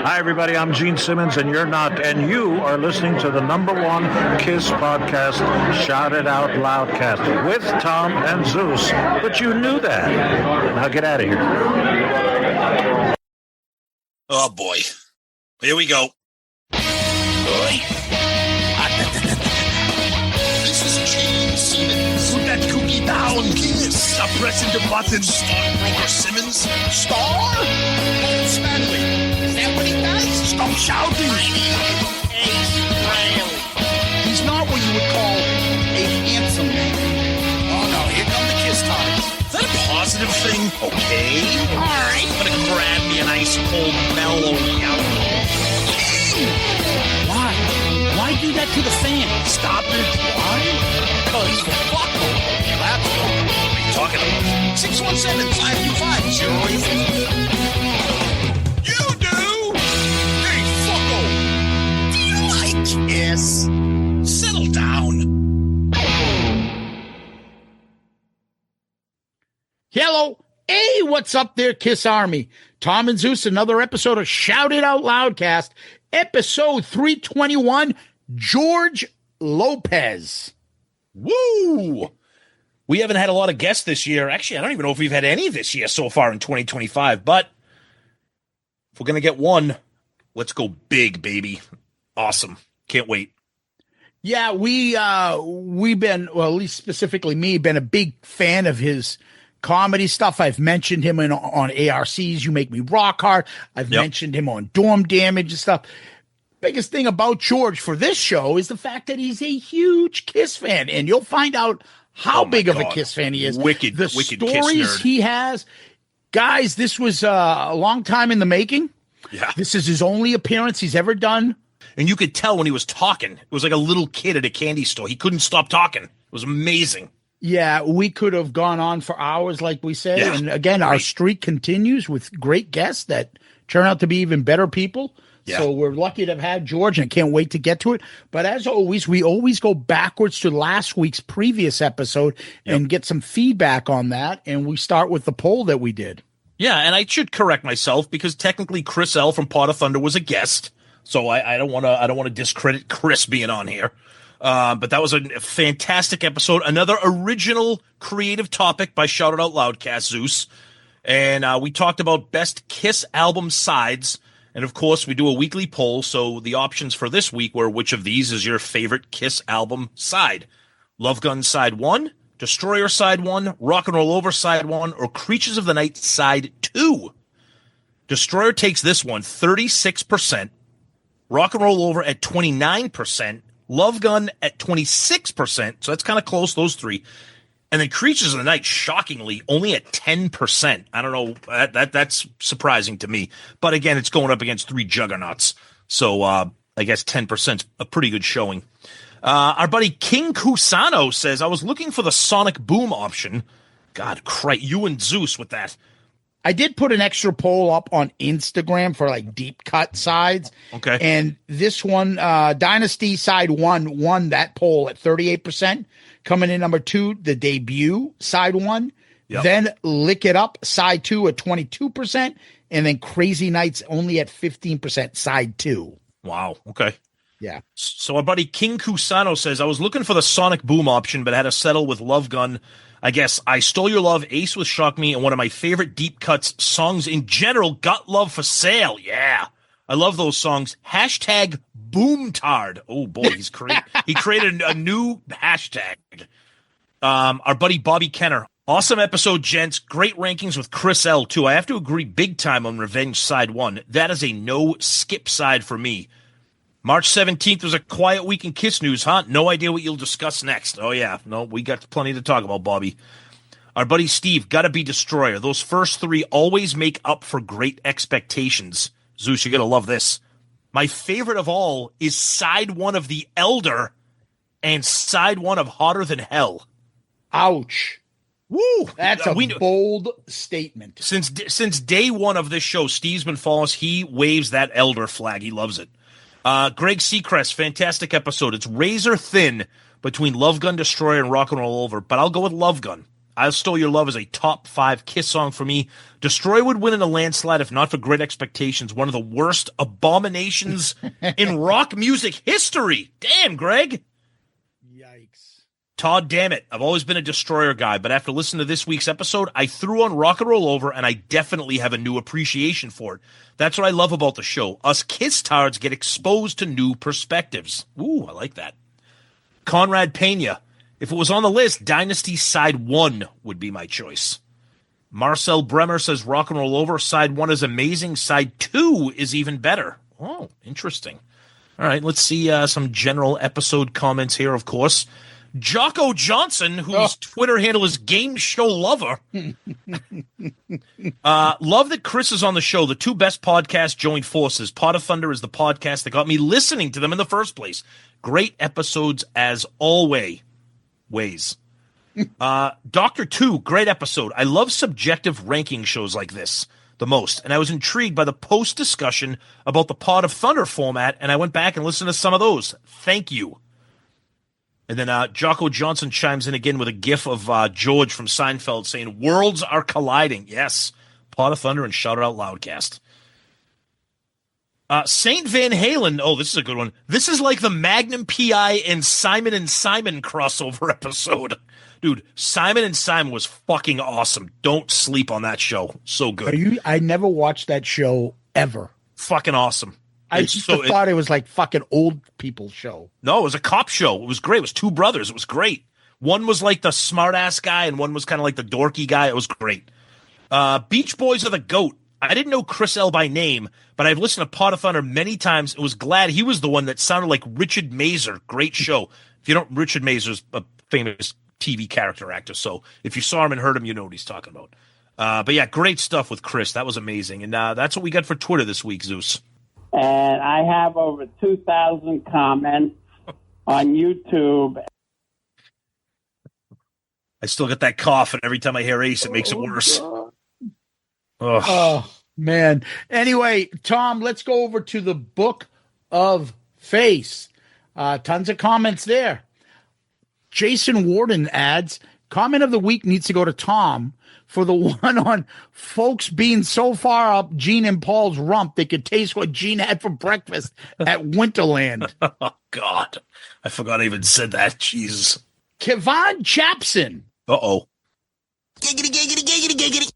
Hi, everybody. I'm Gene Simmons, and you're not. And you are listening to the #1 KISS podcast, Shout It Out Loudcast, with Tom and Zeus. But you knew that. Now get out of here. Oh, boy. Here we go. This is Gene Simmons. Put that cookie down. KISS. Stop pressing the button. Star Brother Simmons. Star? Paul Stanley. Is that what he does? Stop shouting. Ace Riley. He's not what you would call a handsome man. Oh, no. Here come the KISS times. Is that a positive thing? Okay. All right. I'm going to grab me an ice cold mellow yellow. Why? Why do that to the fan? Stop it. Why? Because fuck them. That's what I'm talking about. 617-525-0850. You do? Hey, fucko. Do you like KISS? Settle down. Hello. Hey, what's up there, KISS Army? Tom and Zeus, another episode of Shout It Out Loudcast, episode 321, George Lopez. Woo! We haven't had a lot of guests this year. Actually, I don't even know if we've had any this year so far in 2025, but if we're going to get one, let's go big, baby. Awesome. Can't wait. Yeah, we've been, well, at least specifically me, been a big fan of his comedy stuff. I've mentioned him on ARC's You Make Me Rock Hard. I've mentioned him on Dorm Damage and stuff. Biggest thing about George for this show is the fact that he's a huge KISS fan, and you'll find out how big of a KISS fan he is. Wicked stories KISS nerd. he has. Guys, this was a long time in the making. Yeah. This is his only appearance he's ever done. And you could tell when he was talking. It was like a little kid at a candy store. He couldn't stop talking. It was amazing. Yeah, we could have gone on for hours, like we say. Yeah. And again, our streak continues with great guests that turn out to be even better people. Yeah. So we're lucky to have had George, and can't wait to get to it. But as always, we always go backwards to last week's previous episode and get some feedback on that. And we start with the poll that we did. Yeah, and I should correct myself because technically Chris L from Pot of Thunder was a guest. So I don't want to discredit Chris being on here. But that was a fantastic episode. Another original creative topic by Shout It Out Loudcast, Zeus. And we talked about best KISS album sides. And, of course, we do a weekly poll. So the options for this week were, which of these is your favorite KISS album side? Love Gun side 1, Destroyer side 1, Rock and Roll Over side 1, or Creatures of the Night side 2. Destroyer takes this one, 36%. Rock and Roll Over at 29%. Love Gun at 26%, so that's kind of close, those three. And then Creatures of the Night, shockingly, only at 10%. I don't know, that's surprising to me. But again, it's going up against three juggernauts. So I guess 10% is a pretty good showing. Our buddy King Cusano says, I was looking for the Sonic Boom option. God, Christ, you and Zeus with that. I did put an extra poll up on Instagram for like deep cut sides. Okay. And this one, Dynasty side 1 won that poll at 38%. Coming in number 2, the debut side 1. Yep. Then Lick It Up side 2 at 22%. And then Crazy Nights only at 15% side 2. Wow. Okay. Yeah. So our buddy King Cusano says, I was looking for the Sonic Boom option, but had to settle with Love Gun. I guess I Stole Your Love, Ace with Shock Me, and one of my favorite deep cuts songs in general, Got Love for Sale. Yeah. I love those songs. Hashtag Boomtard. Oh, boy, he created a new hashtag. Our buddy Bobby Kenner. Awesome episode, gents. Great rankings with Chris L, too. I have to agree big time on Revenge Side 1. That is a no-skip side for me. March 17th was a quiet week in KISS news, huh? No idea what you'll discuss next. Oh, yeah. No, we got plenty to talk about, Bobby. Our buddy Steve, gotta be Destroyer. Those first three always make up for great expectations. Zeus, you're gonna love this. My favorite of all is side 1 of The Elder and side 1 of Hotter Than Hell. Ouch. Woo! That's a bold statement. Since day one of this show, Steve's been following us. He waves that Elder flag. He loves it. Greg Seacrest, fantastic episode. It's razor thin between Love Gun, Destroyer, and Rock and Roll Over, but I'll go with Love Gun. I Stole Your Love is a top 5 Kiss song for me. Destroy would win in a landslide if not for Great Expectations, one of the worst abominations in rock music history. Damn, Greg. Yikes. Todd, damn it. I've always been a Destroyer guy, but after listening to this week's episode, I threw on Rock and Roll Over, and I definitely have a new appreciation for it. That's what I love about the show. Us Kiss-tards get exposed to new perspectives. Ooh, I like that. Conrad Pena. If it was on the list, Dynasty Side 1 would be my choice. Marcel Bremer says Rock and Roll Over. Side 1 is amazing. Side 2 is even better. Oh, interesting. All right, let's see some general episode comments here, of course. Jocko Johnson, whose Twitter handle is Game Show Lover. Love that Chris is on the show. The two best podcasts joined forces. Pot of Thunder is the podcast that got me listening to them in the first place. Great episodes as always. Doctor 2, great episode. I love subjective ranking shows like this the most, and I was intrigued by the post-discussion about the Pot of Thunder format, and I went back and listened to some of those. Thank you. And then Jocko Johnson chimes in again with a gif of George from Seinfeld saying, worlds are colliding. Yes, Pot of Thunder and Shout It Out Loudcast. Saint Van Halen. Oh, this is a good one. This is like the Magnum P.I. and Simon crossover episode. Dude, Simon was fucking awesome. Don't sleep on that show. So good. I never watched that show ever. Fucking awesome. I thought it was like fucking old people's show. No, it was a cop show. It was great. It was two brothers. It was great. One was like the smart-ass guy, and one was kind of like the dorky guy. It was great. Beach Boys are the GOAT. I didn't know Chris L. by name, but I've listened to Pot of Thunder many times and was glad he was the one that sounded like Richard Mazer. Great show. If you don't, Richard Mazer's a famous TV character actor, so if you saw him and heard him, you know what he's talking about. But yeah, great stuff with Chris. That was amazing. And that's what we got for Twitter this week, Zeus. And I have over 2,000 comments on YouTube. I still get that cough, and every time I hear Ace, it makes it worse. Oh, man. Anyway, Tom, let's go over to the Book of Face. Tons of comments there. Jason Warden adds, comment of the week needs to go to Tom for the one on folks being so far up Gene and Paul's rump they could taste what Gene had for breakfast at Winterland. Oh, God. I forgot I even said that. Jesus. Kevon Chapson. Uh-oh. Giggity, giggity, giggity, giggity.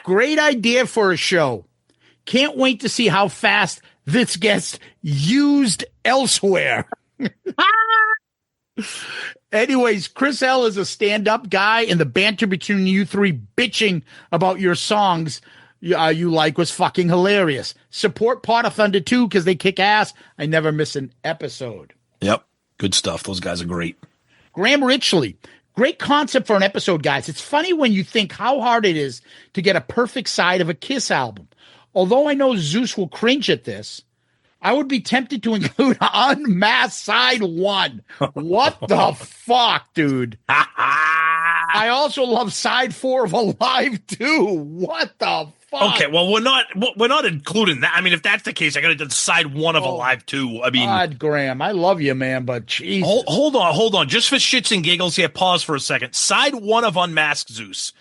Great idea for a show. Can't wait to see how fast this gets used elsewhere. Anyways, Chris L. is a stand-up guy, and the banter between you three bitching about your songs you like was fucking hilarious. Support Pot of Thunder 2 because they kick ass. I never miss an episode. Yep. Good stuff. Those guys are great. Graham Richley. Great concept for an episode, guys. It's funny when you think how hard it is to get a perfect side of a Kiss album. Although I know Zeus will cringe at this, I would be tempted to include Unmasked Side 1. What the fuck, dude? I also love Side 4 of Alive 2. What the fuck? Okay, well, we're not including that. I mean, if that's the case, I got to do Side 1 of Alive 2. I mean, God, Graham, I love you, man, but Jesus. Hold on. Just for shits and giggles here, pause for a second. Side 1 of Unmasked Zeus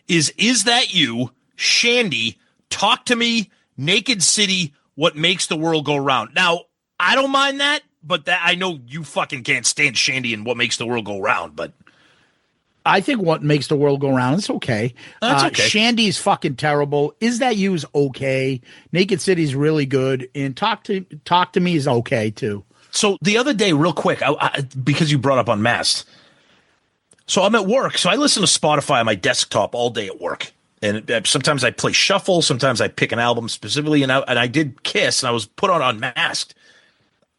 is That You, Shandy, Talk to Me, Naked City, What Makes the World Go Round. Now, I don't mind that, but that I know you fucking can't stand Shandy and What Makes the World Go Round, but I think What Makes the World Go Round is okay. That's okay. Shandy's fucking terrible. Is That You's okay. Naked City's really good. And Talk to Me is okay, too. So the other day, real quick, because you brought up Unmasked. So I'm at work. So I listen to Spotify on my desktop all day at work. And sometimes I play shuffle. Sometimes I pick an album specifically. And I did Kiss, and I was put on Unmasked.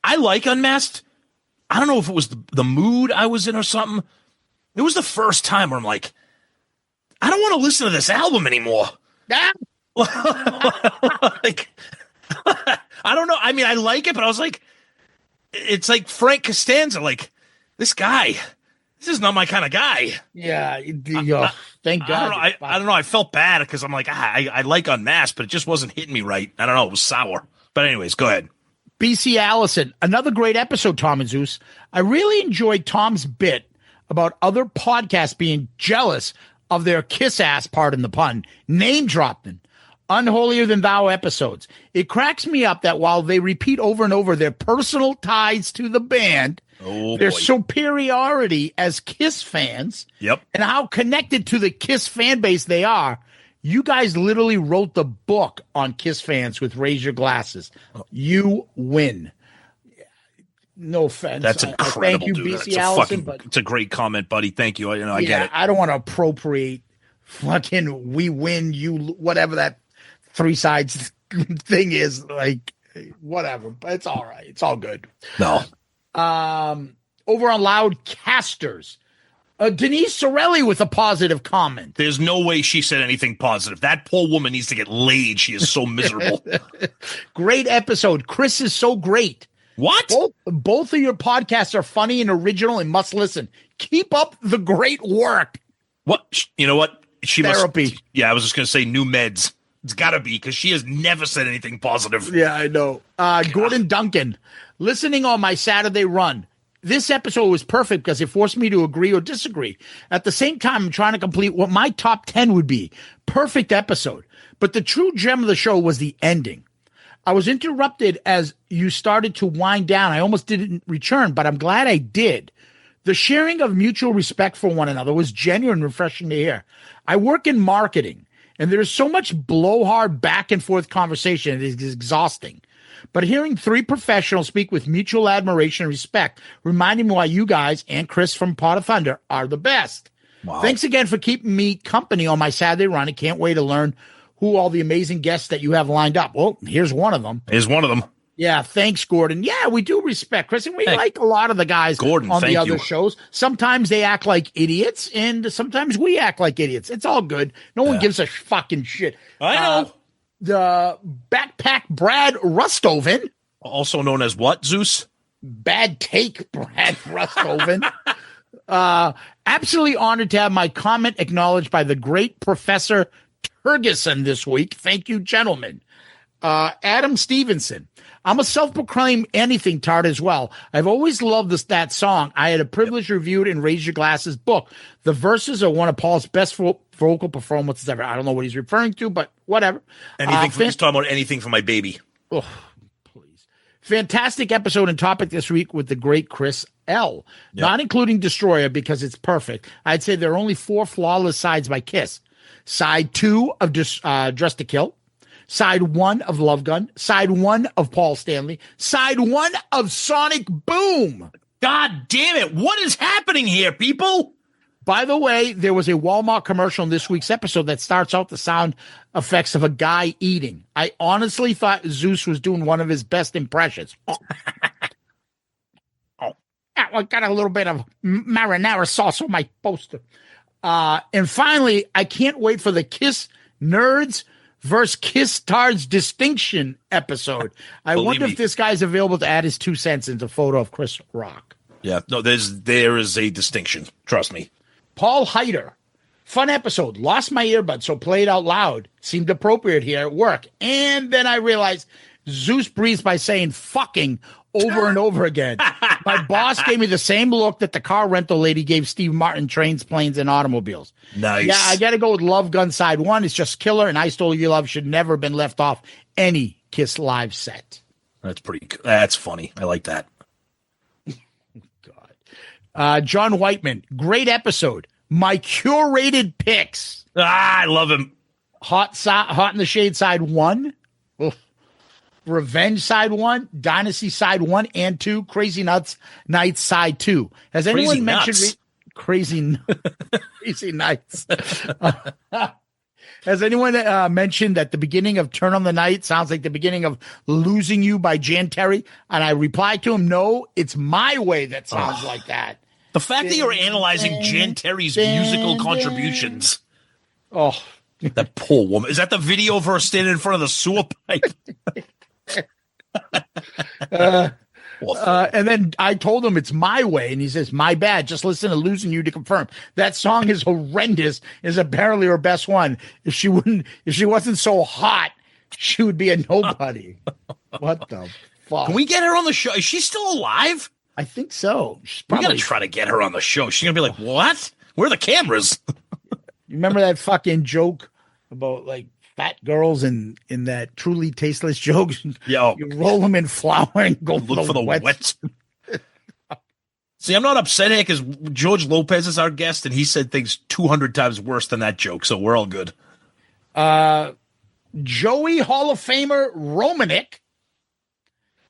I like Unmasked. I don't know if it was the mood I was in or something. It was the first time where I'm like, I don't want to listen to this album anymore. Like, I don't know. I mean, I like it, but I was like, it's like Frank Costanza. Like, this guy, this is not my kind of guy. Yeah. Thank God. I don't know. I felt bad because I'm like, I like Unmasked, but it just wasn't hitting me right. I don't know. It was sour. But anyways, go ahead. BC Allison, another great episode, Tom and Zeus. I really enjoyed Tom's bit about other podcasts being jealous of their kiss ass, pardon the pun, name dropping, unholier than thou episodes. It cracks me up that while they repeat over and over their personal ties to the band, their superiority as Kiss fans, and how connected to the Kiss fan base they are, you guys literally wrote the book on Kiss fans with Raise Your Glasses. You win. No offense. That's incredible, thank you, dude. BC Allison, but it's a great comment, buddy. Thank you. I get it. I don't want to appropriate fucking we win, you whatever that three sides thing is, like whatever. But it's all right. It's all good. No. Over on Loudcasters, Denise Sorelli with a positive comment. There's no way she said anything positive. That poor woman needs to get laid. She is so miserable. Great episode. Chris is so great. What? Both of your podcasts are funny and original and must listen. Keep up the great work. What? You know what? She Therapy. I was just going to say new meds. It's got to be because she has never said anything positive. Yeah, I know. Gordon Duncan, listening on my Saturday run. This episode was perfect because it forced me to agree or disagree. At the same time, I'm trying to complete what my top 10 would be. Perfect episode. But the true gem of the show was the ending. I was interrupted as you started to wind down. I almost didn't return, but I'm glad I did. The sharing of mutual respect for one another was genuine and refreshing to hear. I work in marketing, and there is so much blowhard back and forth conversation. It is exhausting. But hearing three professionals speak with mutual admiration and respect reminded me why you guys and Chris from Pot of Thunder are the best. Wow. Thanks again for keeping me company on my Saturday run. I can't wait to learn who all the amazing guests that you have lined up. Well, here's one of them. Yeah, thanks, Gordon. Yeah, we do respect Chris, and we like a lot of the guys on the other shows. Sometimes they act like idiots, and sometimes we act like idiots. It's all good. No one gives a fucking shit. I know. The Backpack Brad Rustoven. Also known as what, Zeus? Bad take, Brad Rustoven. Absolutely honored to have my comment acknowledged by the great Professor Ferguson this week. Thank you, gentlemen. Adam Stevenson. I'm a self-proclaimed anything tart as well. I've always loved that song. I had a privilege reviewed in Raise Your Glasses book. The verses are one of Paul's best vocal performances ever. I don't know what he's referring to, but whatever. He's talking about anything for my baby. Oh, please. Fantastic episode and topic this week with the great Chris L. Yep. Not including Destroyer because it's perfect. I'd say there are only 4 flawless sides by Kiss. Side 2 of Dress to Kill. Side 1 of Love Gun. Side 1 of Paul Stanley. Side 1 of Sonic Boom. God damn it. What is happening here, people? By the way, there was a Walmart commercial in this week's episode that starts out the sound effects of a guy eating. I honestly thought Zeus was doing one of his best impressions. I got a little bit of marinara sauce on my poster. And finally, I can't wait for the Kiss Nerds versus Kiss Tards distinction episode. I wonder if this guy's available to add his 2 cents into a photo of Chris Rock. Yeah, no, there is a distinction. Trust me. Paul Heider. Fun episode. Lost my earbud, so play it out loud. Seemed appropriate here at work. And then I realized Zeus breathes by saying fucking over and over again. My boss gave me the same look that the car rental lady gave Steve Martin, Trains, Planes, and Automobiles. Nice. Yeah, I got to go with Love Gun Side 1. It's just killer, and I Stole Your Love should never have been left off any Kiss live set. That's pretty good. That's funny. I like that. God. John Whiteman, great episode. My curated picks. I love him. Hot in the Shade Side 1. Oof. Revenge Side 1, Dynasty Side 1 and 2, Crazy Nights Side 2. Has anyone mentioned Crazy Nights? Has anyone mentioned that the beginning of Turn on the Night sounds like the beginning of Losing You by Jan Terry? And I replied to him, no, it's My Way that sounds like that. The fact that you're analyzing Jan Terry's musical contributions. Oh, that poor woman. Is that the video of her standing in front of the sewer pipe? And then I told him it's My Way, and he says, my bad, just listen to Losing You to confirm. That song is horrendous, is apparently her best one. If she wasn't so hot, she would be a nobody. What the fuck? Can we get her on the show? Is she still alive? I think so. She's We probably, gotta try to get her on the show. She's gonna be like, "What? Where are the cameras?" You remember that fucking joke about like fat girls in that truly tasteless jokes? Yeah. You roll them in flour and go Look for the wet. wets. See, I'm not upset here because George Lopez is our guest, and he said things 200 times worse than that joke, so we're all good. Joey Hall of Famer Romanek,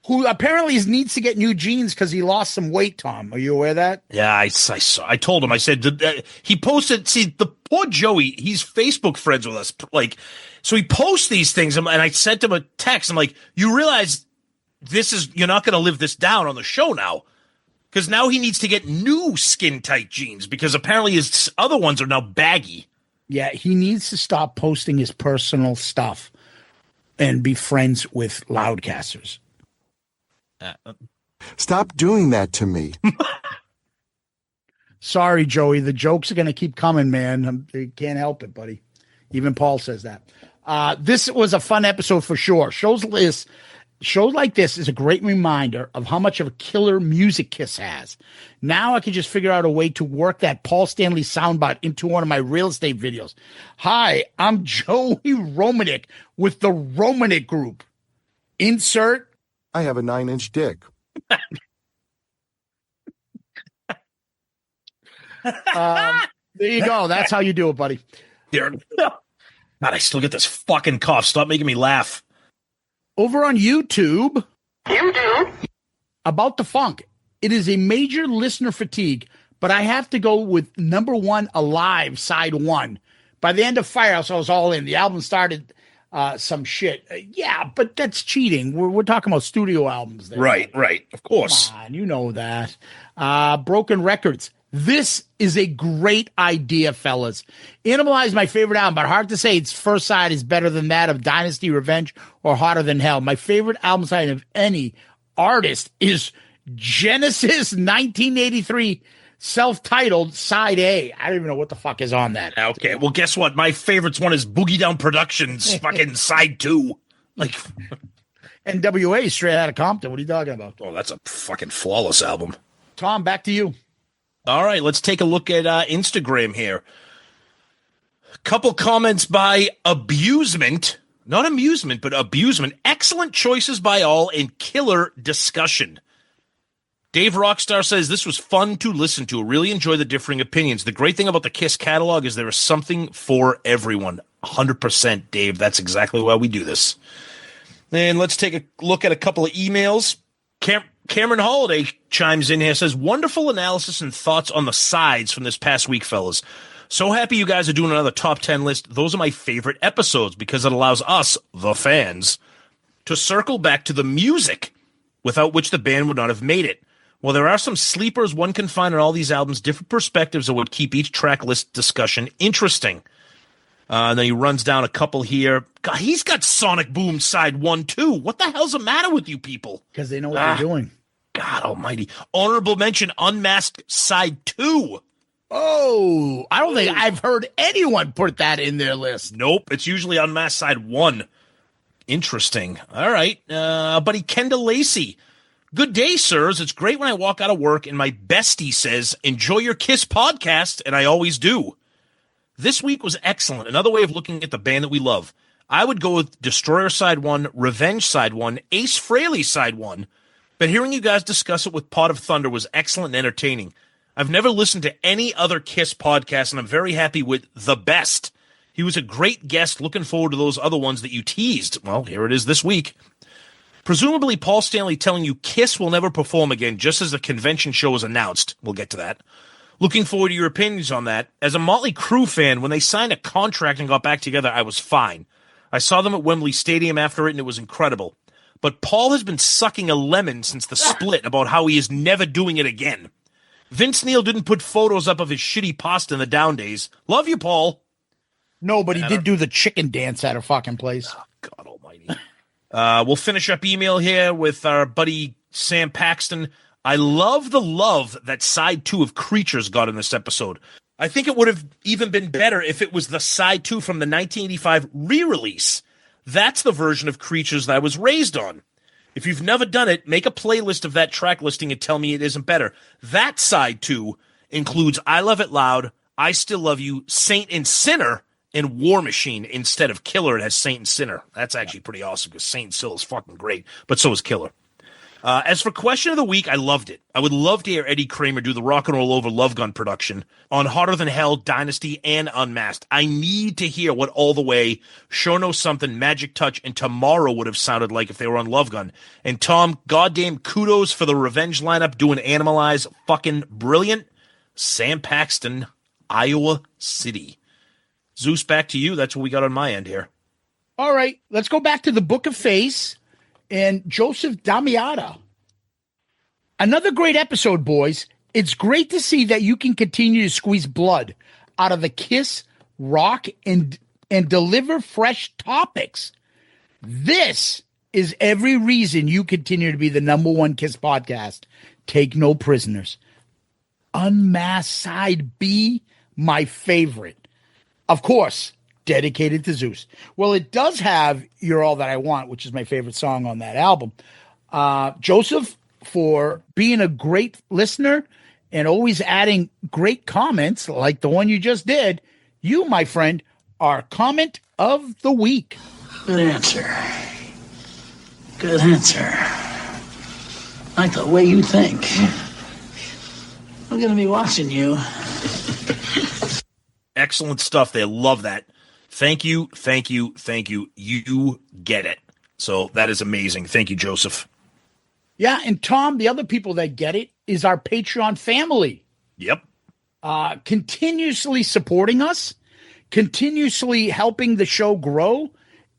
who apparently needs to get new jeans because he lost some weight, Tom. Are you aware of that? Yeah, I saw. I told him. I said he posted. See, the poor Joey. He's Facebook friends with us. Like, so he posts these things, and I sent him a text. I'm like, you realize you're not going to live this down on the show now, because now he needs to get new skin tight jeans because apparently his other ones are now baggy. Yeah, he needs to stop posting his personal stuff and be friends with Loudcasters. Stop doing that to me. Sorry, Joey. The jokes are going to keep coming, man. They can't help it, buddy. Even Paul says that. This was a fun episode for sure. Shows like this is a great reminder of how much of a killer music Kiss has. Now I can just figure out a way to work that Paul Stanley soundbite into one of my real estate videos. Hi, I'm Joey Romanek with the Romanek Group. Insert. I have a 9-inch dick. There you go. That's how you do it, buddy. God, I still get this fucking cough. Stop making me laugh. Over on YouTube, About the Funk. It is a major listener fatigue, but I have to go with number one, Alive, side one. By the end of Firehouse, I was all in. The album started some shit. Yeah, but that's cheating. We're talking about studio albums there. Right. Of course. Come on, you know that. Broken Records. This is a great idea, fellas. Animalize my favorite album, but hard to say its first side is better than that of Dynasty, Revenge, or Hotter Than Hell. My favorite album side of any artist is Genesis 1983 self-titled side A. I don't even know what the fuck is on that. Okay, well, guess what? My favorite one is Boogie Down Productions fucking side 2. Like, NWA straight out of Compton. What are you talking about? oh, that's a fucking flawless album. Tom, back to you. All right, let's take a look at Instagram here. Couple comments by Abusement. Not amusement, but abusement. Excellent choices by all and killer discussion. Dave Rockstar says, this was fun to listen to. Really enjoy the differing opinions. The great thing about the KISS catalog is there is something for everyone. 100%, Dave. That's exactly why we do this. And let's take a look at a couple of emails. Cameron Holiday chimes in here, says, wonderful analysis and thoughts on the sides from this past week, fellas. So happy you guys are doing another top 10 list. Those are my favorite episodes because it allows us, the fans, to circle back to the music without which the band would not have made it. While there are some sleepers one can find on all these albums, different perspectives that would keep each track list discussion interesting. And then he runs down a couple here. God, he's got Sonic Boom side 1 too. What the hell's the matter with you people? Because they know what they're doing. God almighty. Honorable mention, Unmasked side 2. Oh, I don't think I've heard anyone put that in their list. Nope, it's usually Unmasked side 1. Interesting. All right. Buddy Kendall Lacey. Good day, sirs. It's great when I walk out of work and my bestie says, enjoy your KISS podcast, and I always do. This week was excellent. Another way of looking at the band that we love. I would go with Destroyer side 1, Revenge side 1, Ace Frehley side 1, but hearing you guys discuss it with Pot of Thunder was excellent and entertaining. I've never listened to any other KISS podcast, and I'm very happy with The Best. He was a great guest. Looking forward to those other ones that you teased. Well, here it is this week. Presumably Paul Stanley telling you KISS will never perform again, just as the convention show was announced. We'll get to that. Looking forward to your opinions on that. As a Motley Crue fan, when they signed a contract and got back together, I was fine. I saw them at Wembley Stadium after it, and it was incredible. But Paul has been sucking a lemon since the split about how he is never doing it again. Vince Neil didn't put photos up of his shitty pasta in the down days. Love you, Paul. No, but he did do the chicken dance at a fucking place. Oh, God almighty. We'll finish up email here with our buddy Sam Paxton. I love the love that side 2 of Creatures got in this episode. I think it would have even been better if it was the side 2 from the 1985 re-release. That's the version of Creatures that I was raised on. If you've never done it, make a playlist of that track listing and tell me it isn't better. That side, too, includes I Love It Loud, I Still Love You, Saint and Sinner, and War Machine instead of Killer. It has Saint and Sinner. That's actually pretty awesome because Saint Still is fucking great, but so is Killer. As for Question of the Week, I loved it. I would love to hear Eddie Kramer do the Rock and Roll Over Love Gun production on Hotter Than Hell, Dynasty, and Unmasked. I need to hear what All the Way, Sure Know Something, Magic Touch, and Tomorrow would have sounded like if they were on Love Gun. And Tom, goddamn kudos for the Revenge lineup doing Animalize. Fucking brilliant. Sam Paxton, Iowa City. Zeus, back to you. That's what we got on my end here. All right, let's go back to the Book of Face and Joseph Damiata. Another great episode, boys. It's great to see that you can continue to squeeze blood out of the Kiss, rock, and deliver fresh topics. This is every reason you continue to be the number one Kiss podcast. Take no prisoners. Unmasked Side B, my favorite. Of course, dedicated to Zeus. Well, it does have You're All That I Want, which is my favorite song on that album. Joseph, for being a great listener and always adding great comments like the one you just did, you, my friend, are Comment of the Week. Good answer. Good answer. I like the way you think. I'm going to be watching you. Excellent stuff there. Love that. Thank you, thank you, thank you. You get it. So that is amazing. Thank you, Joseph. Yeah, and Tom, the other people that get it is our Patreon family. Yep. Continuously supporting us, continuously helping the show grow.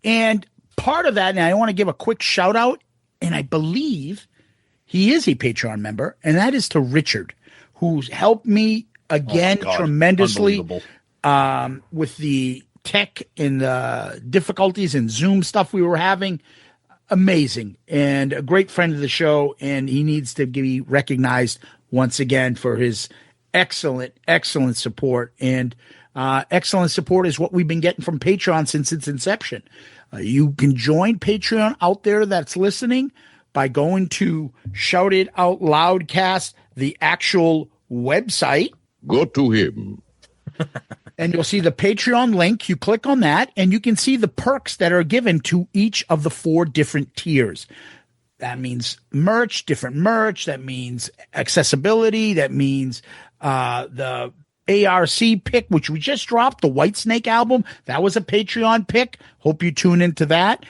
And part of that, and I want to give a quick shout out, and I believe he is a Patreon member, and that is to Richard, who's helped me again tremendously with the tech and the difficulties and Zoom stuff we were having. Amazing, and a great friend of the show, and he needs to be recognized once again for his excellent support. And excellent support is what we've been getting from Patreon since its inception. You can join Patreon out there that's listening by going to Shout It Out Loudcast, the actual website. Go to him. And you'll see the Patreon link. You click on that, and you can see the perks that are given to each of the 4 different tiers. That means merch, different merch. That means accessibility. That means the ARC pick, which we just dropped, the Whitesnake album. That was a Patreon pick. Hope you tune into that.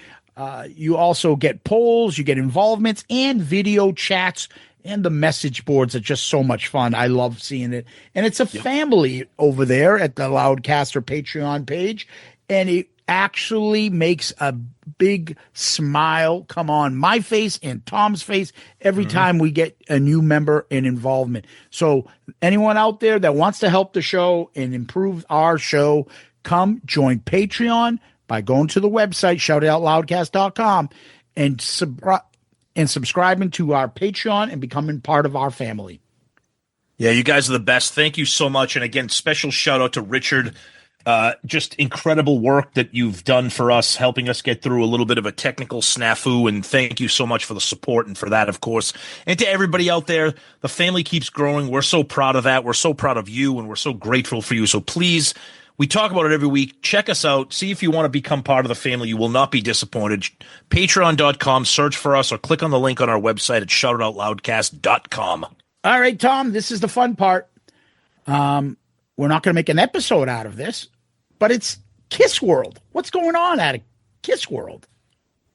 You also get polls, you get involvements, and video chats. And the message boards are just so much fun. I love seeing it. And it's a family over there at the Loudcaster Patreon page. And it actually makes a big smile come on my face and Tom's face every time we get a new member and involvement. So anyone out there that wants to help the show and improve our show, come join Patreon by going to the website, shoutitoutloudcast.com, and subscribing to our Patreon and becoming part of our family. Yeah, you guys are the best. Thank you so much. And again, special shout out to Richard. Just incredible work that you've done for us, helping us get through a little bit of a technical snafu. And thank you so much for the support and for that, of course. And to everybody out there, the family keeps growing. We're so proud of that. We're so proud of you, and we're so grateful for you. So please, we talk about it every week. Check us out. See if you want to become part of the family. You will not be disappointed. Patreon.com, search for us, or click on the link on our website at shoutitoutloudcast.com. All right, Tom, this is the fun part. We're not going to make an episode out of this, but it's Kiss World. What's going on at Kiss World?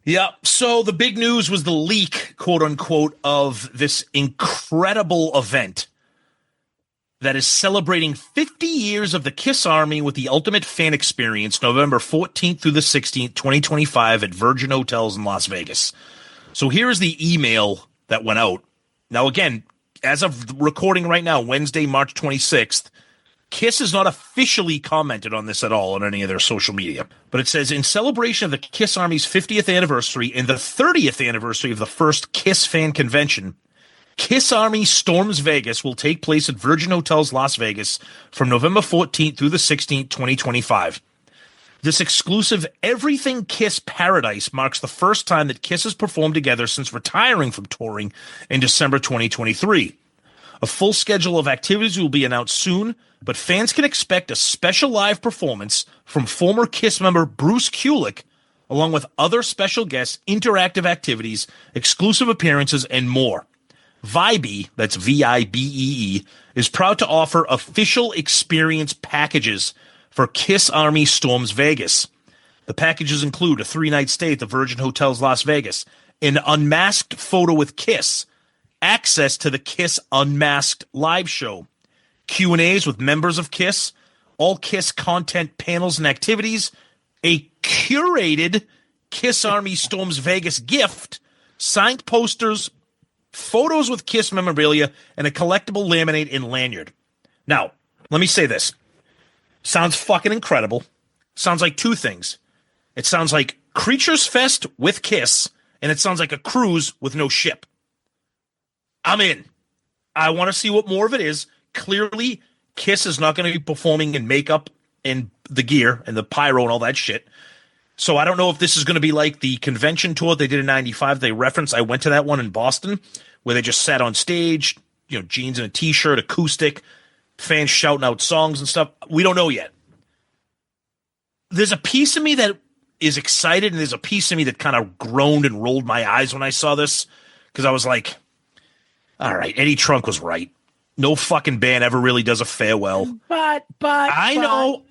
Yeah, so the big news was the leak, quote unquote, of this incredible event that is celebrating 50 years of the Kiss Army with the Ultimate Fan Experience, November 14th through the 16th, 2025 at Virgin Hotels in Las Vegas. So here is the email that went out. Now, again, as of recording right now, Wednesday, March 26th, Kiss has not officially commented on this at all on any of their social media. But it says, in celebration of the Kiss Army's 50th anniversary and the 30th anniversary of the first Kiss fan convention, Kiss Army Storms Vegas will take place at Virgin Hotels Las Vegas from November 14th through the 16th, 2025. This exclusive Everything Kiss Paradise marks the first time that Kiss has performed together since retiring from touring in December 2023. A full schedule of activities will be announced soon, but fans can expect a special live performance from former Kiss member Bruce Kulick, along with other special guests, interactive activities, exclusive appearances, and more. Vibee, that's Vibee, is proud to offer official experience packages for Kiss Army Storms Vegas. The packages include a 3-night stay at the Virgin Hotels Las Vegas, an unmasked photo with Kiss, access to the Kiss Unmasked live show, Q&As with members of Kiss, all Kiss content panels and activities, a curated Kiss Army Storms Vegas gift, signed posters, photos with Kiss memorabilia, and a collectible laminate and lanyard. Now, let me say this. Sounds fucking incredible. Sounds like two things. It sounds like Creatures Fest with Kiss, and it sounds like a cruise with no ship. I'm in. I want to see what more of it is. Clearly, Kiss is not going to be performing in makeup and the gear and the pyro and all that shit. So I don't know if this is going to be like the convention tour they did in 95. They referenced, I went to that one in Boston where they just sat on stage, jeans and a t-shirt, acoustic, fans shouting out songs and stuff. We don't know yet. There's a piece of me that is excited, and there's a piece of me that kind of groaned and rolled my eyes when I saw this, because I was like, all right, Eddie Trunk was right. No fucking band ever really does a farewell. But I know.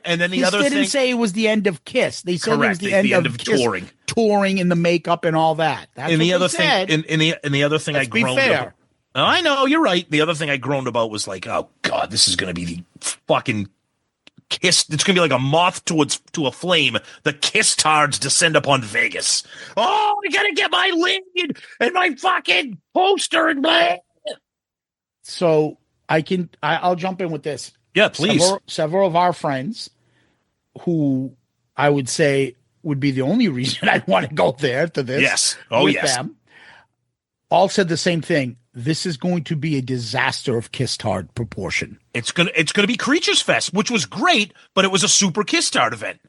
And then the Kiss other thing, didn't say it was the end of Kiss. They said correct, it was the end of Kiss touring and the makeup and all that. That's and what the other they said. thing, and the other thing Let's I be groaned fair. about. I know, you're right. The other thing I groaned about was like, oh God, this is going to be the fucking Kiss. It's going to be like a moth to a flame. The Kiss tards descend upon Vegas. Oh, I got to get my lanyard and my fucking poster and blah. So I'll jump in with this. Yeah, please. Several of our friends who I would say would be the only reason I'd want to go there to this. Yes. Oh, with yes. them, all said the same thing. This is going to be a disaster of Kiss Tard proportion. It's gonna be Creatures Fest, which was great, but it was a super Kiss Tard event.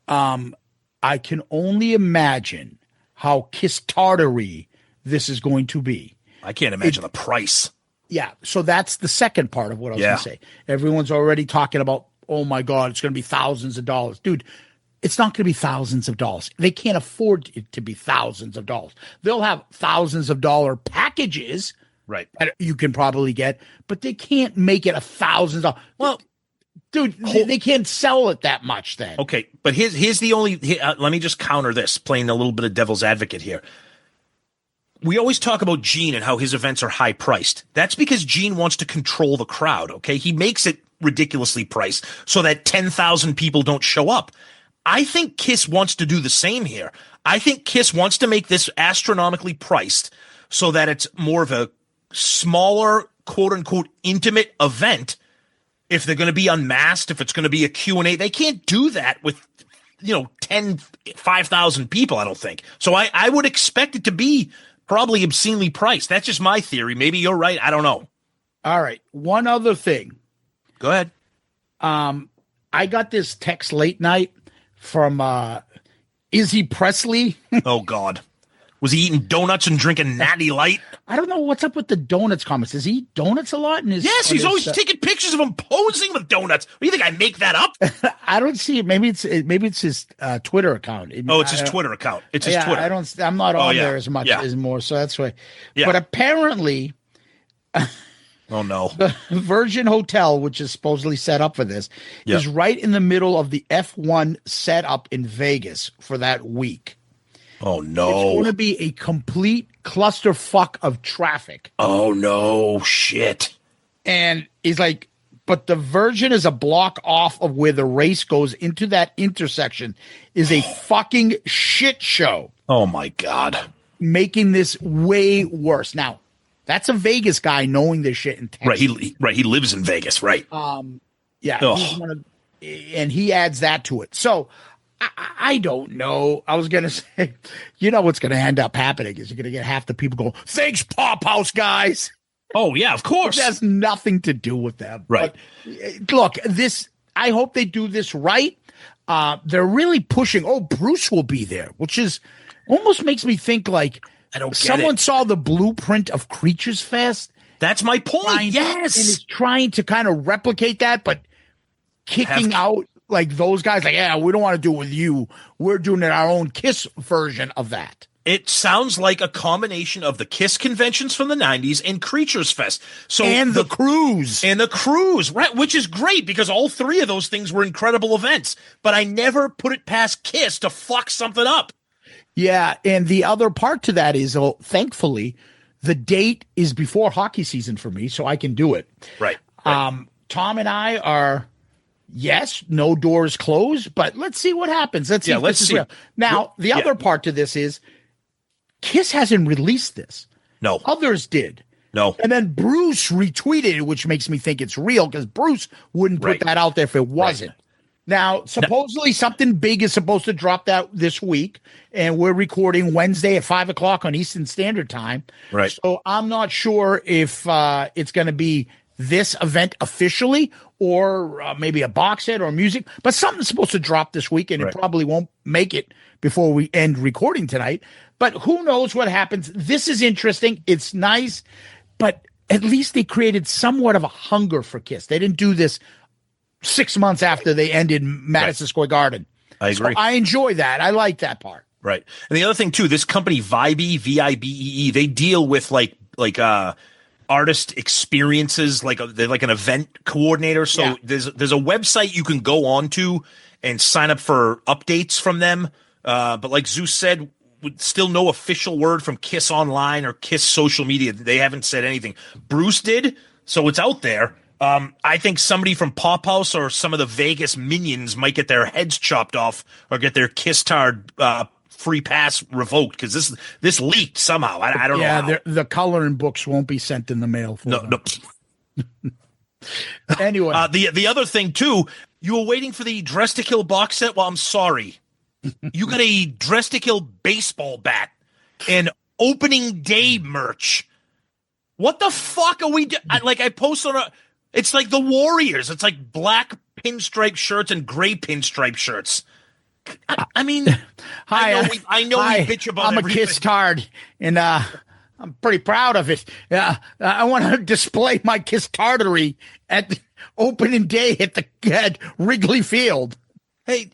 I can only imagine how Kiss Tardery this is going to be. I can't imagine the price. Yeah, so that's the second part of what I was Yeah. going to say. Everyone's already talking about, oh my God, it's going to be thousands of dollars. Dude, it's not going to be thousands of dollars. They can't afford it to be thousands of dollars. They'll have thousands of dollar packages Right. that you can probably get, but they can't make it $1,000. Well, dude, they can't sell it that much then. Okay, but here's the only. Let me just counter this, playing a little bit of devil's advocate here. We always talk about Gene and how his events are high priced. That's because Gene wants to control the crowd. Okay, he makes it ridiculously priced so that 10,000 people don't show up. I think Kiss wants to do the same here. I think Kiss wants to make this astronomically priced so that it's more of a smaller, quote unquote, intimate event. If they're going to be unmasked, if it's going to be a Q&A, they can't do that with, 5,000 people, I don't think. So I would expect it to be probably obscenely priced. That's just my theory. Maybe you're right. I don't know. All right. One other thing. Go ahead. I got this text late night from Izzy Presley. Oh, God. Was he eating donuts and drinking Natty Light? I don't know what's up with the donuts comments. Does he eat donuts a lot? Yes, he's always taking pictures of him posing with donuts. What, do you think I make that up? I don't see it. Maybe it's his Twitter account. It's his Twitter account. It's his Twitter. I'm not on yeah. there as much as more, so that's why. Yeah. But apparently, Oh, no. the Virgin Hotel, which is supposedly set up for this, is right in the middle of the F1 setup in Vegas for that week. Oh, no. It's going to be a complete clusterfuck of traffic. Oh, no. Shit. And he's like, but the Virgin is a block off of where the race goes into that intersection is a fucking shit show. Oh, my God. Making this way worse. Now, that's a Vegas guy knowing this shit in Texas. Right. He lives in Vegas. Right. Yeah. Ugh. He's and he adds that to it. So I don't know. I was going to say, what's going to end up happening is you're going to get half the people go, thanks, Pop House guys. Oh, yeah, of course. It has nothing to do with them. Right. But, look, I hope they do this right. they're really pushing. Oh, Bruce will be there, which is almost makes me think like I don't get someone it. saw the blueprint of Creatures Fest. That's my point. Yes. And is trying to kind of replicate that, but kicking out like those guys. Like, yeah, we don't want to do it with you. We're doing it our own Kiss version of that. It sounds like a combination of the Kiss conventions from the 90s and Creatures Fest. So And the cruise. And the cruise, right? Which is great because all three of those things were incredible events. But I never put it past Kiss to fuck something up. Yeah, and the other part to that is, thankfully, the date is before hockey season for me, so I can do it. Right. Tom and I are, yes, no doors closed, but let's see what happens. Let's see. Yeah, if let's this is see. real. Now, the other part to this is, Kiss hasn't released this. No. Others did. No. And then Bruce retweeted it, which makes me think it's real because Bruce wouldn't put that out there if it wasn't. Right. Now, supposedly something big is supposed to drop that this week, and we're recording Wednesday at 5:00 on Eastern Standard Time. Right. So I'm not sure if it's going to be this event officially or maybe a box set or music, but something's supposed to drop this week, and it probably won't make it before we end recording tonight. But who knows what happens? This is interesting. It's nice, but at least they created somewhat of a hunger for Kiss. They didn't do this 6 months after they ended Madison Square Garden. I agree. So I enjoy that. I like that part. Right. And the other thing too, this company Vibee, Vibee, they deal with like artist experiences, they're like an event coordinator. So there's a website you can go on to and sign up for updates from them. But like Zeus said, with still no official word from Kiss Online or Kiss social media. They haven't said anything. Bruce did, so it's out there. I think somebody from Pop House or some of the Vegas minions might get their heads chopped off or get their KISStory free pass revoked because this leaked somehow. I don't know. Yeah, the coloring books won't be sent in the mail. For them. No. Anyway, the other thing too, you were waiting for the Dress to Kill box set. Well, I'm sorry, you got a Dress to Kill baseball bat and opening day merch. What the fuck are we doing? I posted on it's like the Warriors. It's like black pinstripe shirts and gray pinstripe shirts. I mean, I know we bitch about I'm everything. a Kiss card, and I'm pretty proud of it. I want to display my Kiss cardery at the opening day at Wrigley Field. Hey,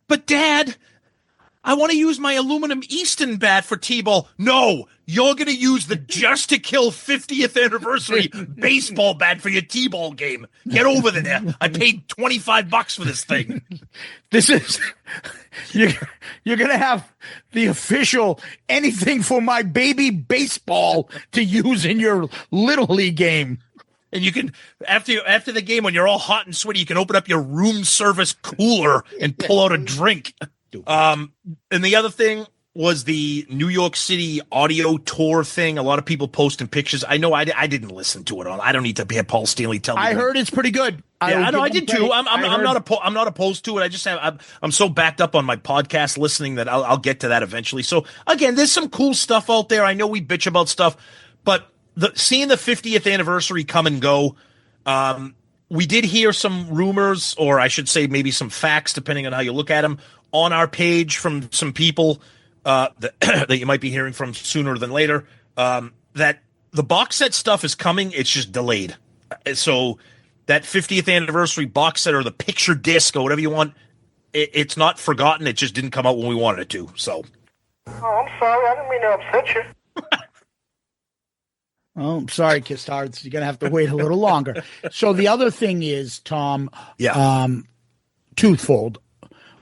but Dad, I want to use my aluminum Easton bat for T-ball. No, you're going to use the Just to Kill 50th anniversary baseball bat for your T-ball game. Get over there. I paid $25 for this thing. This is you're going to have the official anything for my baby baseball to use in your Little League game. And you can, after the game, when you're all hot and sweaty, you can open up your room service cooler and pull out a drink. And the other thing was the New York City audio tour thing. A lot of people posting pictures. I know I didn't listen to it I don't need to have Paul Stanley tell me. I heard it's pretty good. I know I did too. I'm not opposed to it. I just I'm so backed up on my podcast listening that I'll get to that eventually. So again, there's some cool stuff out there. I know we bitch about stuff, but seeing the 50th anniversary come and go, we did hear some rumors, or I should say maybe some facts, depending on how you look at them, on our page from some people that you might be hearing from sooner than later, that the box set stuff is coming. It's just delayed. So that 50th anniversary box set or the picture disc or whatever you want, it's not forgotten. It just didn't come out when we wanted it to. So. Oh, I'm sorry. I didn't mean to upset you. Oh, I'm sorry, KISStards. You're going to have to wait a little longer. So the other thing is, Tom, twofold.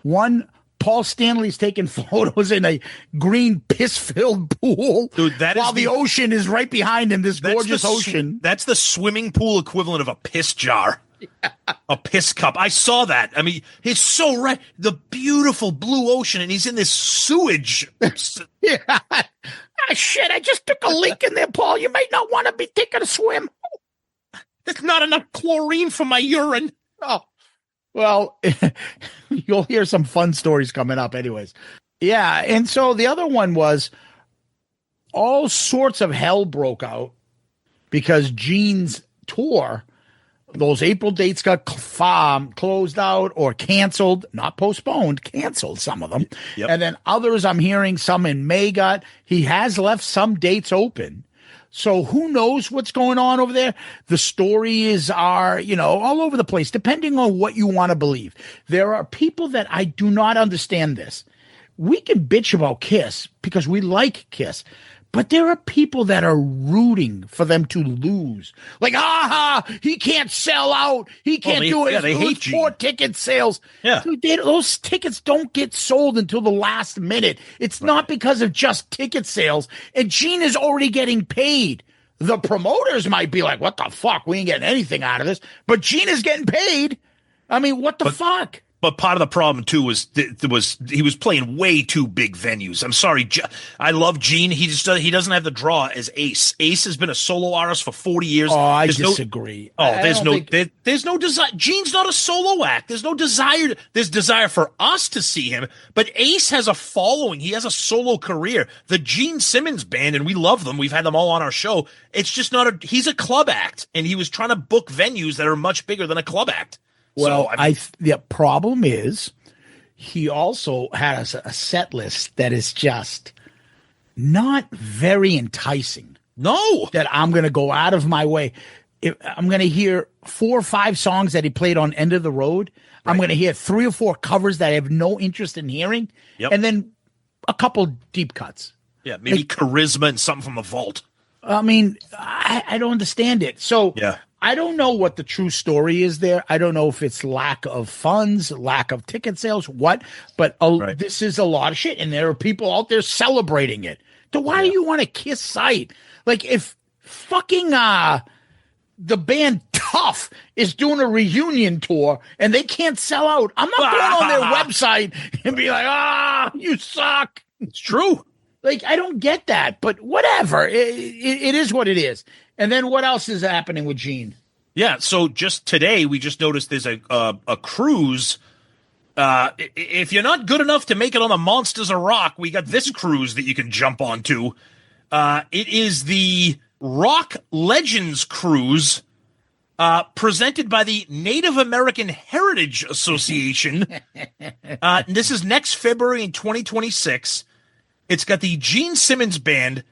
One, Paul Stanley's taking photos in a green piss-filled pool. Dude, while the ocean is right behind him, this gorgeous ocean. That's the swimming pool equivalent of a piss jar. Yeah. A piss cup. I saw that. I mean, he's so right. The beautiful blue ocean, and he's in this sewage. Yeah. Ah, shit, I just took a leak in there, Paul. You might not want to be taking a swim. There's not enough chlorine for my urine. Oh, well, you'll hear some fun stories coming up anyways. Yeah, and so the other one was all sorts of hell broke out because Gene's tour those April dates got closed out or canceled, not postponed, canceled, some of them. Yep. And then others, I'm hearing some in May he has left some dates open. So who knows what's going on over there? The stories are, all over the place, depending on what you want to believe. There are people that I do not understand this. We can bitch about Kiss because we like Kiss, but there are people that are rooting for them to lose. Like, he can't sell out. He can't do it. Yeah, they hate poor ticket sales. Yeah. Dude, those tickets don't get sold until the last minute. It's not because of just ticket sales. And Gene is already getting paid. The promoters might be like, what the fuck? We ain't getting anything out of this. But Gene is getting paid. I mean, what the fuck? But part of the problem too was he was playing way too big venues. I'm sorry, I love Gene. He doesn't have the draw as Ace. Ace has been a solo artist for 40 years. Oh, I disagree. There's no desire. Gene's not a solo act. There's no desire. There's desire for us to see him. But Ace has a following. He has a solo career. The Gene Simmons band, and we love them. We've had them all on our show. It's just not he's a club act, and he was trying to book venues that are much bigger than a club act. Well, the problem is he also has a set list that is just not very enticing. No. That I'm going to go out of my way. I'm going to hear 4 or 5 songs that he played on End of the Road. Right. I'm going to hear 3 or 4 covers that I have no interest in hearing. Yep. And then a couple deep cuts. Yeah, maybe charisma and something from the vault. I mean, I don't understand it. So yeah. I don't know what the true story is there. I don't know if it's lack of funds, lack of ticket sales, what, but this is a lot of shit. And there are people out there celebrating it. So why do you want a Kiss site? Like if fucking the band Tough is doing a reunion tour and they can't sell out, I'm not going on their website and be like, you suck. It's true. Like, I don't get that, but whatever. It is what it is. And then what else is happening with Gene? Yeah, so just today we just noticed there's a cruise. If you're not good enough to make it on the Monsters of Rock, we got this cruise that you can jump onto. It is the Rock Legends Cruise, presented by the Native American Heritage Association. This is next February in 2026. It's got the Gene Simmons Band.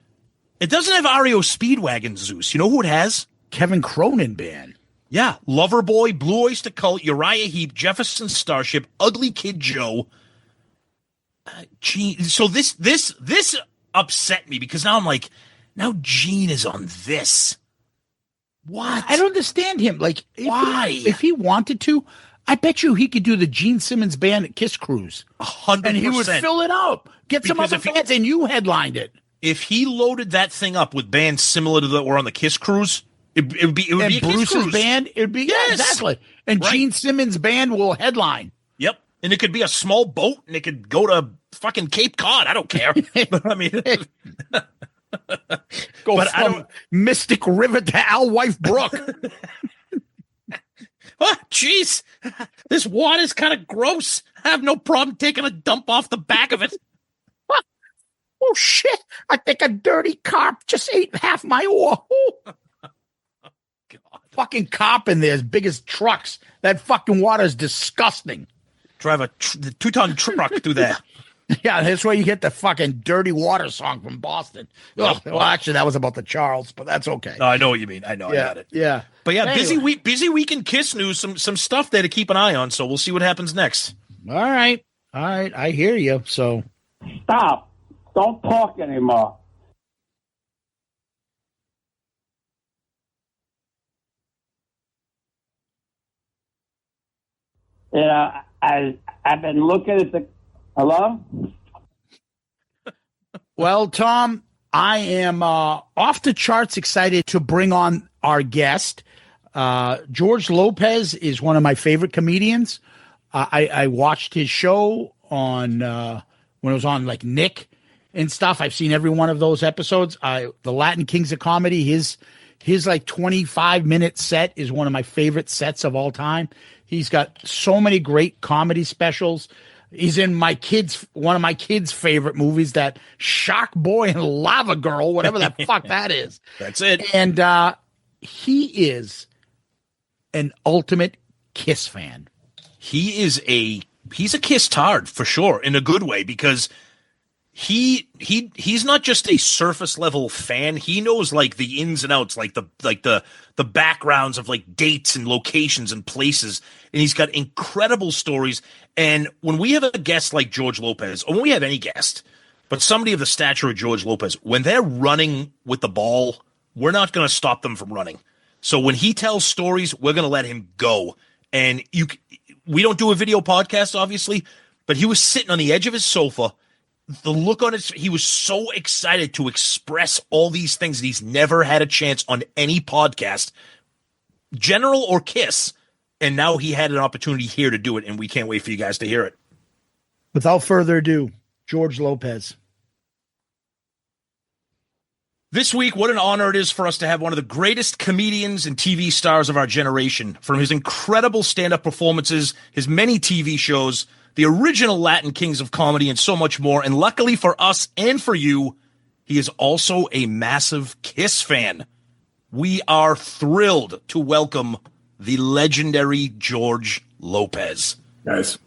It doesn't have REO Speedwagon, Zeus. You know who it has? Kevin Cronin Band. Yeah. Loverboy, Blue Oyster Cult, Uriah Heep, Jefferson Starship, Ugly Kid Joe. Gene. So this upset me because now I'm like, now Gene is on this. What? I don't understand him. Like, why? If he wanted to, I bet you he could do the Gene Simmons Band at Kiss Cruise. 100%. And he would fill it up. Get some other fans, and you headlined it. If he loaded that thing up with bands similar to that were on the Kiss Cruise, it would be a Bruce's Kiss Cruise. band, it would be exactly. And Gene Simmons Band will headline. Yep. And it could be a small boat, and it could go to fucking Cape Cod. I don't care. But I mean, go from Mystic River to Alewife Brook. Oh, jeez, this water's kind of gross. I have no problem taking a dump off the back of it. Oh, shit. I think a dirty carp just ate half my oar. God. Fucking carp in there as big as trucks. That fucking water is disgusting. Drive a 2-ton truck through there. Yeah, that's where you get the fucking dirty water song from Boston. Oh, well, actually, that was about the Charles, but that's okay. No, I know what you mean. I know. Yeah, I got it. Yeah. But yeah, anyway. busy week in Kiss news. Some stuff there to keep an eye on. So we'll see what happens next. All right. I hear you. So Stop. Don't talk anymore. You know, I've been looking at the... Hello? Well, Tom, I am off the charts excited to bring on our guest. George Lopez is one of my favorite comedians. I watched his show on when it was on like Nick and stuff. I've seen every one of those episodes. The Latin Kings of Comedy, his like 25-minute set is one of my favorite sets of all time. He's got so many great comedy specials. He's in one of my kids' favorite movies, that Shark Boy and Lava Girl, whatever the fuck that is. That's it. And he is an ultimate Kiss fan. He's a Kiss tard for sure, in a good way, because he's not just a surface level fan. He knows like the ins and outs, like the backgrounds of like dates and locations and places, and he's got incredible stories. And when we have a guest like George Lopez, or when we have any guest, but somebody of the stature of George Lopez, when they're running with the ball, we're not going to stop them from running. So when he tells stories, we're going to let him go. And we don't do a video podcast, obviously, but he was sitting on the edge of his sofa. The look on his, he was so excited to express all these things that he's never had a chance on any podcast, General or Kiss. And now he had an opportunity here to do it, and we can't wait for you guys to hear it. Without further ado, George Lopez. This week, what an honor it is for us to have one of the greatest comedians and TV stars of our generation. From his incredible stand-up performances, his many TV shows, the original Latin kings of comedy, and so much more. And luckily for us and for you, he is also a massive Kiss fan. We are thrilled to welcome the legendary George Lopez. Guys,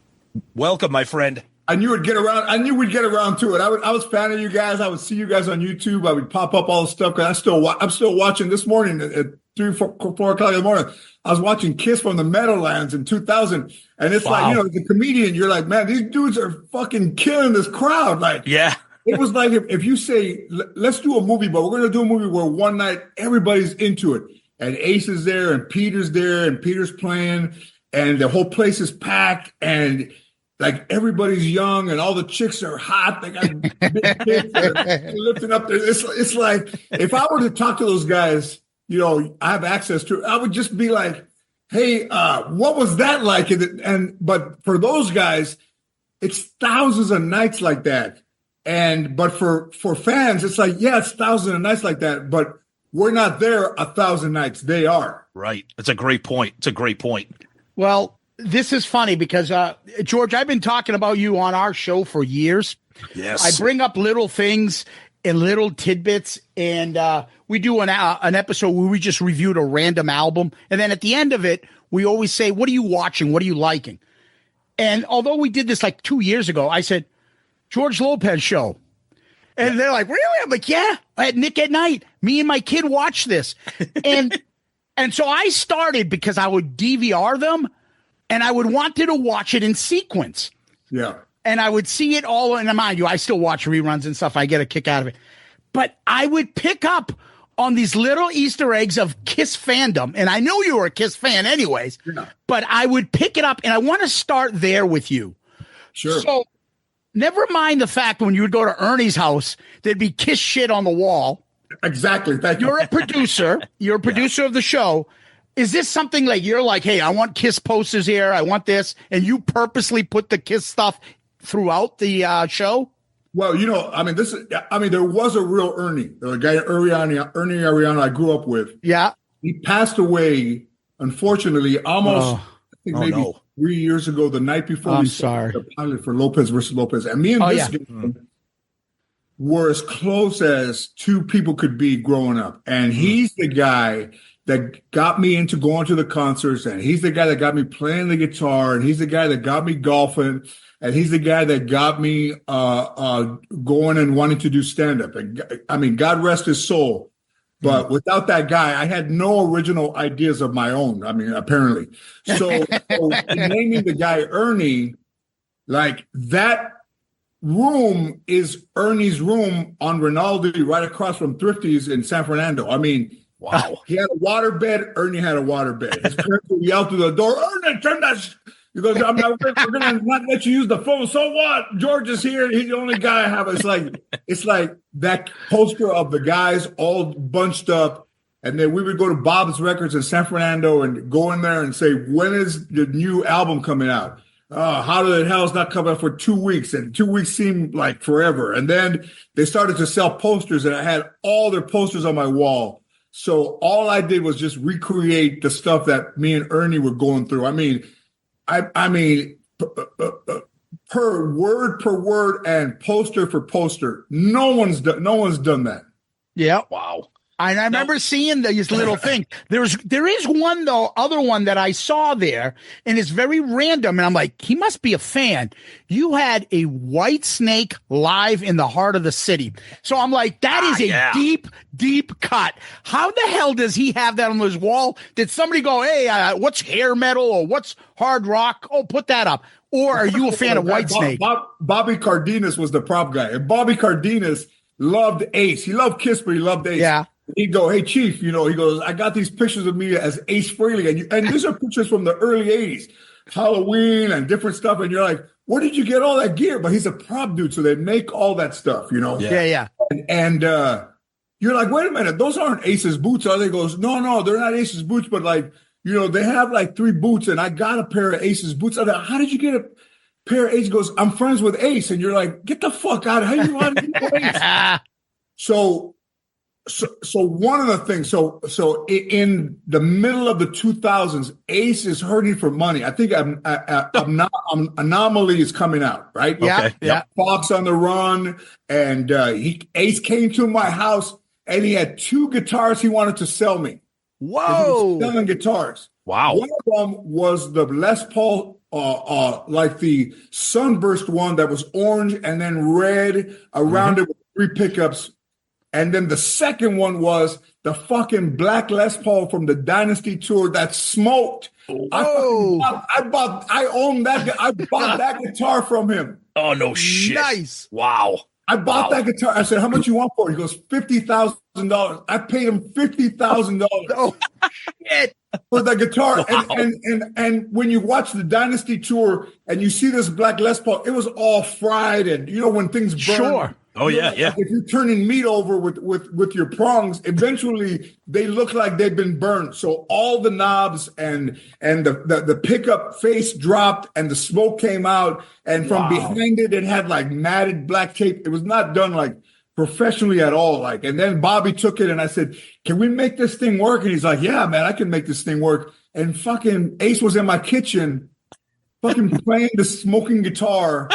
welcome, my friend. I knew we'd get around. I knew we'd get around to it. I was a fan of you guys. I would see you guys on YouTube. I would pop up all the stuff because I'm still watching this morning at 4 o'clock in the morning. I was watching Kiss from the Meadowlands in 2000, and it's like, as a comedian, you're like, man, these dudes are fucking killing this crowd. Like, yeah, it was like if you say, let's do a movie, but we're gonna do a movie where one night everybody's into it, and Ace is there, and Peter's there, and Peter's playing, and the whole place is packed, and like everybody's young and all the chicks are hot. They got big kids lifting up there. It's like if I were to talk to those guys, I have access to it, I would just be like, hey, what was that like? But for those guys, it's thousands of nights like that. But for fans, it's like, yeah, it's thousands of nights like that, but we're not there 1,000 nights. They are. Right. It's a great point. Well, this is funny because, George, I've been talking about you on our show for years. Yes. I bring up little things and little tidbits, and we do an episode where we just reviewed a random album. And then at the end of it, we always say, what are you watching? What are you liking? And although we did this like 2 years ago, I said, George Lopez show. And they're like, really? I'm like, yeah, at Nick at Night. Me and my kid watch this. And so I started because I would DVR them. And I would want to watch it in sequence. Yeah. And I would see it all. And mind you, I still watch reruns and stuff. I get a kick out of it. But I would pick up on these little Easter eggs of Kiss fandom. And I know you were a Kiss fan anyways. Yeah. But I would pick it up. And I want to start there with you. Sure. So never mind the fact when you would go to Ernie's house, there'd be Kiss shit on the wall. Exactly. Thank you. You're a producer. You're a producer of the show. Is this something like you're like, hey, I want Kiss posters here, I want this, and you purposely put the Kiss stuff throughout the show? Well, there was a real Ernie, the guy Ernie Ariano I grew up with. Yeah. He passed away, unfortunately, maybe 3 years ago, the night before we saw the pilot for Lopez versus Lopez. And me and this guy were as close as two people could be growing up. And he's the guy that got me into going to the concerts, and he's the guy that got me playing the guitar, and he's the guy that got me golfing, and he's the guy that got me going and wanting to do stand-up. And God rest his soul. But without that guy, I had no original ideas of my own. Apparently. So naming the guy Ernie, like that room is Ernie's room on Rinaldi right across from Thrifty's in San Fernando. Wow. He had a waterbed. Ernie had a waterbed. His parents would yell through the door, Ernie, turn that. He goes, we're going to not let you use the phone. So what? George is here. He's the only guy I have. It's like that poster of the guys all bunched up. And then we would go to Bob's Records in San Fernando and go in there and say, when is the new album coming out? How the hell is not coming out for 2 weeks? And 2 weeks seemed like forever. And then they started to sell posters, and I had all their posters on my wall. So all I did was just recreate the stuff that me and Ernie were going through. Per word and poster for poster, no one's done that. Yeah. Wow. And I remember seeing these little things. There is one other one that I saw there, and it's very random. And I'm like, he must be a fan. You had a white snake live in the heart of the city. So I'm like, that is a deep, deep cut. How the hell does he have that on his wall? Did somebody go, hey, what's hair metal or what's hard rock? Oh, put that up. Or are you a fan of Whitesnake? Bobby Cardenas was the prop guy. And Bobby Cardenas loved Ace. He loved Kiss, but he loved Ace. Yeah. He'd go, hey, Chief, he goes, I got these pictures of me as Ace Frehley. And these are pictures from the early 80s, Halloween and different stuff. And you're like, where did you get all that gear? But he's a prop dude, so they make all that stuff, Yeah. And you're like, wait a minute, those aren't Ace's boots, are they? He goes, no, they're not Ace's boots, but like, they have like 3 boots, and I got a pair of Ace's boots. I'm like, how did you get a pair of Ace? He goes, I'm friends with Ace. And you're like, get the fuck out of here. How you want to know Ace? So one of the things, so in the middle of the 2000s, Ace is hurting for money. I think Anomaly is coming out, right? Yeah. Okay. Yeah. Fox on the Run, and Ace came to my house, and he had 2 guitars he wanted to sell me. Whoa! He was selling guitars. Wow. One of them was the Les Paul, like the Sunburst one that was orange and then red around it with 3 pickups. And then the second one was the fucking black Les Paul from the Dynasty tour that smoked. I own that. I bought that guitar from him. Oh, no shit. Nice. Wow. I bought that guitar. I said, how much you want for it? He goes, $50,000. I paid him $50,000. Oh, shit. For the guitar. Wow. And when you watch the Dynasty tour and you see this black Les Paul, it was all fried, and when things burn. Sure. Oh, yeah. Like if you're turning meat over with your prongs, eventually they look like they've been burned. So all the knobs and the pickup face dropped and the smoke came out. And from behind it had like matted black tape. It was not done like professionally at all. And then Bobby took it, and I said, can we make this thing work? And he's like, yeah, man, I can make this thing work. And fucking Ace was in my kitchen fucking playing the smoking guitar,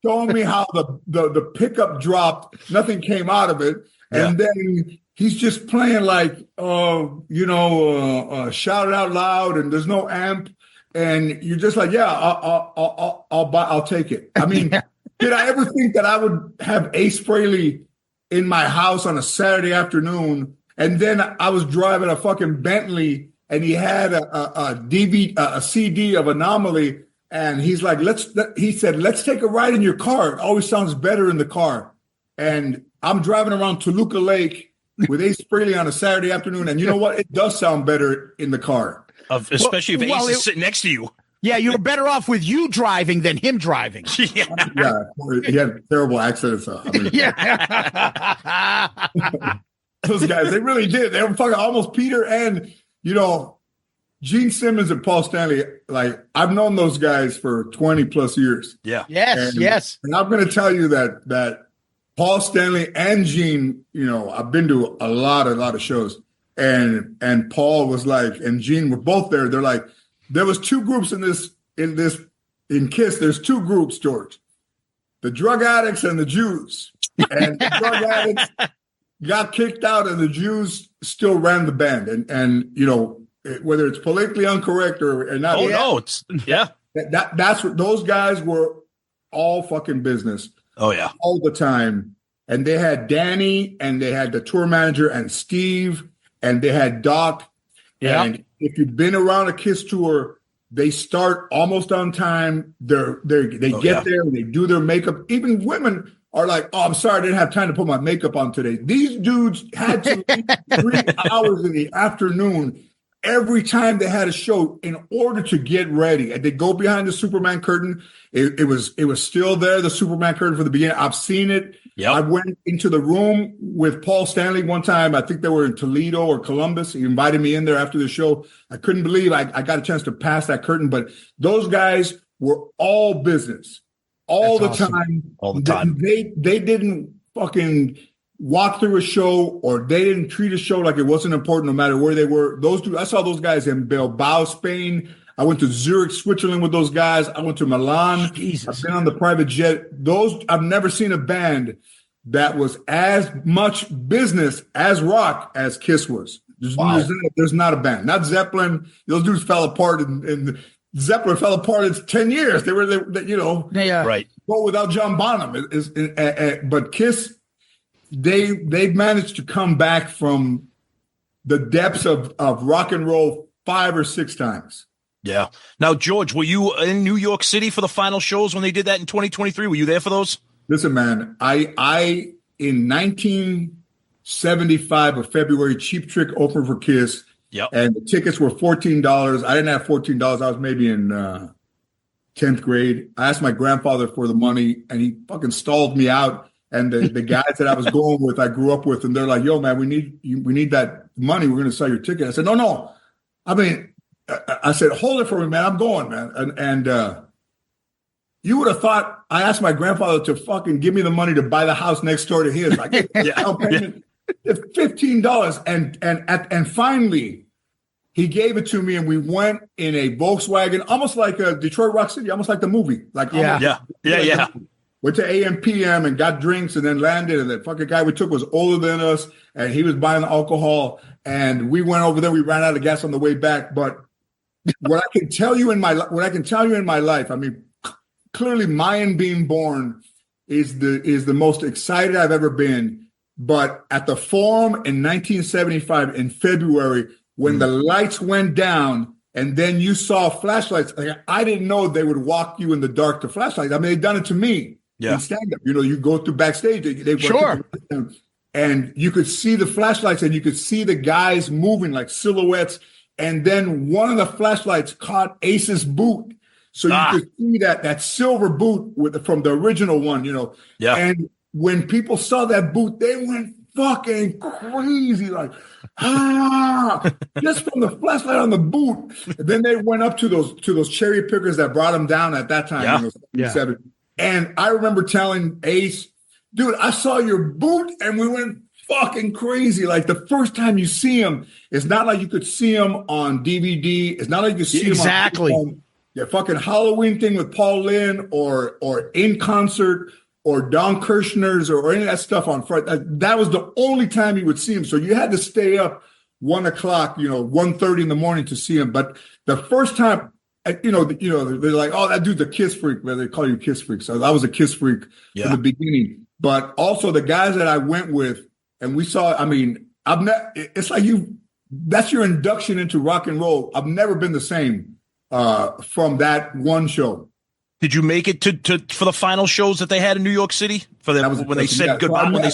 showing me how the pickup dropped, nothing came out of it. Yeah. And then he's just playing like, shout it out loud, and there's no amp. And you're just like, yeah, I'll take it. I mean, did I ever think that I would have Ace Frehley in my house on a Saturday afternoon? And then I was driving a fucking Bentley, and he had a CD of Anomaly. And he's like, let's take a ride in your car. It always sounds better in the car. And I'm driving around Toluca Lake with Ace Frehley on a Saturday afternoon. And you know what? It does sound better in the car. Especially if Ace is sitting next to you. Yeah, you're better off with you driving than him driving. Yeah, he had terrible accidents. Those guys, they really did. They were fucking almost Peter and, Gene Simmons and Paul Stanley. Like, I've known those guys for 20 plus years. Yeah. Yes. And I'm going to tell you that Paul Stanley and Gene, I've been to a lot of shows, and Paul was like, and Gene were both there. They're like, there was 2 groups in KISS. There's 2 groups, George, the drug addicts and the Jews. And the drug addicts got kicked out, and the Jews still ran the band. And whether it's politically incorrect or not. Oh, no. That's what those guys were, all fucking business. Oh, yeah. All the time. And they had Danny, and they had the tour manager, and Steve, and they had Doc. Yeah. And if you've been around a KISS tour, they start almost on time. They get there, and they do their makeup. Even women are like, oh, I'm sorry, I didn't have time to put my makeup on today. These dudes had to leave 3 hours in the afternoon every time they had a show in order to get ready. And they go behind the Superman curtain. It was still there, the Superman curtain, for the beginning. I've seen it. Yep. I went into the room with Paul Stanley one time. I think they were in Toledo or Columbus. He invited me in there after the show. I couldn't believe I got a chance to pass that curtain. But those guys were all business all the time. All the time. They didn't fucking walk through a show, or they didn't treat a show like it wasn't important no matter where they were. Those two, I saw those guys in Bilbao, Spain. I went to Zurich, Switzerland with those guys. I went to Milan. Jesus. I've been on the private jet. I've never seen a band that was as much business as rock as Kiss was. There's not a band. Not Zeppelin. Those dudes fell apart, and Zeppelin fell apart in 10 years. They right. Go without John Bonham. But Kiss, they've managed to come back from the depths of rock and roll 5 or 6 times. Yeah. Now, George, were you in New York City for the final shows when they did that in 2023? Were you there for those? Listen, man, I in 1975 of February, Cheap Trick opened for Kiss. Yep. And the tickets were $14. I didn't have $14. I was maybe in 10th grade. I asked my grandfather for the money, and he fucking stalled me out. And the guys that I was going with, I grew up with, and they're like, "Yo, man, we need that money. We're going to sell your ticket." I said, "No. I mean," I said, "Hold it for me, man. I'm going, man." And you would have thought I asked my grandfather to fucking give me the money to buy the house next door to his. Like, payment, $15. And finally, he gave it to me, and we went in a Volkswagen, almost like a Detroit Rock City, almost like the movie. Yeah. Went to AM PM and got drinks and then landed. And the fucking guy we took was older than us, and he was buying the alcohol. And we went over there. We ran out of gas on the way back. But what I can tell you in my life, I mean, clearly Mayan being born is the most excited I've ever been. But at the Forum in 1975 in February, when the lights went down and then you saw flashlights, I didn't know they would walk you in the dark to flashlights. I mean, they've done it to me in stand-up. You go through backstage. And you could see the flashlights, and you could see the guys moving like silhouettes. And then one of the flashlights caught Ace's boot. So you could see that silver boot from the original one, Yeah. And when people saw that boot, they went fucking crazy, like, just from the flashlight on the boot. And then they went up to those cherry pickers that brought them down at that time. And I remember telling Ace, "Dude, I saw your boot," and we went fucking crazy. Like, the first time you see him, it's not like you could see him on DVD. It's not like you could see him on the fucking Halloween thing with Paul Lynde or in concert or Don Kirshner's or any of that stuff on Friday. That was the only time you would see him. So you had to stay up 1 o'clock, 1:30 in the morning to see him. But the first time, they're like, "Oh, that dude's a Kiss freak." Well, they call you Kiss freak. So I was a Kiss freak from the beginning. But also the guys that I went with, and we saw, I mean, it's like that's your induction into rock and roll. I've never been the same from that one show. Did you make it to for the final shows that they had in New York City when they said goodbye? I made it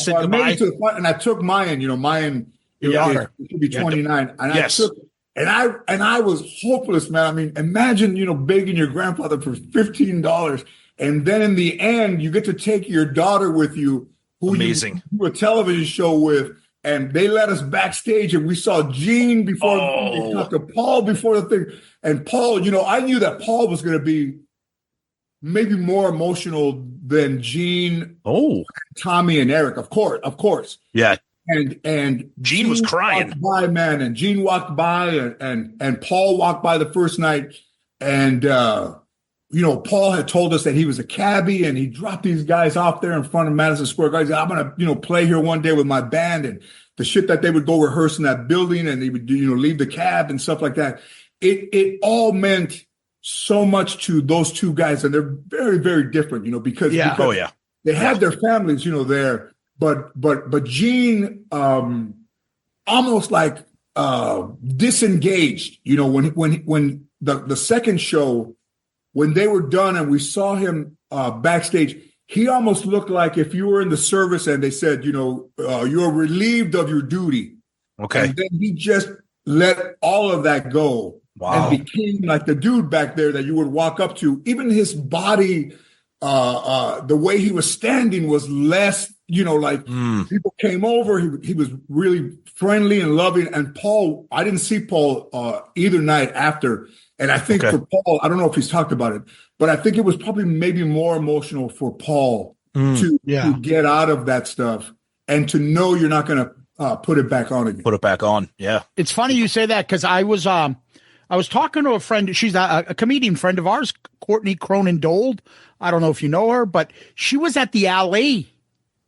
to the final, and I took Mayan. Mayan, it should be 29, and I took. And I was hopeless, man. I mean, imagine, begging your grandfather for $15, and then in the end, you get to take your daughter with you, who you do a television show with, and they let us backstage, and we saw Gene before they talked to Paul before the thing, and Paul, I knew that Paul was going to be maybe more emotional than Gene, Tommy, and Eric, of course, yeah. And Gene was crying. Gene walked by, and Paul walked by the first night, and Paul had told us that he was a cabbie, and he dropped these guys off there in front of Madison Square Garden. "I'm gonna play here one day with my band," and the shit that they would go rehearse in that building, and they would leave the cab and stuff like that. It all meant so much to those two guys, and they're very, very different, because they had their families, there. But Gene almost like disengaged, when the second show, when they were done and we saw him backstage, he almost looked like if you were in the service and they said, you're relieved of your duty. Okay. And then he just let all of that go. Wow. And became like the dude back there that you would walk up to. Even his body, the way he was standing was less, people came over. He was really friendly and loving. And Paul, I didn't see Paul either night after. And I think for Paul, I don't know if he's talked about it, but I think it was probably maybe more emotional for Paul to get out of that stuff and to know you're not going to put it back on again. Put it back on. Yeah. It's funny you say that, because I was talking to a friend. She's a comedian friend of ours, Courtney Cronin Dold. I don't know if you know her, but she was at the LA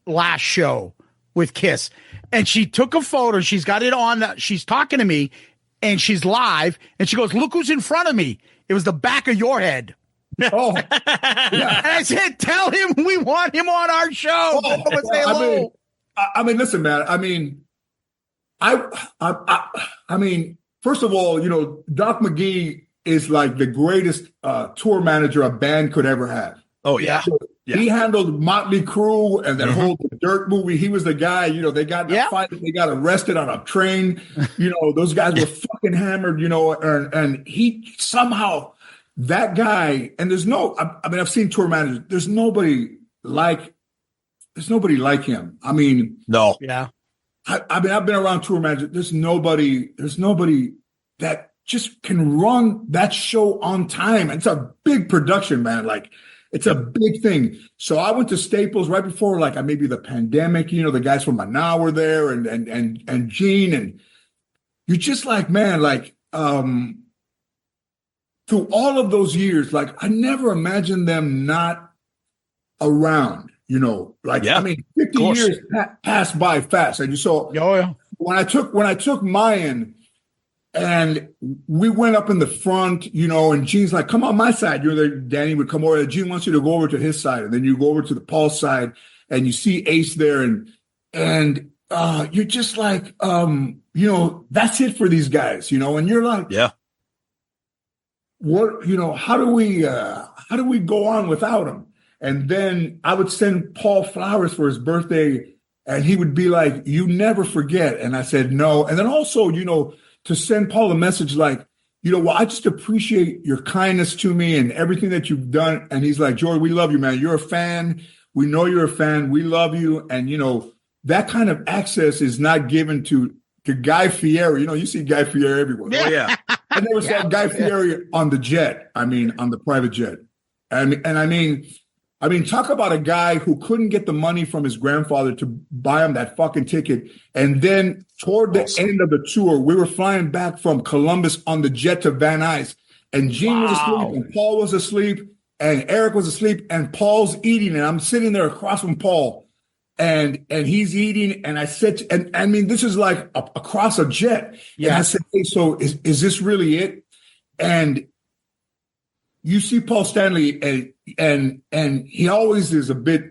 last show with Kiss, and she took a photo. She's got it on. She's talking to me, and she's live, and she goes, "Look who's in front of me." It was the back of your head. Oh, yeah. And I said, "Tell him we want him on our show." Say hello. I mean, listen, man. I mean, I mean, first of all, Doc McGee is like the greatest tour manager a band could ever have. Oh yeah. So he handled Motley Crue and that whole Dirt movie. He was the guy. They got in a fight. They got arrested on a train. Those guys were fucking hammered. And he somehow. That guy, and there's no, I mean, I've seen tour managers. There's nobody like him. I mean, no. Yeah. I mean, I've been around tour managers. There's nobody that just can run that show on time. It's a big production, man. Like, it's a big thing. So I went to Staples right before, like, maybe the pandemic. The guys from Mayan were there, and Gene, and you're just like, man, like, through all of those years, like, I never imagined them not around, I mean, 50 years passed by fast. And you saw when I took Mayan and we went up in the front, and Gene's like, "Come on my side." Danny would come over. Gene wants you to go over to his side. And then you go over to the Paul side and you see Ace there. And you're just like, that's it for these guys, and you're like, yeah. What, how do we go on without him? And then I would send Paul flowers for his birthday, and he would be like, "You never forget." And I said, "No." And then also, to send Paul a message like, well, I just appreciate your kindness to me and everything that you've done. And he's like, "George, we love you, man. You're a fan. We know you're a fan. We love you." And, that kind of access is not given to Guy Fieri. You see Guy Fieri everywhere. Oh, yeah. I never saw Guy Fieri on the jet. I mean, on the private jet. I mean, talk about a guy who couldn't get the money from his grandfather to buy him that fucking ticket. And then toward the end of the tour, we were flying back from Columbus on the jet to Van Nuys, and Gene was asleep, and Paul was asleep, and Eric was asleep, and Paul's eating, and I'm sitting there across from Paul, and he's eating, and I said, and I mean, this is like across a jet. Yeah. And I said, "Hey, so is this really it?" And you see Paul Stanley, and he always is a bit,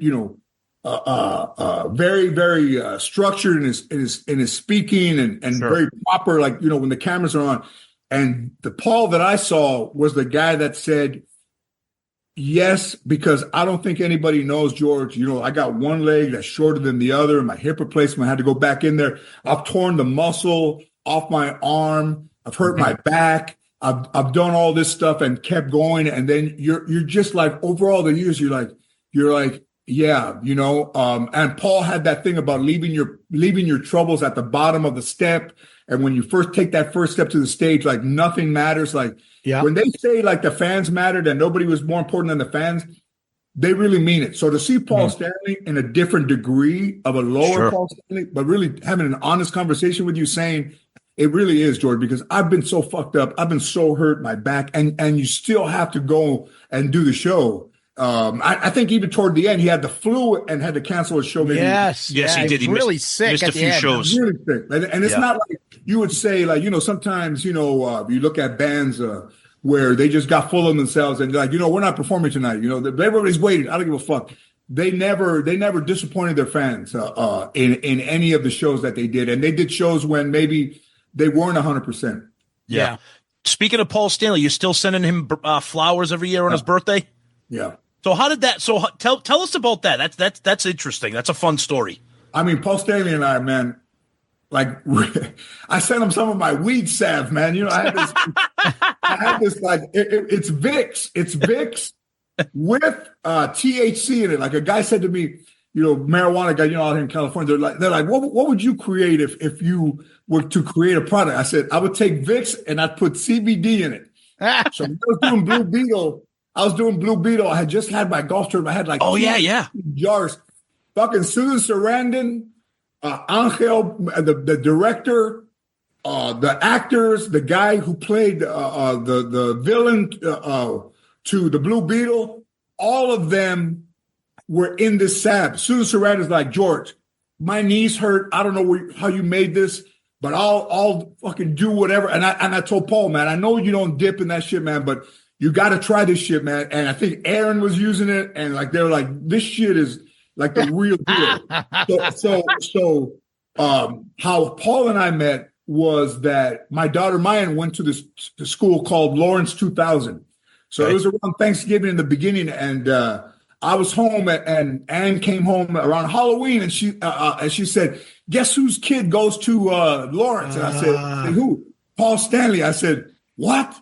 very, very structured in his speaking and sure. Very proper, like, when the cameras are on. And the Paul that I saw was the guy that said, "Yes, because I don't think anybody knows, George. I got one leg that's shorter than the other. My hip replacement, I had to go back in there. I've torn the muscle off my arm. I've hurt my back. I've done all this stuff," and kept going. And then you're just like, over all the years, you're like, yeah, and Paul had that thing about leaving your troubles at the bottom of the step. And when you first take that first step to the stage, like, nothing matters. Like, when they say like the fans mattered and nobody was more important than the fans, they really mean it. So to see Paul Stanley in a different degree of a lower Paul Stanley, but really having an honest conversation with you, saying, it really is, George, because I've been so fucked up. I've been so hurt my back, and you still have to go and do the show. I think even toward the end, he had the flu and had to cancel his show. Maybe. Yes, he did. He really missed sick. A few shows. Really sick, and it's not like you would say, like, sometimes you look at bands where they just got full of themselves and like, we're not performing tonight. Everybody's waiting. I don't give a fuck. They never disappointed their fans in any of the shows that they did, and they did shows when maybe they weren't 100%. Yeah. Speaking of Paul Stanley, you're still sending him flowers every year on his birthday? Yeah. So how did that? So tell us about that. That's interesting. That's a fun story. I mean, Paul Stanley and I, man, like, I sent him some of my weed salve, man. I had this like, it's Vicks. It's Vicks with THC in it. Like, a guy said to me, marijuana guy, out here in California, they're like, what would you create if you were to create a product? I said, I would take Vicks and I'd put CBD in it. So when I was doing Blue Beetle. I had just had my golf tournament. I had like, jars. Fucking Susan Sarandon, Angel, the director, the actors, the guy who played the villain to the Blue Beetle, all of them we're in this sab. Susan Sarandon's like, George, my knees hurt. I don't know how you made this, but I'll fucking do whatever. And I told Paul, man, I know you don't dip in that shit, man, but you got to try this shit, man. And I think Aaron was using it, and like they were like, this shit is like the real deal. So how Paul and I met was that my daughter Mayan went to this school called Lawrence 2000. So it was around Thanksgiving in the beginning, and I was home, and Anne came home around Halloween, and she said, "Guess whose kid goes to Lawrence?" And I said, "Who?" Paul Stanley. I said, "What?"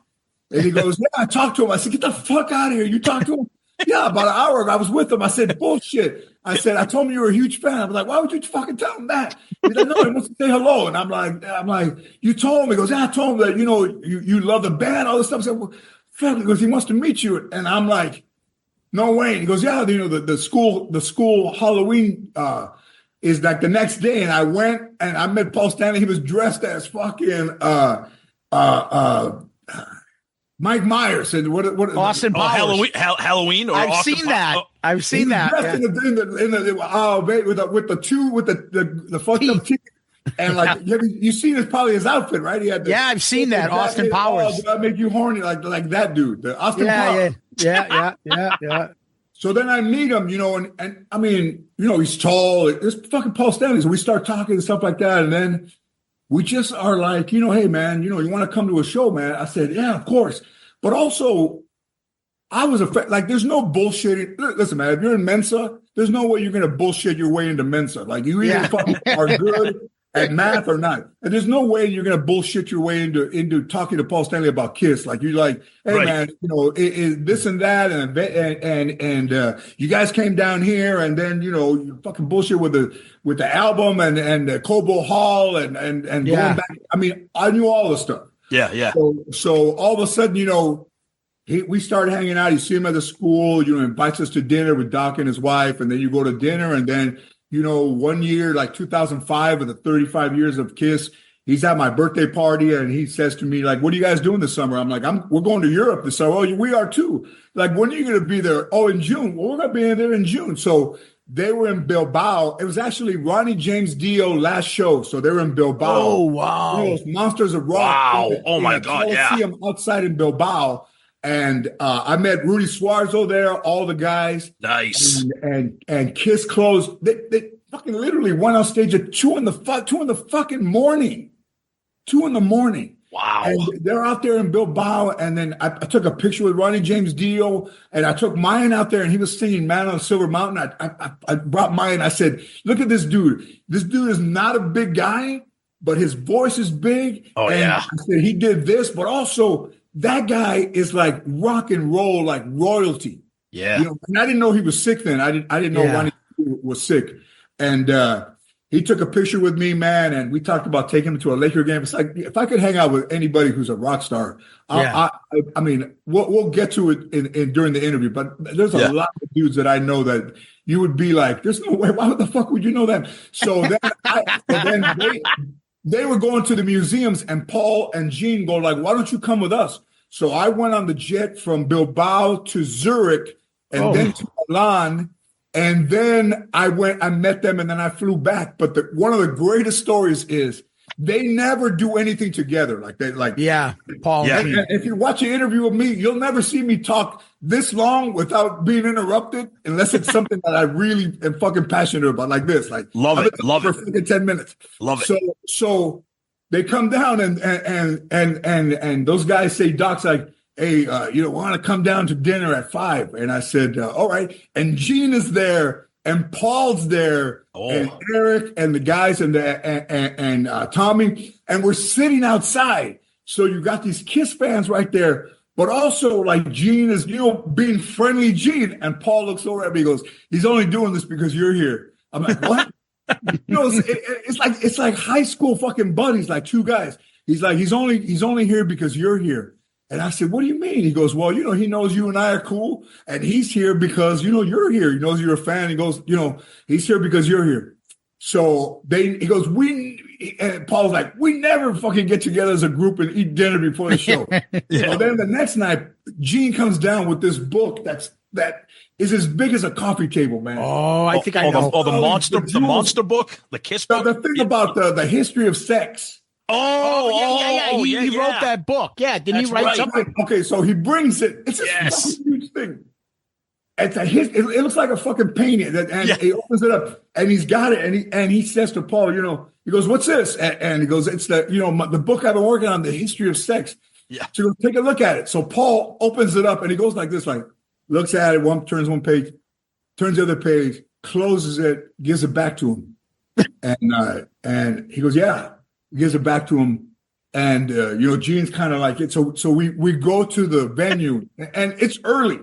And he goes, "Yeah, I talked to him." I said, "Get the fuck out of here! You talked to him?" "Yeah, about an hour ago. I was with him." I said, "Bullshit." I said, "I told him you were a huge fan." I was like, "Why would you fucking tell him that?" He's like, "No, he wants to say hello." And I'm like, "You told him?" He goes, "Yeah, I told him that, you love the band, all this stuff." I said, "Well, fuck," because he wants to meet you. And I'm like, "No way." And he goes, "Yeah, the school Halloween is like the next day." And I went and I met Paul Stanley. He was dressed as fucking Mike Myers and what Austin Powers. Halloween. Or I've seen that. I've seen that. Yeah. With the fucked up teeth. And like you seen his probably his outfit, right? He had I've seen that. Austin Powers. Did I make you horny like that dude? The Austin Powers. Yeah. So then I meet him, and I mean, he's tall. It's fucking Paul Stanley. So we start talking and stuff like that, and then we just are like, hey man, you want to come to a show, man? I said, yeah, of course. But also, I was like, there's no bullshitting. Listen, man, if you're in Mensa, there's no way you're gonna bullshit your way into Mensa. Like you either fucking are good at math or not. And there's no way you're going to bullshit your way into talking to Paul Stanley about Kiss. Like you're like, hey man, this and that. And you guys came down here and then, you fucking bullshit with the album and the Cobo Hall and going back. I mean, I knew all the stuff. Yeah. So all of a sudden, we started hanging out. You see him at the school, invites us to dinner with Doc and his wife. And then you go to dinner and then, 1 year, like 2005 of the 35 years of Kiss, he's at my birthday party and he says to me, like, what are you guys doing this summer? I'm like, we're going to Europe this summer. Oh, we are too. Like, when are you going to be there? Oh, in June. Well, we're going to be there in June. So they were in Bilbao. It was actually Ronnie James Dio last show. So they were in Bilbao. Oh, wow. Monsters of Rock. Wow. Oh my God. Yeah. I see him outside in Bilbao. And I met Rudy Suarzo there, all the guys. Nice. And Kiss closed. They fucking literally went on stage at 2 in the fucking morning. 2 in the morning. Wow. And they're out there in Bilbao. And then I took a picture with Ronnie James Dio. And I took Mayan out there and he was singing Man on a Silver Mountain. I brought Mayan. I said, look at this dude. This dude is not a big guy, but his voice is big. Oh, and yeah. I said, he did this, but also that guy is like rock and roll, like royalty. Yeah. And I didn't know he was sick then. I didn't know Ronnie was sick. And he took a picture with me, man, and we talked about taking him to a Laker game. It's like, if I could hang out with anybody who's a rock star, I mean, we'll get to it in during the interview, but there's a lot of dudes that I know that you would be like, there's no way, why the fuck would you know them? So then they were going to the museums, and Paul and Gene go like, why don't you come with us? So I went on the jet from Bilbao to Zurich and then to Milan. And then I met them, and then I flew back. But one of the greatest stories is they never do anything together. Paul. Yeah. And if you watch an interview with me, you'll never see me talk this long without being interrupted, unless it's something that I really am fucking passionate about, like this. Like, love it for fucking 10 minutes. Love it. So they come down and those guys say, Doc's like, hey, want to come down to dinner at 5? And I said, all right. And Gene is there, and Paul's there, and Eric, and the guys, and Tommy, and we're sitting outside. So you got these Kiss fans right there, but also like Gene is, being friendly Gene. And Paul looks over at me, and goes, he's only doing this because you're here. I'm like, what? It's like high school fucking buddies, like two guys. He's like, he's only here because you're here. And I said, what do you mean? He goes, well, he knows you and I are cool. And he's here because, you're here. He knows you're a fan. He goes, he's here because you're here. So he goes, and Paul's like, we never fucking get together as a group and eat dinner before the show. So then the next night, Gene comes down with this book that's that is as big as a coffee table, man. Oh, I think I know. The monster book, the Kiss book. The thing about the history of sex. Yeah. He wrote that book. Yeah, didn't he write something? Okay, so he brings it. It's a huge thing. It looks like a fucking painting, and he opens it up, and he's got it, and he says to Paul, he goes, "What's this?" And he goes, "It's the book I've been working on, the history of sex." Yeah. So he goes, "Take a look at it." So Paul opens it up, and he goes like this, like looks at it, turns one page, turns the other page, closes it, gives it back to him, and he goes, "Yeah." Gives it back to him, and Gene's kind of like it. So we go to the venue, and it's early,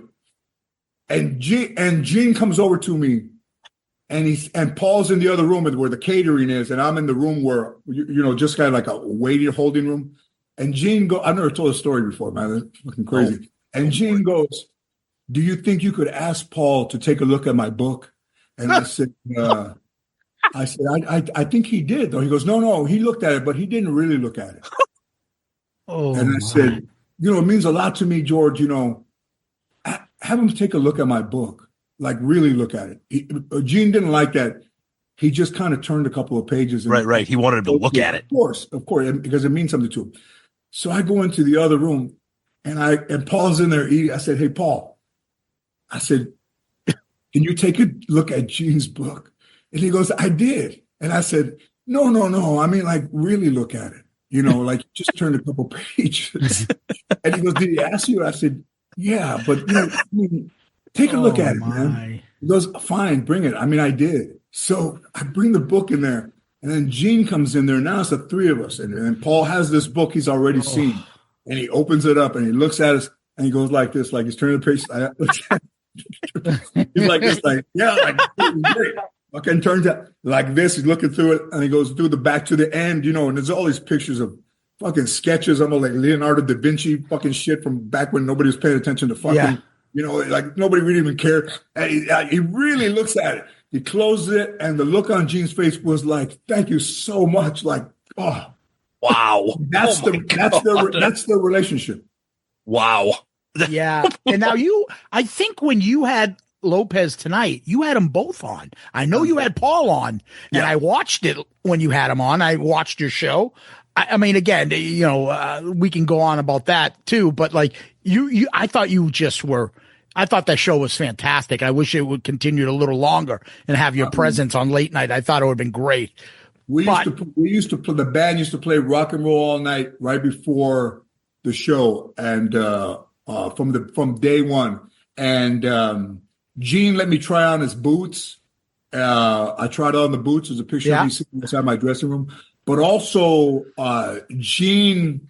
and Gene comes over to me, and Paul's in the other room where the catering is, and I'm in the room where just kind of like a waiting holding room, and Gene I've never told a story before, man. It's fucking crazy. And Gene goes, "Do you think you could ask Paul to take a look at my book?" And I said, I think he did, though. He goes, no, he looked at it, but he didn't really look at it. And I said, it means a lot to me, George, have him take a look at my book, like really look at it. Gene didn't like that. He just kind of turned a couple of pages. Right. He wanted him to look at it. Of course, because it means something to him. So I go into the other room, and Paul's in there eating. I said, "Hey, Paul," I said, "can you take a look at Gene's book?" And he goes, "I did." And I said, No. I mean, like, really look at it. Like, just turn a couple pages. And he goes, "Did he ask you?" I said, "Yeah, but, take a look at it, man." He goes, "Fine, bring it." I mean, I did. So I bring the book in there. And then Gene comes in there. Now it's the three of us. And Paul has this book he's already seen. And he opens it up and he looks at us and he goes like this, like he's turning the page. He's like this, like, yeah, like, great. Fucking turns out like this. He's looking through it, and he goes through the back to the end, and there's all these pictures of fucking sketches, almost like Leonardo da Vinci fucking shit from back when nobody was paying attention to fucking, like nobody really even cared. And he really looks at it. He closes it, and the look on Gene's face was like, "Thank you so much." Like, oh, wow, that's the relationship. Wow. Yeah, and now I think when you had Lopez tonight, you had them both on. I know you had Paul on, and I watched it when you had him on. I watched your show. I mean, again, we can go on about that too, but like I thought I thought that show was fantastic. I wish it would continue a little longer and have your presence on late night. I thought it would have been great. The band used to play Rock and Roll All Night right before the show, and from day one, and Gene let me try on his boots. I tried on the boots. There's a picture of me sitting inside my dressing room. But also, Gene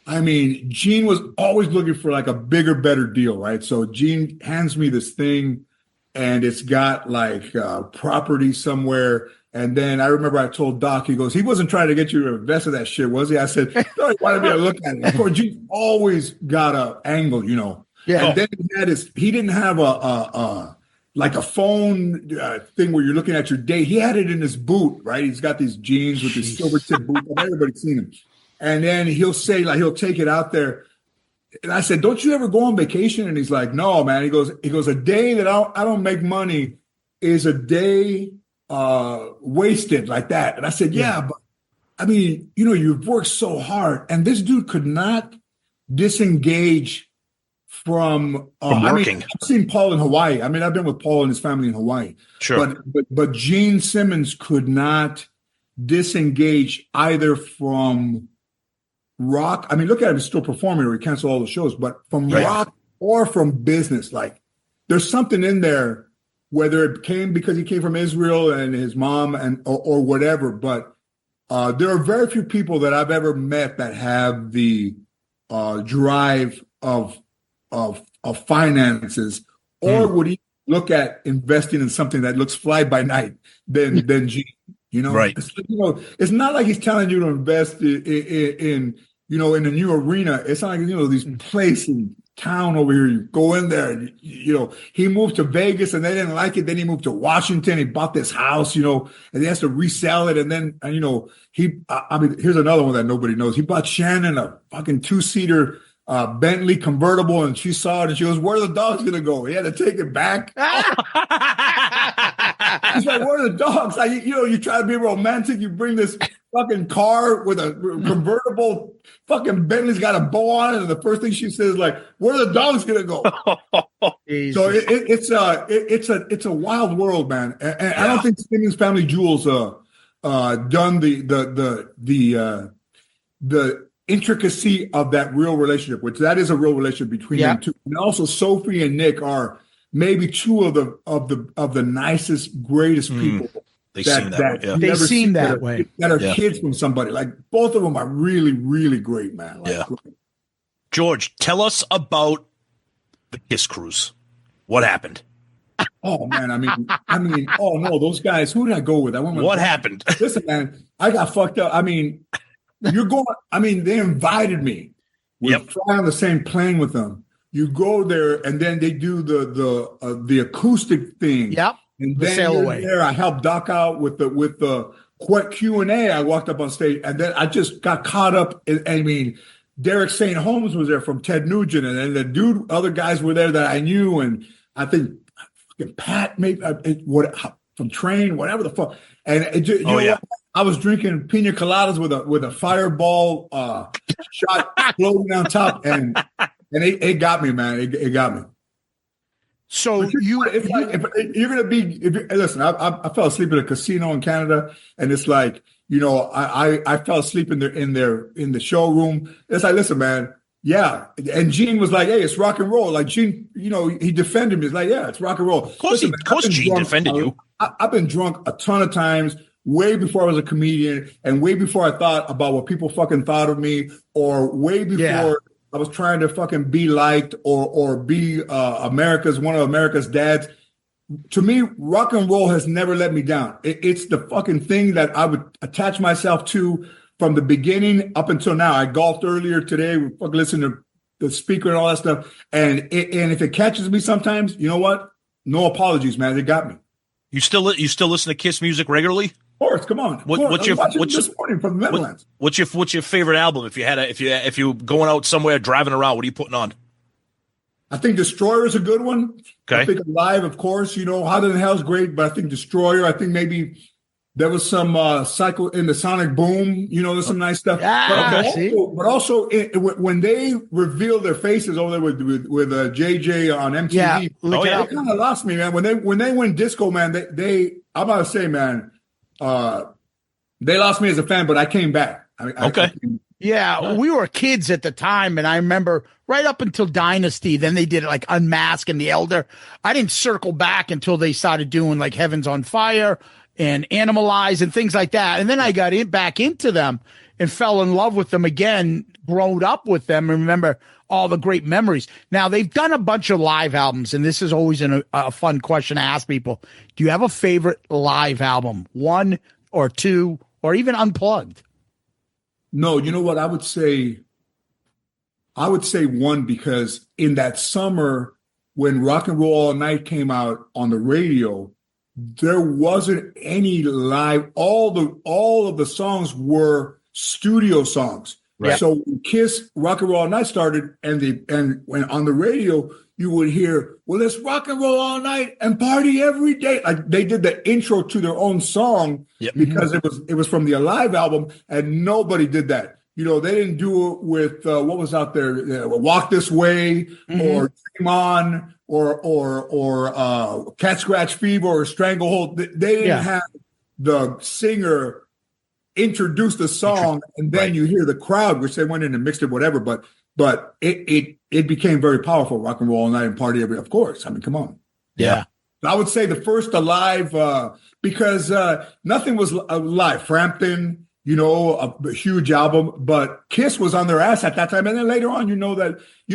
was always looking for like a bigger, better deal, right? So Gene hands me this thing, and it's got like property somewhere. And then I remember I told Doc, he goes, "He wasn't trying to get you to invest in that shit, was he?" I said, "No, he wanted me to look at it." Of course, Gene always got an angle, Yeah. And then he didn't have like a phone thing where you're looking at your date. He had it in his boot, right? He's got these jeans with his silver tip boot. Everybody's seen him. And then he'll say, like, he'll take it out there. And I said, "Don't you ever go on vacation?" And he's like, "No, man." He goes, "A day that I don't make money is a day wasted like that." And I said, "Yeah, but I mean, you've worked so hard." And this dude could not disengage from working. I've seen Paul in Hawaii. I mean, I've been with Paul and his family in Hawaii. Sure. But Gene Simmons could not disengage either from rock. I mean, look at him, he's still performing, or he canceled all the shows, but from rock or from business. Like, there's something in there, whether it came because he came from Israel and his mom or whatever. But there are very few people that I've ever met that have the drive of finances, or would he look at investing in something that looks fly by night than Gene? Right. It's not like he's telling you to invest in a new arena. It's not like these place in town over here. You go in there, and he moved to Vegas and they didn't like it. Then he moved to Washington. He bought this house, and he has to resell it. And then here's another one that nobody knows. He bought Shannon a fucking 2-seater Bentley convertible, and she saw it and she goes, "Where are the dogs gonna go?" He had to take it back. He's like, "Where are the dogs?" Like, you try to be romantic, you bring this fucking car with a convertible, fucking Bentley's got a bow on it, and the first thing she says is like, "Where are the dogs gonna go?" So it's a wild world, man. And I don't think Simmons Family Jewels done the intricacy of that real relationship, which that is a real relationship between them two. And also Sophie and Nick are maybe two of the nicest, greatest people. They seem that way. That are kids from somebody. Like both of them are really, really great, man. Like, great. George, tell us about the Kiss Cruise. What happened? Oh man, I mean, oh no, those guys. Who did I go with? What happened? Listen, man, I got fucked up. I mean, they invited me. We fly on the same plane with them. You go there, and then they do the acoustic thing. Yep. And then sail away. There, I helped Doc out with the Q&A. I walked up on stage, and then I just got caught up. Derek St. Holmes was there from Ted Nugent, and then other guys were there that I knew, and I think Pat maybe from Train, whatever the fuck. And what? I was drinking pina coladas with a Fireball shot floating on top, and it got me, man. It got me. So listen. I fell asleep at a casino in Canada, and it's like, I fell asleep in the showroom. It's like, listen, man. Yeah. And Gene was like, "Hey, it's rock and roll." Like Gene, he defended me. It's like, "Yeah, it's rock and roll." Of course, Gene defended you. I've been drunk a ton of times, way before I was a comedian, and way before I thought about what people fucking thought of me, or way before I was trying to fucking be liked or be one of America's dads. To me, rock and roll has never let me down. It's the fucking thing that I would attach myself to from the beginning up until now. I golfed earlier today. We fucking listened to the speaker and all that stuff. And if it catches me sometimes, you know what? No apologies, man. They got me. You still listen to Kiss music regularly? Of course, come on. What's your favorite album? If you're going out somewhere driving around, what are you putting on? I think Destroyer is a good one. Okay. I think Alive, of course, Hotter Than Hell is great, but I think Destroyer. I think maybe there was some cycle in the Sonic Boom. There's some nice stuff. But also when they revealed their faces over there with JJ on MTV, they kind of lost me, man. When they went disco, man, they I'm about to say, man, they lost me as a fan, but I came back. We were kids at the time, and I remember right up until Dynasty, then they did it like Unmask and The Elder. I didn't circle back until they started doing like Heaven's on Fire and Animalize and things like that. And then I got back into them and fell in love with them again, grown up with them, and remember all the great memories. Now, they've done a bunch of live albums, and this is always a fun question to ask people. Do you have a favorite live album? One or two, or even unplugged? No, you know what? I would say one, because in that summer when Rock and Roll All Night came out on the radio, there wasn't any live. All of the songs were studio songs. Right. So when Kiss Rock and Roll All Night started, and when on the radio you would hear, "Well, let's rock and roll all night and party every day." Like they did the intro to their own song because it was from the Alive album, and nobody did that. They didn't do it with what was out there, "Walk This Way" or "Dream On" or "Cat Scratch Fever" or "Stranglehold." They didn't have the singer introduce the song, and then you hear the crowd, which they went in and mixed it, whatever. But it became very powerful. Rock and Roll All Night and Party Every. Of course, I mean, come on. Yeah. I would say the first Alive, because nothing was live. Frampton, a huge album, but Kiss was on their ass at that time. And then later on, they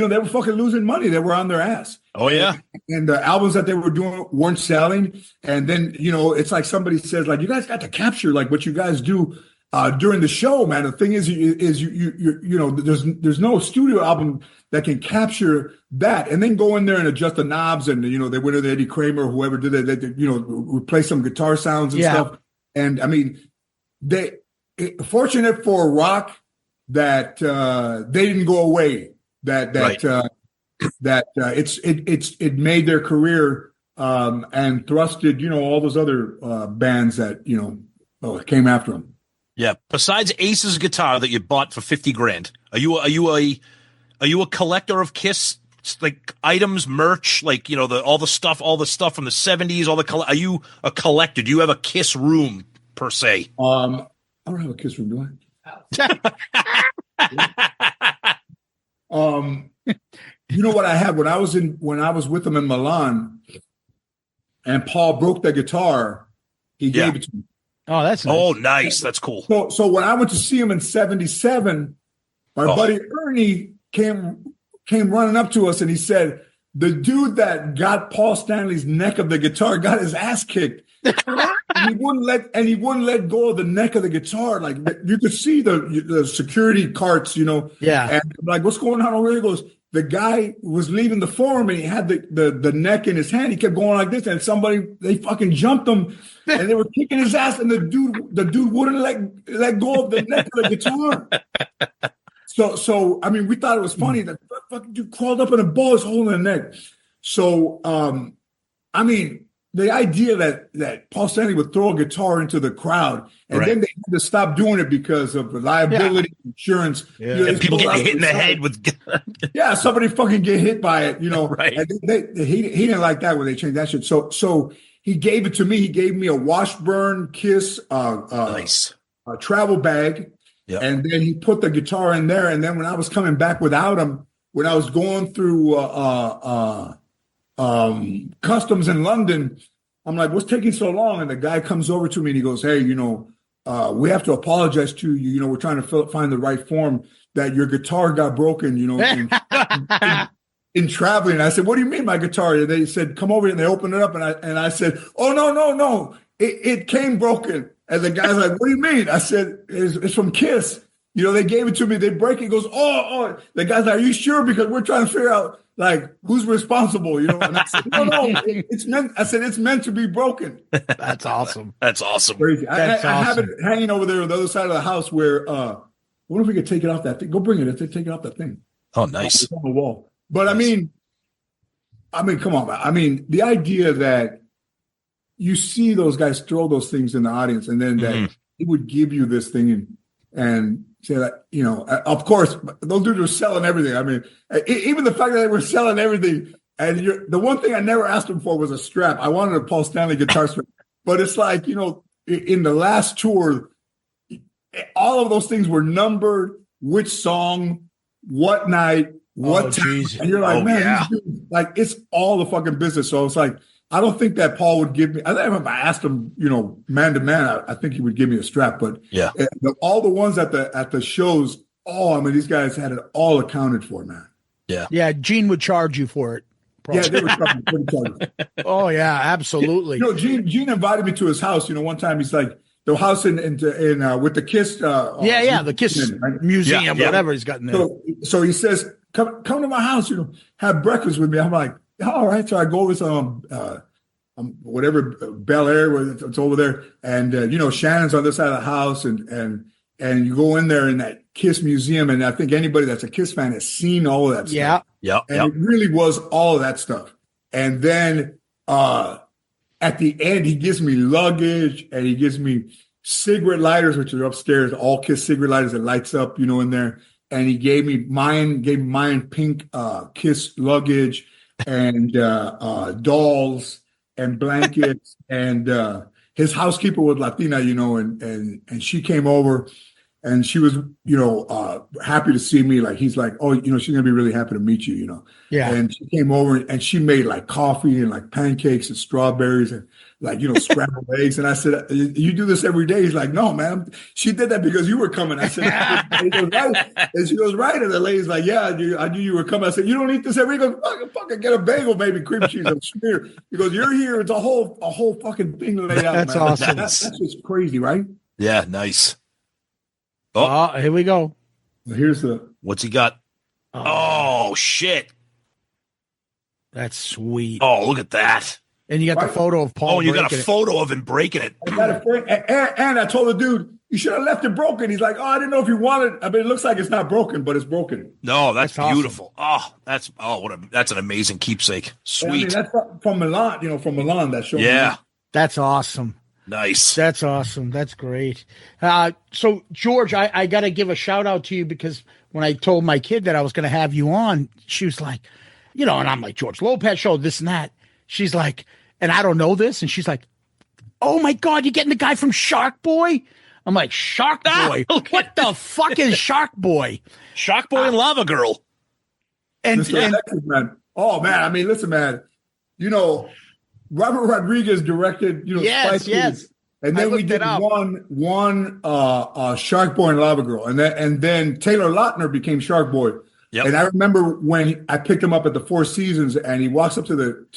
were fucking losing money. They were on their ass. Oh, yeah. And the albums that they were doing weren't selling. And then, it's like somebody says, like, you guys got to capture like what you guys do during the show, man. The thing is there's no studio album that can capture that, and then go in there and adjust the knobs, and they went with Eddie Kramer, whoever did it, they replace some guitar sounds and stuff. And I mean, fortunate for rock that they didn't go away that Right. it made their career and thrusted all those other bands that came after them. Yeah. Besides Ace's guitar that you bought for $50,000, are you a collector of Kiss like items, merch, like all the stuff from the 70s? Are you a collector? Do you have a Kiss room per se? I don't have a Kiss room, do I? You know what I had when I was with them in Milan, and Paul broke the guitar, he gave it to me. Oh, that's nice. Oh, nice. That's cool. So when I went to see him in '77, my buddy Ernie came running up to us and he said, "The dude that got Paul Stanley's neck of the guitar got his ass kicked." and he wouldn't let go of the neck of the guitar. Like you could see the security carts, Yeah. And I'm like, what's going on over here? He goes, the guy was leaving the forum and he had the neck in his hand. He kept going like this, and they fucking jumped him and they were kicking his ass, and the dude wouldn't let go of the neck of the guitar. So I mean, we thought it was funny that fucking dude crawled up in a ball, his hole in the neck. So I mean, the idea that Paul Stanley would throw a guitar into the crowd, and then they had to stop doing it because of liability, insurance. Yeah. And people get hit in the head with. Yeah, somebody fucking get hit by it, Right. And he didn't like that when they changed that shit. So he gave it to me. He gave me a Washburn Kiss nice a travel bag, and then he put the guitar in there. And then when I was coming back without him, when I was going through customs in London, I'm like, what's taking so long? And the guy comes over to me and he goes, hey, we have to apologize to you. We're trying to find the right form that your guitar got broken, in traveling. And I said, what do you mean my guitar? And they said, come over here. And they opened it up. And I said, oh, no. It came broken. And the guy's like, what do you mean? I said, it's from Kiss. They gave it to me. They break it. He goes, oh. The guy's like, are you sure? Because we're trying to figure out who's responsible, And I said, no, it's meant. I said, it's meant to be broken. That's awesome. That's awesome. Crazy. I have it hanging over there on the other side of the house. Where what if we could take it off that thing? Go bring it. Take it off that thing. Oh, nice. It's on the wall. But I mean, come on, man. I mean, the idea that you see those guys throw those things in the audience, and then that he would give you this thing and say that, of course, those dudes were selling everything. I mean, even the fact that they were selling everything. And the one thing I never asked them for was a strap. I wanted a Paul Stanley guitar strap. But it's like, in the last tour, all of those things were numbered, which song, what night, what time. Geez. And you're like, man, these dudes, it's all the fucking business. So it's like, I don't think that Paul would give me. I think if I asked him, man to man, I think he would give me a strap. But all the ones at the shows, these guys had it all accounted for, man. Yeah, yeah. Gene would charge you for it. Probably. Yeah, they were charging. Oh yeah, absolutely. Gene invited me to his house. One time he's like the house in with the Kiss. The Kiss museum, whatever he's got in there. So he says, come to my house. Have breakfast with me. I'm like, all right. So I go with whatever Bel Air, it's over there, and Shannon's on this side of the house, and you go in there in that Kiss museum, and I think anybody that's a Kiss fan has seen all of that stuff. And it really was all of that stuff. And then at the end, he gives me luggage, and he gives me cigarette lighters, which are upstairs, all Kiss cigarette lighters that lights up, in there. And he gave me Mayan pink Kiss luggage, and dolls and blankets, and his housekeeper was Latina, and she came over, and she was, happy to see me. Like, he's like, oh, she's gonna be really happy to meet you, Yeah. And she came over and she made coffee and pancakes and strawberries and scrambled eggs. And I said, you do this every day? He's like, no, man. She did that because you were coming. I said, he goes, right. And she goes, right. And the lady's like, yeah, I knew you were coming. I said, you don't eat this every day? He goes, fucking get a bagel, maybe cream cheese and smear. He goes, you're here. It's a whole fucking thing laid out. That's man. awesome. That's just crazy, right? Yeah, nice. Oh, here we go. Here's what's he got? Oh shit. That's sweet. Oh, look at that. And you got the photo of Paul. Oh, you got a photo of him breaking it. I got a friend, and I told the dude, you should have left it broken. He's like, oh, I didn't know if you wanted. I mean, it looks like it's not broken, but it's broken. No, that's beautiful. Awesome. That's an amazing keepsake. Sweet. I mean, that's from Milan. From Milan. That show. Yeah, that's awesome. Nice. That's awesome. That's great. So George, I got to give a shout out to you because when I told my kid that I was going to have you on, she was like, and I'm like, George Lopez show, this and that. She's like, and I don't know this. And she's like, oh my God, you're getting the guy from Shark Boy? I'm like, Shark Boy? What the fuck is Shark Boy? Shark Boy and Lava Girl. And Texas, man. Oh man, I mean, listen, man. Robert Rodriguez directed, yes, and then we did one Shark Boy and Lava Girl, and then Taylor Lautner became Shark Boy. Yep. And I remember when I picked him up at the Four Seasons, and he walks up to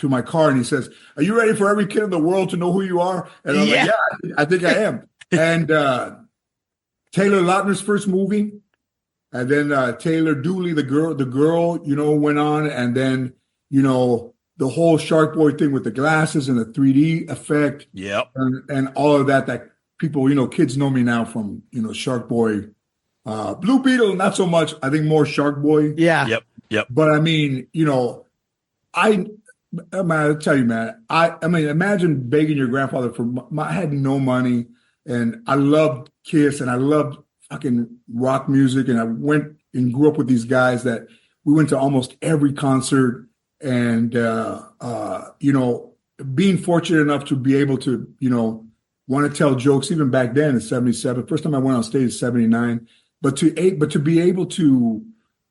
my car and he says, "Are you ready for every kid in the world to know who you are?" And I'm like, "Yeah, I think I am." And Taylor Lautner's first movie, and then Taylor Dooley, the girl, went on, and then the whole Shark Boy thing with the glasses and the 3D effect, and all of that people, kids know me now from Shark Boy. Blue Beetle, not so much. I think more Shark Boy. Yeah. Yep. But I mean, I'll tell you, man. I mean, imagine begging your grandfather I had no money, and I loved Kiss, and I loved fucking rock music, and I went and grew up with these guys that we went to almost every concert, and being fortunate enough to be able to want to tell jokes even back then in '77. First time I went on stage in '79. But to be able to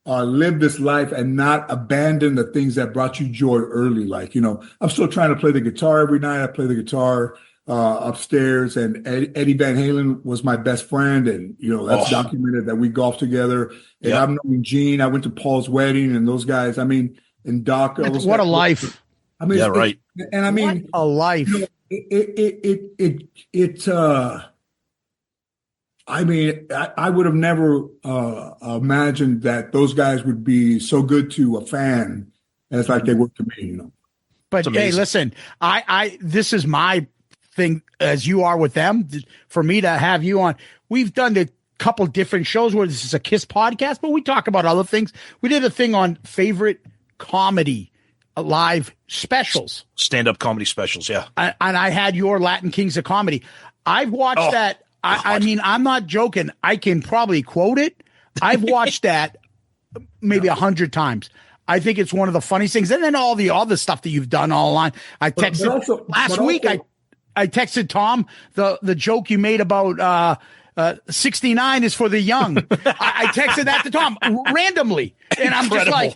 live this life and not abandon the things that brought you joy early, like I'm still trying to play the guitar every night. I play the guitar upstairs, and Eddie Van Halen was my best friend, and that's documented that we golfed together. And I've known Gene. I went to Paul's wedding, and those guys. I mean, and Doc. What a life! I mean, right. And I mean, what a life. I mean, I would have never imagined that those guys would be so good to a fan as like they were to me, But hey, listen, I this is my thing as you are with them. For me to have you on, we've done a couple different shows where this is a Kiss podcast, but we talk about other things. We did a thing on favorite comedy live specials, stand-up comedy specials, yeah. And I had your Latin Kings of Comedy. I've watched that. I mean, I'm not joking. I can probably quote it. I've watched that maybe 100 times. I think it's one of the funniest things. And then all the other stuff that you've done all online. I texted last week. I texted Tom the joke you made about 69 is for the young. I texted that to Tom randomly, and I'm just like,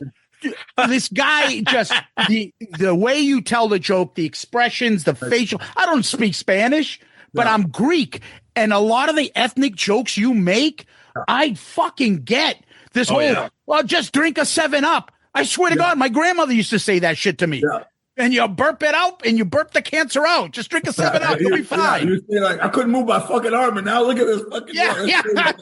this guy just the way you tell the joke, the expressions, the facial. I don't speak Spanish, but I'm Greek. And a lot of the ethnic jokes you make, I fucking get. This whole, well, just drink a 7-Up. I swear to God, my grandmother used to say that shit to me. Yeah. And you burp it out, and you burp the cancer out. Just drink a 7-Up, you'll be fine. You say like, I couldn't move my fucking arm, and now look at this fucking. Yeah.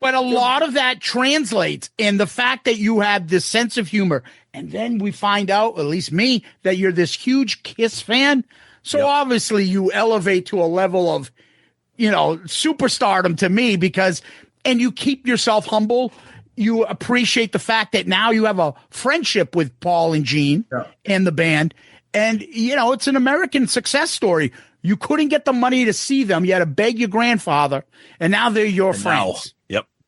But a lot of that translates, and the fact that you have this sense of humor, and then we find out, at least me, that you're this huge Kiss fan. So obviously you elevate to a level of, superstardom to me and you keep yourself humble. You appreciate the fact that now you have a friendship with Paul and Gene and the band. And, it's an American success story. You couldn't get the money to see them. You had to beg your grandfather, and now they're your friends.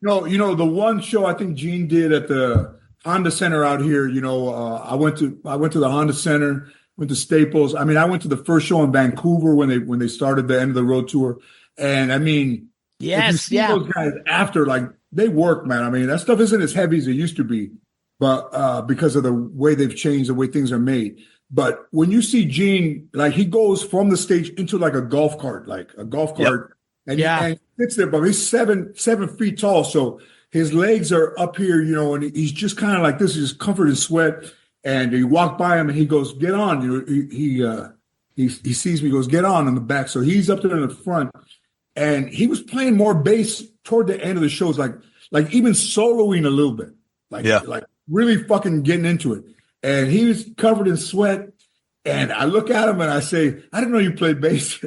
Now, the one show I think Gene did at the Honda Center out here, I went to the Honda Center, went to Staples. I mean, I went to the first show in Vancouver when they started the End of the Road tour. And I mean, those guys after, like, they work, man. I mean, that stuff isn't as heavy as it used to be, but because of the way they've changed, the way things are made. But when you see Gene, like, he goes from the stage into like a golf cart, and he sits there, but he's seven feet tall, so his legs are up here, and he's just kind of like this, he's covered in sweat. And you walk by him, and he goes, "Get on!" He sees me, goes, "Get on the back." So he's up there in the front. And he was playing more bass toward the end of the shows, like even soloing a little bit, like really fucking getting into it. And he was covered in sweat, And I look at him and I say, I didn't know you played bass.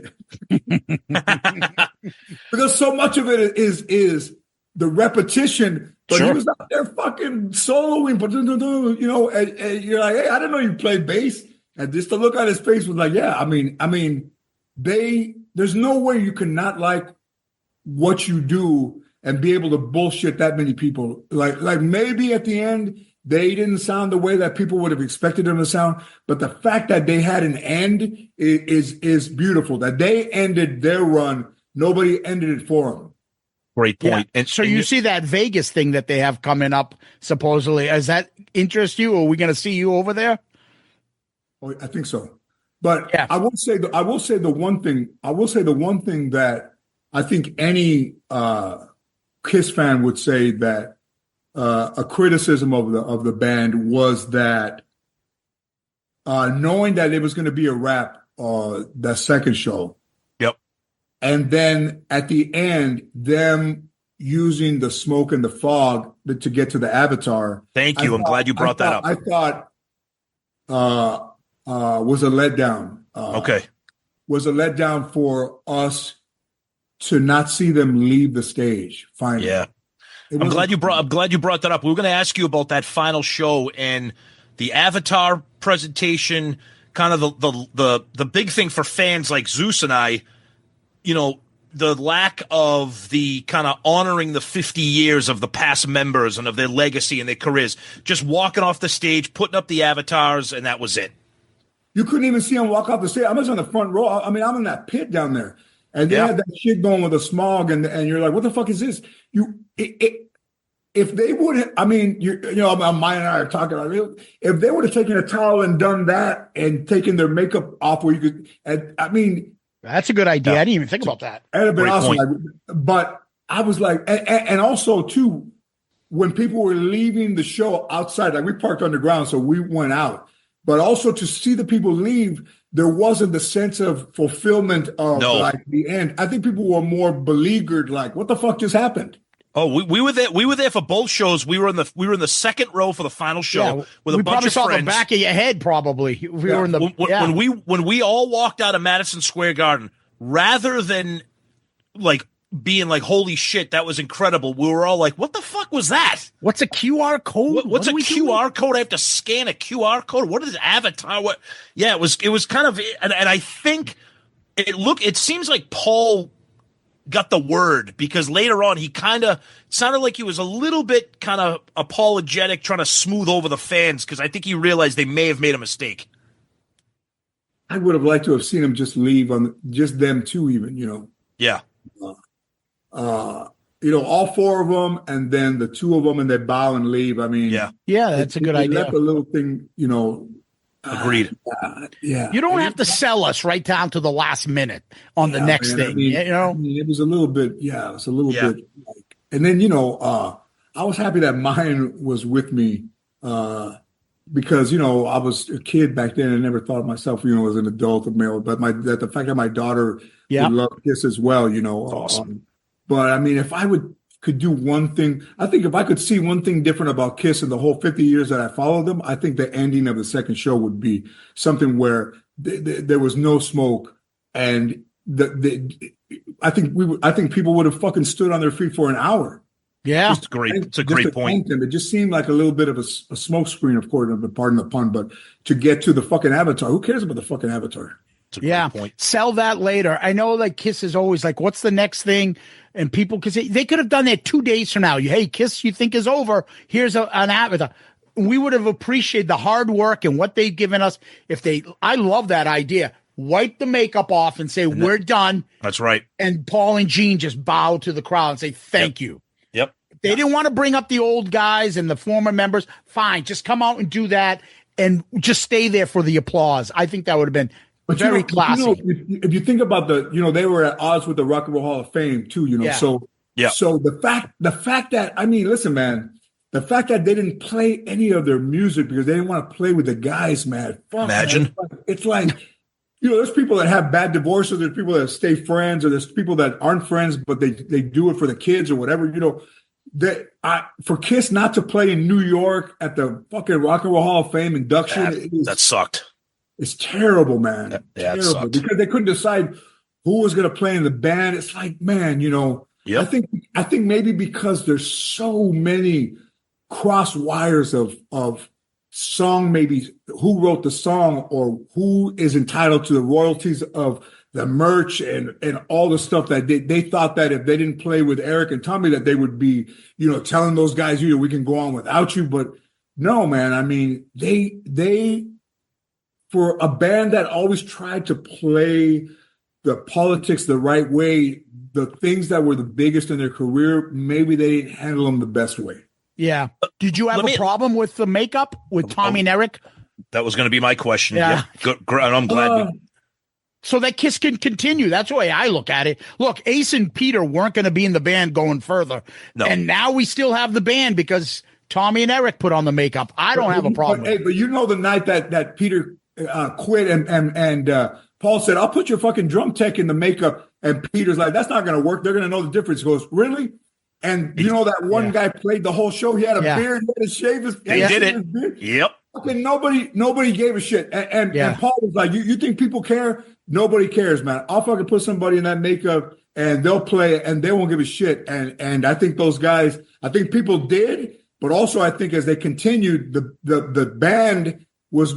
Because so much of it is the repetition. But he was out there fucking soloing, you know, and you're like, hey, I didn't know you played bass. And just the look on his face was like, yeah, I mean, there's no way you can not like what you do and be able to bullshit that many people. Like maybe at the end, they didn't sound the way that people would have expected them to sound. But the fact that they had an end is beautiful. That they ended their run, nobody ended it for them. Great point. Yeah. And so you see that Vegas thing that they have coming up, supposedly. Does that interest you? Or are we going to see you over there? Oh, I think so. But I will say the one thing that I think any KISS fan would say that a criticism of the band was that knowing that it was going to be a wrap, that second show. Yep. And then at the end, them using the smoke and the fog to get to the Avatar. Thank you. I'm glad you brought that up. I thought was a letdown. Was a letdown for us to not see them leave the stage. Finally, yeah. I'm glad you brought that up. We were going to ask you about that final show and the Avatar presentation. Kind of the big thing for fans like Zeus and I, you know, the lack of the kind of honoring the 50 years of the past members and of their legacy and their careers. Just walking off the stage, putting up the avatars, and that was it. You couldn't even see them walk off the stage. I was on the front row. I mean, I'm in that pit down there. And they had that shit going with the smog, and you're like, what the fuck is this? If they would, I mean, Mayan and I are talking about, if they would have taken a towel and done that and taken their makeup off, where you could, I mean, that's a good idea. I didn't even think about that. That'd have been awesome. But I was like, and also too, when people were leaving the show outside, like we parked underground, so we went out. But also to see the people leave, there wasn't the sense of fulfillment of like the end. I think people were more beleaguered, like, what the fuck just happened? Oh, we were there. We were there for both shows. We were in the second row for the final show with a bunch of friends. We probably saw the back of your head. Probably we were in the when we all walked out of Madison Square Garden, rather than like being like, holy shit, that was incredible, we were all like, what the fuck was that? What's a QR code? What's a QR code? I have to scan a QR code. What is Avatar? What? Yeah, it was kind of, and I think it seems like Paul got the word, because later on he kind of sounded like he was a little bit kind of apologetic, trying to smooth over the fans, because I think he realized they may have made a mistake. I would have liked to have seen him just leave on just them two, even, you know. Yeah. All four of them, and then the two of them, and they bow and leave. I mean, yeah, that's a good idea. Left a little thing, you know. Agreed. Yeah. You don't have to sell us right down to the last minute on the next thing. I mean, it was a little bit. Yeah, it was a little bit. Like, and then I was happy that Mayan was with me because I was a kid back then and never thought of myself, as an adult or male. But the fact that my daughter would love Kiss as well, awesome. But I mean, if I could do one thing, I think if I could see one thing different about Kiss in the whole 50 years that I followed them, I think the ending of the second show would be something where there was no smoke, and I think people would have fucking stood on their feet for an hour. Yeah, it's great. It's a great point. It just seemed like a little bit of a smoke screen, of course, pardon the pun, but to get to the fucking Avatar, who cares about the fucking Avatar? Point. Sell that later. I know, like, Kiss is always like, what's the next thing? And people, because they could have done that 2 days from now. Hey, Kiss, you think is over? Here's an Avatar. We would have appreciated the hard work and what they've given us. I love that idea. Wipe the makeup off and say, we're done. That's right. And Paul and Gene just bow to the crowd and say, thank you. Yep. They didn't want to bring up the old guys and the former members. Fine. Just come out and do that and just stay there for the applause. I think that would have been very classy. If you think about they were at odds with the Rock and Roll Hall of Fame too, So the fact that, I mean, listen, man, the fact that they didn't play any of their music because they didn't want to play with the guys, man. Fuck, imagine. Man. It's like, there's people that have bad divorces, there's people that stay friends, or there's people that aren't friends, but they do it for the kids or whatever, for Kiss not to play in New York at the fucking Rock and Roll Hall of Fame induction. That sucked. It's terrible, man. Yeah, it terrible. sucked. Because they couldn't decide who was going to play in the band. It's like, man, I think maybe because there's so many cross wires of song, maybe who wrote the song or who is entitled to the royalties of the merch and all the stuff that they thought that if they didn't play with Eric and Tommy, that they would be, telling those guys, we can go on without you. But no, man, I mean, they for a band that always tried to play the politics the right way, the things that were the biggest in their career, maybe they didn't handle them the best way. Yeah. Did you have a problem with the makeup with Tommy and Eric? That was going to be my question. Yeah. Good. I'm glad. So that Kiss can continue. That's the way I look at it. Look, Ace and Peter weren't going to be in the band going further. No. And now we still have the band because Tommy and Eric put on the makeup. I don't have a problem. But the night that Peter quit and Paul said, I'll put your fucking drum tech in the makeup. And Peter's like, that's not going to work. They're going to know the difference. He goes, really? And that one guy played the whole show. He had a beard. He had to shave his beard. They did it. Yep. Okay, nobody gave a shit. And Paul was like, you think people care? Nobody cares, man. I'll fucking put somebody in that makeup and they'll play and they won't give a shit. And I think those guys, I think people did, but also I think as they continued, the band was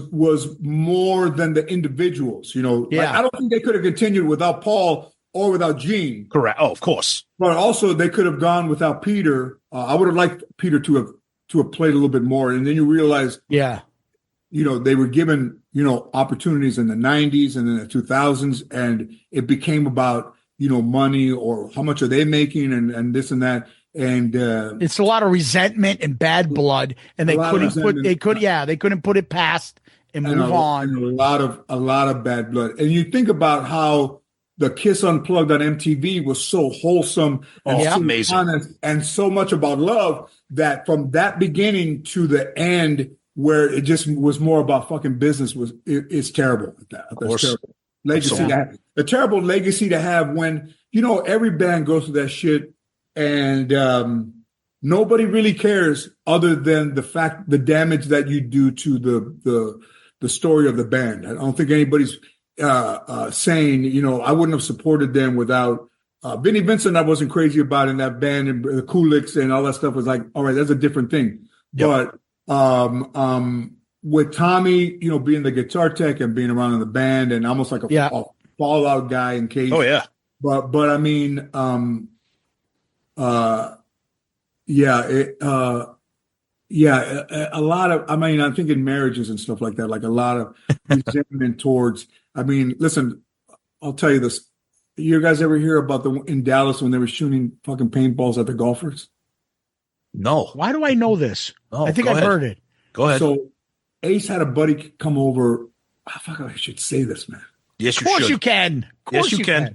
more than the individuals, Like, I don't think they could have continued without Paul or without Gene. Correct. Oh, of course. But also they could have gone without Peter. I would have liked Peter to have played a little bit more. And then you realize, they were given, opportunities in the 90s and in the 2000s, and it became about, money or how much are they making and this and that. And it's a lot of resentment and bad blood, and they couldn't put it past and move on. And a lot of bad blood. And you think about how the Kiss Unplugged on MTV was so wholesome and so amazing, honest, and so much about love that from that beginning to the end, where it just was more about fucking business, it's terrible. That's terrible legacy to have. A terrible legacy to have when every band goes through that shit, and nobody really cares other than the damage that you do to the story of the band. I don't think anybody's saying, I wouldn't have supported them without Vinnie Vincent. I wasn't crazy about in that band, and the Kulicks and all that stuff was like, all right, that's a different thing. Yep. But with Tommy, being the guitar tech and being around in the band and almost like a fallout guy in case. Oh yeah. But I mean, a lot of, I'm thinking marriages and stuff like that, like a lot of resentment towards, listen, I'll tell you this. You guys ever hear about in Dallas when they were shooting fucking paintballs at the golfers? No. Why do I know this? Oh, I think I've heard it. Go ahead. So Ace had a buddy come over. I should say this, man. Yes, of course you can. Of course you can.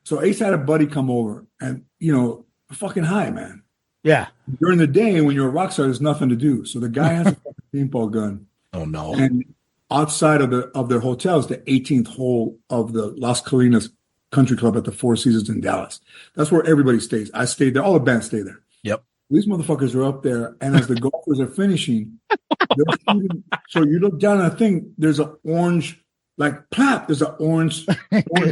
So Ace had a buddy come over and, fucking high, man. Yeah. During the day when you're a rock star, there's nothing to do. So the guy has a fucking paintball gun. Oh, no. And outside of their hotel is the 18th hole of the Las Colinas Country Club at the Four Seasons in Dallas. That's where everybody stays. I stayed there. All the bands stay there. Yep. These motherfuckers are up there, and as the golfers are finishing, they're shooting. So you look down at the thing, there's an orange, like plap, there's an orange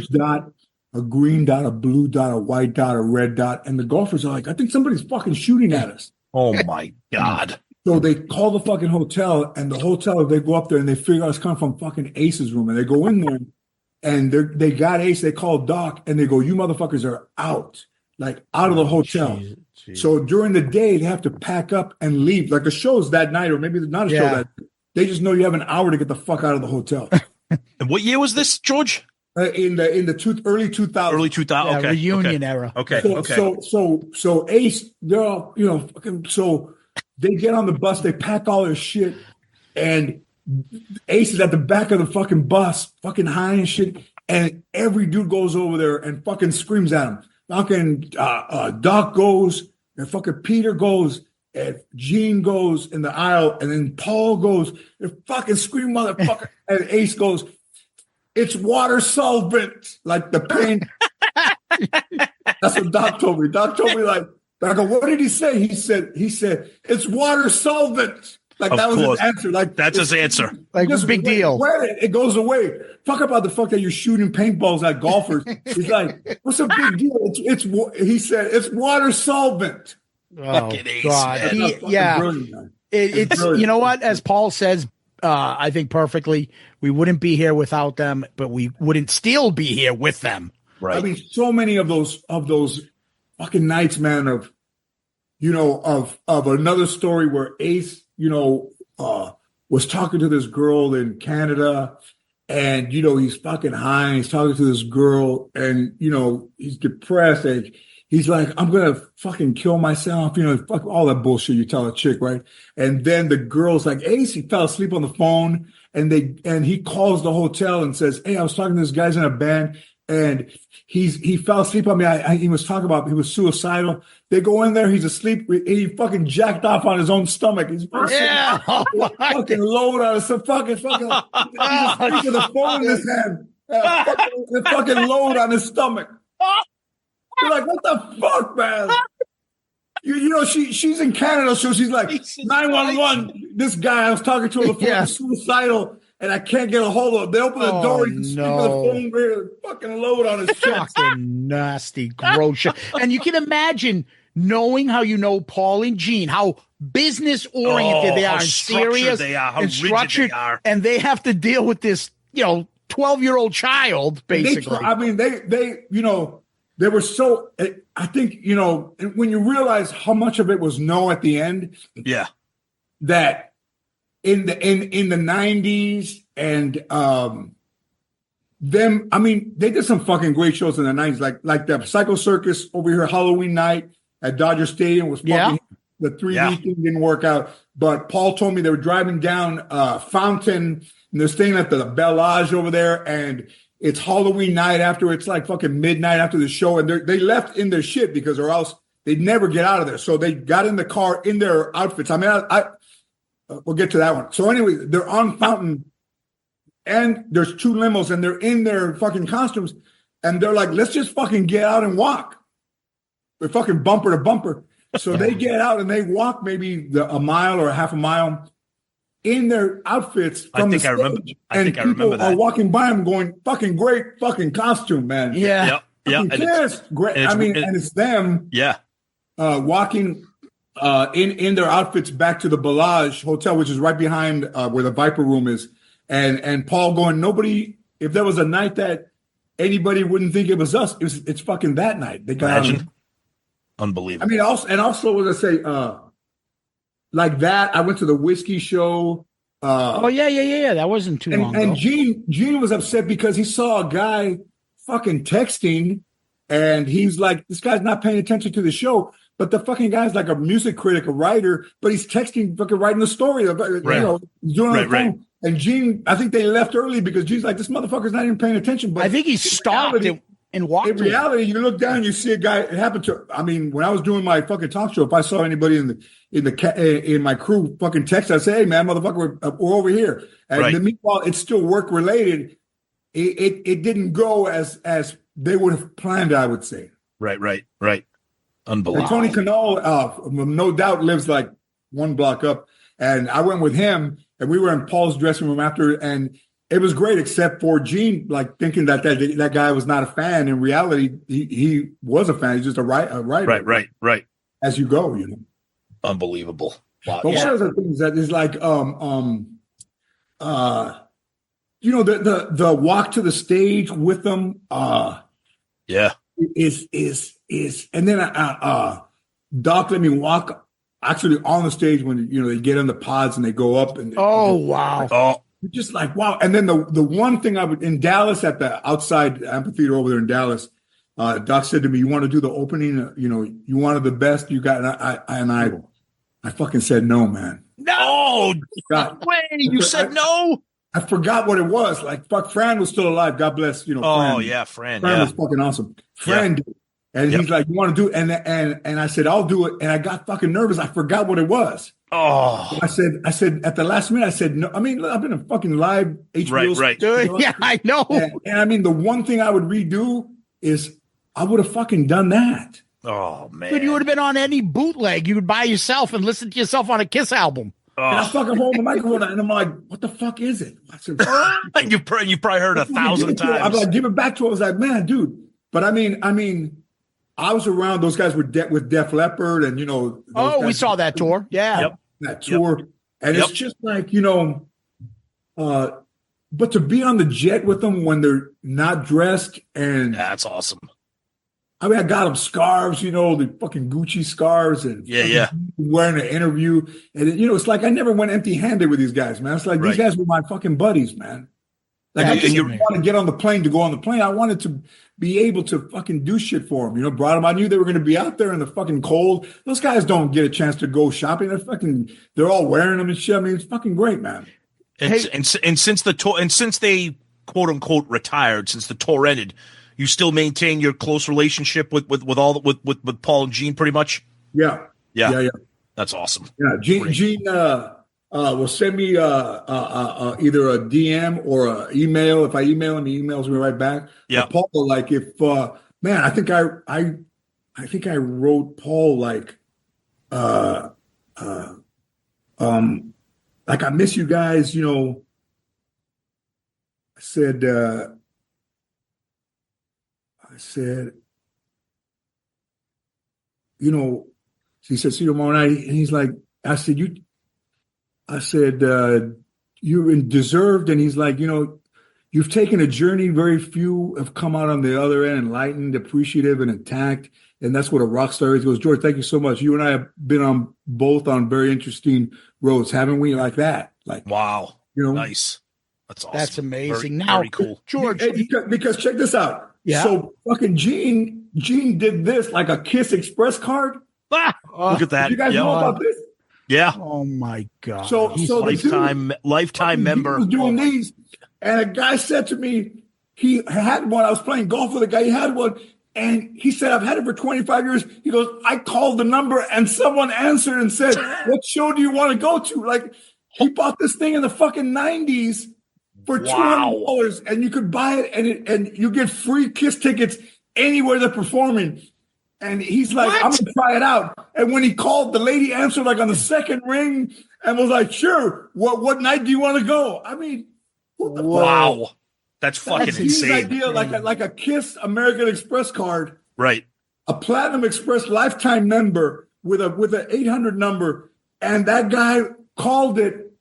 dot, a green dot, a blue dot, a white dot, a red dot, and the golfers are like, I think somebody's fucking shooting at us. Oh my God. So they call the fucking hotel, and the hotel, they go up there and they figure out it's coming from fucking Ace's room, and they go in there, and they got Ace, they call Doc, and they go, you motherfuckers are out. Like out of the hotel. Jeez. So during the day, they have to pack up and leave. Like the show's that night, or maybe it's not a show that they just know you have an hour to get the fuck out of the hotel. And what year was this, George? In the early 2000s. Early 2000s. Okay. Reunion era. Okay. So Ace, they're all, fucking, so they get on the bus, they pack all their shit, and Ace is at the back of the fucking bus, fucking high and shit, and every dude goes over there and fucking screams at him. Fucking Doc goes, and fucking Peter goes, and Gene goes in the aisle, and then Paul goes, and fucking scream motherfucker, and Ace goes, it's water solvent, like the paint. That's what Doc told me. Doc told me, like, I go, what did he say? He said, it's water solvent. Like Of that was course. his answer. Like That's his answer. Like, just big deal. It goes away. Fuck about the fuck that you're shooting paintballs at golfers. He's like, what's a big deal? He said it's water solvent. Oh God. Brilliant, it's you know what? As Paul says, I think perfectly. We wouldn't be here without them, but we wouldn't still be here with them. Right. I mean, so many of those fucking nights, man. Of another story where Ace, was talking to this girl in Canada, and he's fucking high, and he's talking to this girl, and he's depressed, and he's like, I'm gonna fucking kill myself, fuck all that bullshit you tell a chick, right? And then the girl's like, Ace, he fell asleep on the phone, and he calls the hotel and says, hey, I was talking to this guy's in a band, and he fell asleep on me. He was talking about he was suicidal. They go in there, he's asleep. He fucking jacked off on his own stomach. He's fucking load on some fucking. He's asleep with the phone in his hand. The fucking load on his stomach. You're like, what the fuck, man? She's in Canada, so she's like 911. This guy I was talking to on the phone is suicidal, and I can't get a hold of him. They open the door, he's asleep with the phone, fucking load on his chest. Fucking nasty, gross shit. And you can imagine knowing how Paul and Gene, how business oriented they are, and serious, they are, how and structured, rigid they are, and they have to deal with this, 12-year-old child, basically. They were so. I think when you realize how much of it was no at the end. Yeah. That in the 90s and them. I mean, they did some fucking great shows in the 90s, like the Psycho Circus over here, Halloween night at Dodger Stadium was fucking. The 3D thing didn't work out, but Paul told me they were driving down Fountain, and they're staying at the Bellage over there, and it's Halloween night after, it's like fucking midnight after the show, and they left in their shit because or else they'd never get out of there. So they got in the car in their outfits. I mean, we'll get to that one. So anyway, they're on Fountain, and there's two limos, and they're in their fucking costumes, and they're like, let's just fucking get out and walk. They're fucking bumper to bumper. So they get out and they walk maybe a mile or a half a mile in their outfits from the stage. I remember that. Are walking by them going, fucking great fucking costume, man. Yeah. Yes. Great. And it's them walking in their outfits back to the Bellage Hotel, which is right behind where the Viper Room is. And Paul going, nobody, if there was a night that anybody wouldn't think it was us, it's fucking that night. They got Imagine. Unbelievable. I mean, also, what I say, like that, I went to the whiskey show. That wasn't too long ago. And Gene was upset because he saw a guy fucking texting, and he's like, this guy's not paying attention to the show. But the fucking guy's like a music critic, a writer, but he's texting, fucking writing the story. He's doing it on the phone. And Gene, I think they left early because Gene's like, this motherfucker's not even paying attention. But I think he stopped and walked. In reality, you look down, you see a guy. It happened to. I mean, when I was doing my fucking talk show, if I saw anybody in my crew fucking text, I'd say, "Hey, man, motherfucker, we're over here." And meanwhile, it's still work related. It didn't go as they would have planned, I would say. Right. Unbelievable. And Tony Canole, no doubt, lives like one block up, and I went with him, and we were in Paul's dressing room after, and it was great, except for Gene, like thinking that guy was not a fan. In reality, he was a fan. He's just a writer. Right. As you go, Unbelievable. Wow. But one of the things that is like, the walk to the stage with them. Is and then Doc let me walk actually on the stage when they get in the pods and they go up and wow. Just like, wow. And then the one thing in Dallas at the outside amphitheater over there in Dallas, Doc said to me, you want to do the opening? You wanted the best you got. And I fucking said no, man. No way. You said no? I forgot what it was. Like, fuck, Fran was still alive. God bless, Fran. Oh, yeah, Fran. Fran was fucking awesome. Fran did. And he's like, you want to do it? And I said, I'll do it. And I got fucking nervous. I forgot what it was. Oh, I said at the last minute, I said, no. I mean, I've been a fucking live HBO. Right. Yeah, I know. And I mean, the one thing I would redo is I would have fucking done that. Oh, man. But you would have been on any bootleg. You would buy yourself and listen to yourself on a Kiss album. And I fucking hold the microphone and I'm like, what the fuck is it? And you've probably heard 1,000 times. I'm like, give it back to him. I was like, man, dude. But I mean, I was around those guys with Def Leppard and, we saw that tour. Yeah. Yep. That tour. And it's just like, but to be on the jet with them when they're not dressed and that's awesome. I mean, I got them scarves, the fucking Gucci scarves and wearing an interview. And, it's like I never went empty handed with these guys, man. It's like these guys were my fucking buddies, man. Like I didn't want to get on the plane to go on the plane. I wanted to be able to fucking do shit for them. Brought them. I knew they were going to be out there in the fucking cold. Those guys don't get a chance to go shopping. They're all wearing them and shit. I mean, it's fucking great, man. And since the tour, and since they quote unquote retired, since the tour ended, you still maintain your close relationship with Paul and Gene, pretty much. Yeah. That's awesome. Yeah, Gene will send me either a DM or an email. If I email him, he emails me right back. Yeah, but Paul, like if man, I think I wrote Paul like I miss you guys. I said, he said, see you tomorrow night. And he's like, I said, you're deserved. And he's like, you've taken a journey. Very few have come out on the other end enlightened, appreciative, and intact. And that's what a rock star is. He goes, George, thank you so much. You and I have been on very interesting roads, haven't we? Like that. Like, wow. Nice. That's awesome. That's amazing. Very cool. George. Because check this out. Yeah. So fucking Gene did this like a Kiss Express card. Look at that. Did you guys know about this? Yeah. Oh my God. So lifetime member. He was doing these, and a guy said to me, he had one. I was playing golf with a guy. He had one, and he said, "I've had it for 25 years." He goes, "I called the number, and someone answered and said, 'What show do you want to go to?'" Like he bought this thing in the fucking 90s for $200, and you could buy it, and you get free Kiss tickets anywhere they're performing. And he's like, I'm going to try it out. And when he called, the lady answered like on the second ring and was like, sure, what night do you want to go? I mean, wow. That's fucking insane. Idea, like a Kiss American Express card. Right. A Platinum Express lifetime member with an 800 number. And that guy called it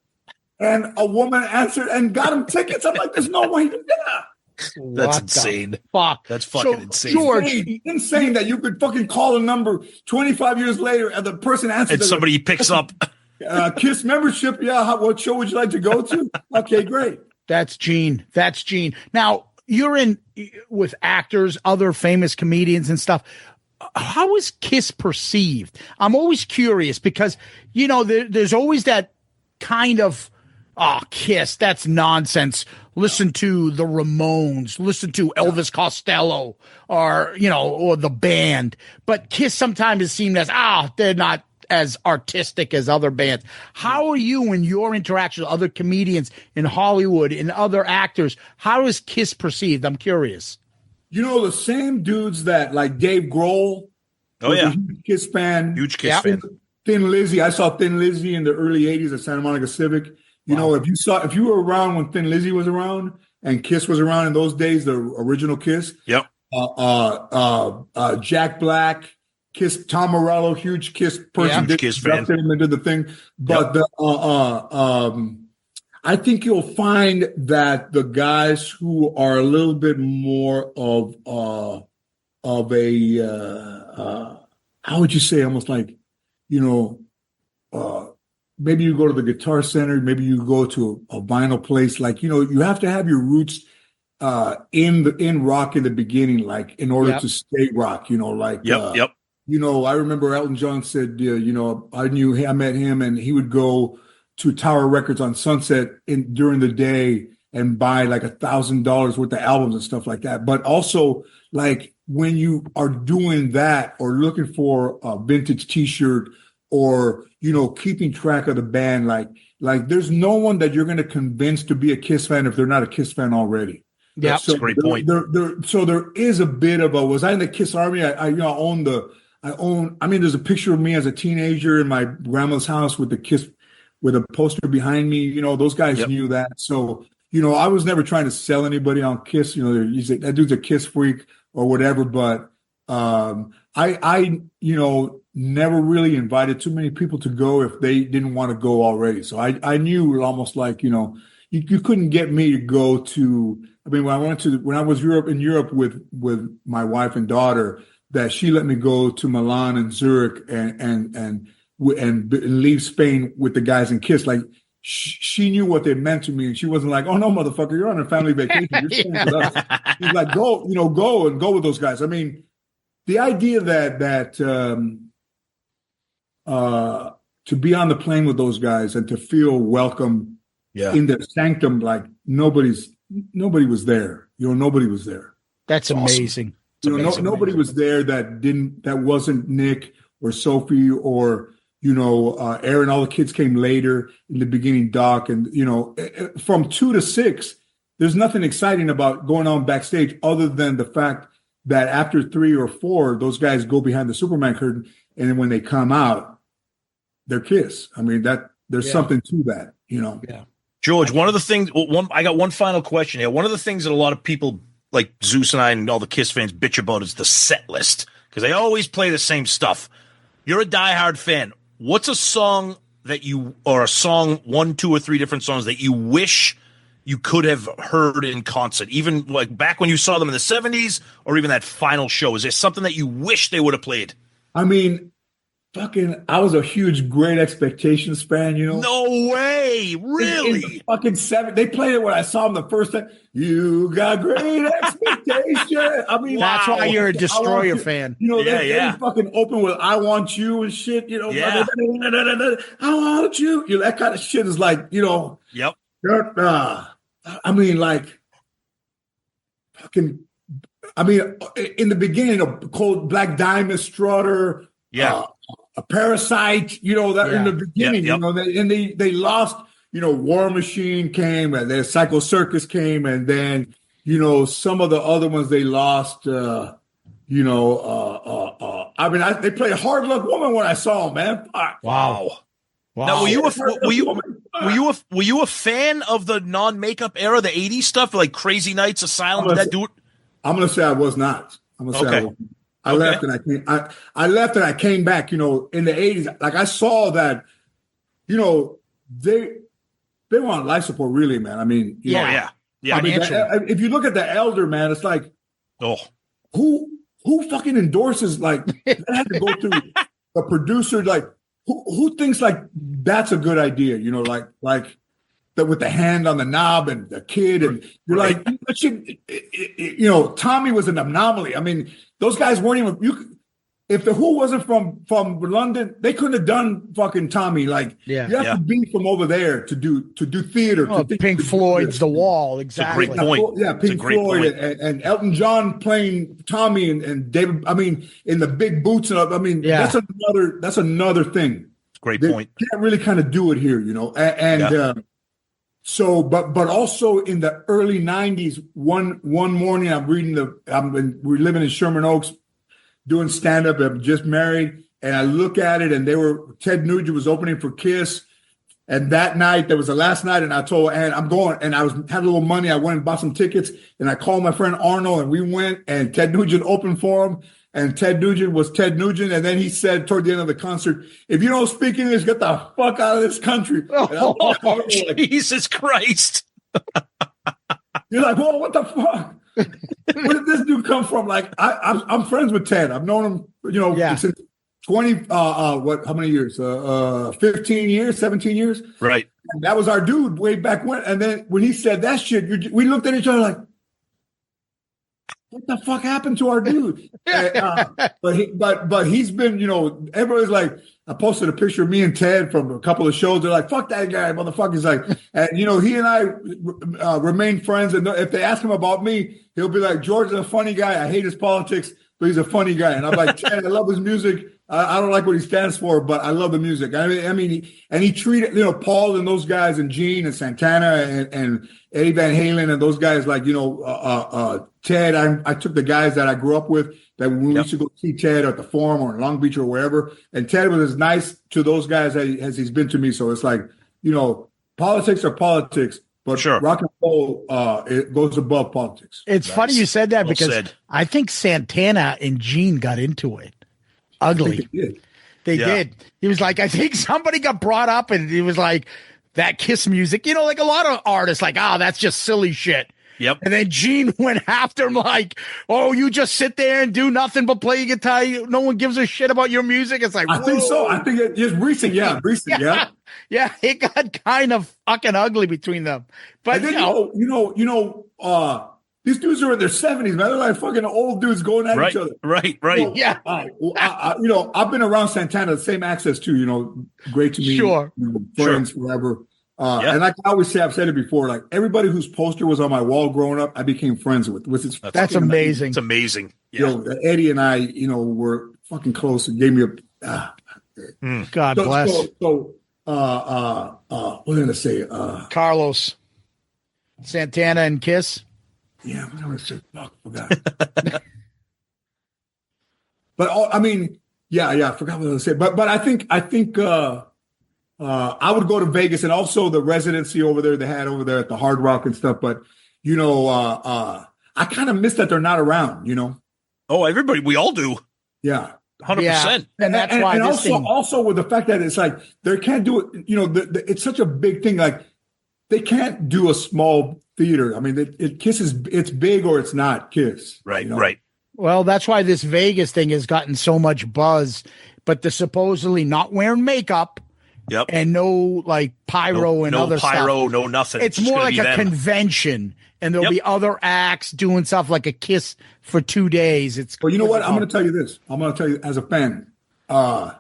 and a woman answered and got him tickets. I'm like, there's no way to do that. That's insane. Fuck. That's fucking insane. George, insane that you could fucking call a number 25 years later and the person answers. And somebody picks up. Kiss membership. Yeah. What show would you like to go to? Okay, great. That's Gene. Now, you're in with actors, other famous comedians and stuff. How is Kiss perceived? I'm always curious because, there's always that kind of, Kiss, that's nonsense. Listen to the Ramones, listen to Elvis Costello or the band. But Kiss sometimes is seen as, they're not as artistic as other bands. How are you in your interaction with other comedians in Hollywood and other actors? How is Kiss perceived? I'm curious. The same dudes that like Dave Grohl. Oh, yeah. Huge Kiss fan. Huge Kiss fan. Thin Lizzy. I saw Thin Lizzy in the early 80s at Santa Monica Civic. If you were around when Thin Lizzy was around and Kiss was around in those days, the original Kiss. Yep. Jack Black, Kiss, Tom Morello, huge Kiss person. Huge Kiss fan. Him into the thing. But I think you'll find that the guys who are a little bit more of a how would you say, almost like, maybe you go to the Guitar Center, maybe you go to a vinyl place. Like, you have to have your roots in rock in the beginning, like in order to stay rock, Yep. I remember Elton John said, I met him and he would go to Tower Records on Sunset during the day and buy like $1,000 worth of albums and stuff like that. But also, like, when you are doing that or looking for a vintage T-shirt or, keeping track of the band, like there's no one that you're going to convince to be a Kiss fan if they're not a Kiss fan already. Yeah, that's a great point. So there is a bit of was I in the Kiss Army? I own, there's a picture of me as a teenager in my grandma's house with the Kiss with a poster behind me. You know, those guys knew that. So, you know, I was never trying to sell anybody on Kiss. You know, you say that dude's a Kiss freak or whatever. But I, you know, never really invited too many people to go if they didn't want to go already. So I knew almost like, you know, you couldn't get me to go to. I mean, when I was in Europe with my wife and daughter, that she let me go to Milan and Zurich and leave Spain with the guys in Kiss. Like she knew what they meant to me, and she wasn't like, "Oh no, motherfucker, you're on a family vacation. You're staying with us." She's like, "Go with those guys." I mean, the idea that to be on the plane with those guys and to feel welcome in their sanctum, like nobody was there. You know, nobody was there. That's amazing. You know, nobody was there that wasn't Nick or Sophie or, you know, Aaron. All the kids came later in the beginning, Doc. And, you know, from 2 to 6, there's nothing exciting about going on backstage other than the fact that after 3 or 4, those guys go behind the Superman curtain. And then when they come out, they're Kiss. I mean, there's something to that, you know. Yeah. George, one of the things, I got one final question here. One of the things that a lot of people like Zeus and I and all the Kiss fans bitch about is the set list, because they always play the same stuff. You're a diehard fan. What's a song or a song, 1, 2, or 3 different songs that you wish you could have heard in concert, even like back when you saw them in the 70s or even that final show? Is there something that you wish they would have played? I mean, I was a huge Great Expectations fan, you know. No way, really? In fucking 7, they played it when I saw them the first time. You got great expectations. I mean, that's why you're a Destroyer fan. You know, they fucking open with "I Want You" and shit. You know, I want you. You know, that kind of shit is like, you know. Yep. I mean, like, fucking. I mean, in the beginning of Cold Black Diamond, Strutter. Yeah. A Parasite, you know, that in the beginning, you know, they lost, you know, War Machine came and then Psycho Circus came, and then, you know, some of the other ones they lost, I mean, they played Hard Luck Woman when I saw them, man. Wow. Now, were you a fan of the non-makeup era, the 80s stuff, like Crazy Nights, Asylum? Did that do it? I'm going to say I was not. I'm going to say I was. I left and I came. I left and I came back. You know, in the 80s, like I saw that. You know, they were on life support, really, man. I mean, yeah. I mean, if you look at the Elder, man, it's like, who fucking endorses like that had to go through a producer? Like, who thinks like that's a good idea? You know, like. With the hand on the knob and the kid, and you're like, you know, Tommy was an anomaly. I mean, those guys weren't even. If the Who wasn't from London, they couldn't have done fucking Tommy. Like, you have to be from over there to do theater. Oh, Pink Floyd's The Wall, exactly. It's a great point. Yeah, Pink Floyd and Elton John playing Tommy and David. I mean, in the big boots. And I mean, that's another thing. Great point. They can't really kind of do it here, you know, and. So, but also in the early 90s, one morning we're living in Sherman Oaks, doing stand-up. I'm just married, and I look at it, and Ted Nugent was opening for Kiss. And that night, that was the last night, and I told Ann, I'm going, and I had a little money. I went and bought some tickets, and I called my friend Arnold, and we went, and Ted Nugent opened for him. And Ted Nugent was Ted Nugent. And then he said toward the end of the concert, if you don't speak English, get the fuck out of this country. Oh, Jesus Christ. You're like, whoa, what the fuck? Where did this dude come from? Like, I'm friends with Ted. I've known him, you know, since 20, how many years? 15 years, 17 years. Right. And that was our dude way back when. And then when he said that shit, we looked at each other like, what the fuck happened to our dude? But he's been, you know, everybody's like, I posted a picture of me and Ted from a couple of shows. They're like, fuck that guy, motherfucker's like, and you know, he and I remain friends. And if they ask him about me, he'll be like, George is a funny guy. I hate his politics, but he's a funny guy. And I'm like, Ted, I love his music. I don't like what he stands for, but I love the music. I mean, he treated, you know, Paul and those guys and Gene and Santana and Eddie Van Halen and those guys like, you know, Ted. I took the guys that I grew up with that when we used to go see Ted at the Forum or in Long Beach or wherever. And Ted was as nice to those guys as he's been to me. So it's like, politics are politics, but rock and roll it goes above politics. It's funny you said that because I think Santana and Gene got into it. Ugly. They did. He was like, I think somebody got brought up and he was like, that Kiss music, like a lot of artists like, that's just silly shit. Yep. And then Gene went after him like, oh, you just sit there and do nothing but play guitar. No one gives a shit about your music. It's like, I think so. I think it's recent. Yeah. Recent. Yeah. Yeah. It got kind of fucking ugly between them. But then, these dudes are in their 70s, man. They're like fucking old dudes going at each other. Right. Yeah. I've been around Santana, the same access too, great to me. Sure. Friends, forever. And like I always say, I've said it before, like everybody whose poster was on my wall growing up, I became friends with. That's amazing. It's amazing. Yeah. Eddie and I, were fucking close and gave me a God bless. So what was I gonna say? Carlos. Santana and Kiss. Yeah, what was I say? Fuck, forgot. But I mean, I forgot what I was gonna say. But I think I would go to Vegas and also the residency over there they had over there at the Hard Rock and stuff. But, I kind of miss that they're not around, Oh, everybody, we all do. Yeah. 100%. Yeah. And that's why and this also with the fact that it's like they can't do it, it's such a big thing. Like they can't do a small theater. I mean, Kiss it's big or it's not Kiss. Right, right. Well, that's why this Vegas thing has gotten so much buzz. But the supposedly not wearing makeup. Yep. And no like pyro and other stuff. No pyro, no nothing. It's more like a convention, and there'll be other acts doing stuff like a Kiss for 2 days. Well, you know what? I'm going to tell you this. I'm going to tell you as a fan, the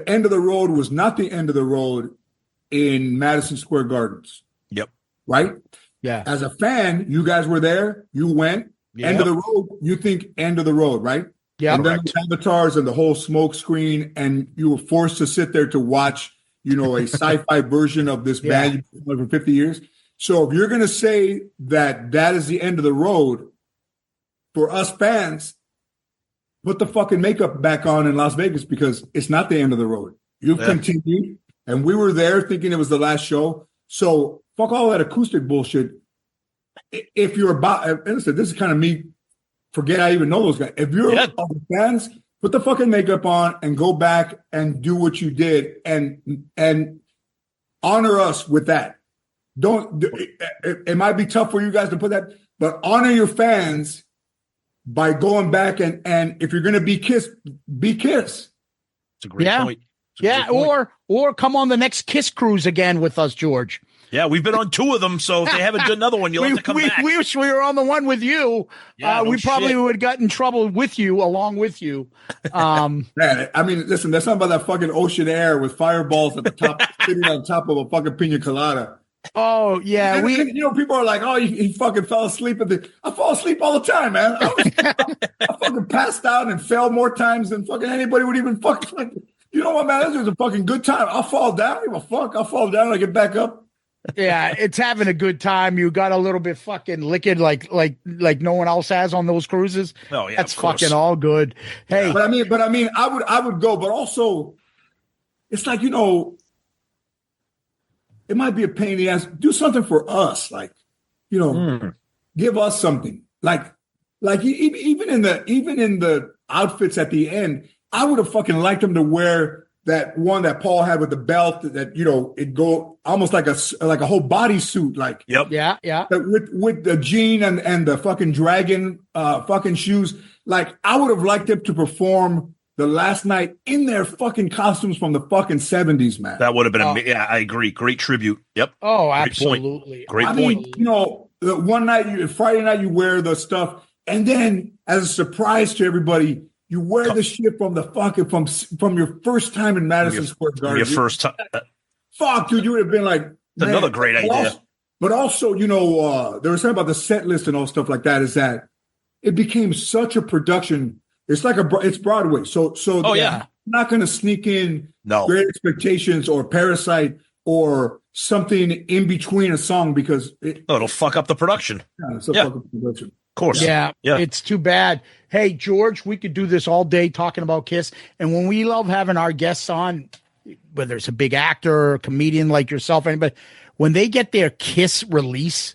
end of the road was not the end of the road in Madison Square Gardens. Yep. Right? Yeah. As a fan, you guys were there. You went. Yep. End of the road. You think end of the road, right? Yeah, and then the avatars and the whole smoke screen, and you were forced to sit there to watch, a sci-fi version of this band you've been for 50 years. So if you're going to say that is the end of the road for us fans, put the fucking makeup back on in Las Vegas because it's not the end of the road. You've continued, and we were there thinking it was the last show. So fuck all that acoustic bullshit. If you're about, listen, this is kind of me. Forget I even know those guys. If you're fans, put the fucking makeup on and go back and do what you did and honor us with that. It might be tough for you guys to put that, but honor your fans by going back and if you're going to be Kiss, be Kiss. It's a great point. Or come on the next Kiss cruise again with us, George. Yeah, we've been on 2 of them, so if they haven't done another one, you'll have to come back. We wish we were on the one with you. We probably would have got in trouble with you, along with you. Man, I mean, listen, there's something about that fucking ocean air with fireballs at the top, sitting on top of a fucking pina colada. Oh, yeah. People are like, oh, he fucking fell asleep. I fall asleep all the time, man. I fucking passed out and fell more times than fucking anybody would even fucking. You know what, man? This is a fucking good time. I'll fall down. I give a fuck. I'll fall down and I get back up. Yeah, it's having a good time. You got a little bit fucking liquid like no one else has on those cruises. Oh yeah, that's fucking all good. Hey, but I mean, I would go, but also, it's like it might be a pain in the ass. Do something for us, like give us something. Like even in the outfits at the end, I would have fucking liked them to wear that one that Paul had with the belt that it go almost like a whole bodysuit, like yeah with the jean and the fucking dragon fucking shoes. Like I would have liked them to perform the last night in their fucking costumes from the fucking 70s, man. That would have been I agree. Great tribute. Yep. Oh, Great absolutely. Great point. The one night Friday night you wear the stuff, and then as a surprise to everybody, you wear the shit from the fucking from your first time in Madison Square Garden. Your first time. Fuck, dude, you would have been like, another great idea. But also, there was something about the set list and all stuff like that. Is that it became such a production? It's like it's Broadway, so not going to sneak in Great Expectations or Parasite or something in between a song because it'll fuck up the production. Yeah, it's a fucking production. Of course. Yeah, it's too bad. Hey, George, we could do this all day talking about Kiss. And when we love having our guests on, whether it's a big actor or comedian like yourself, anybody, when they get their Kiss release,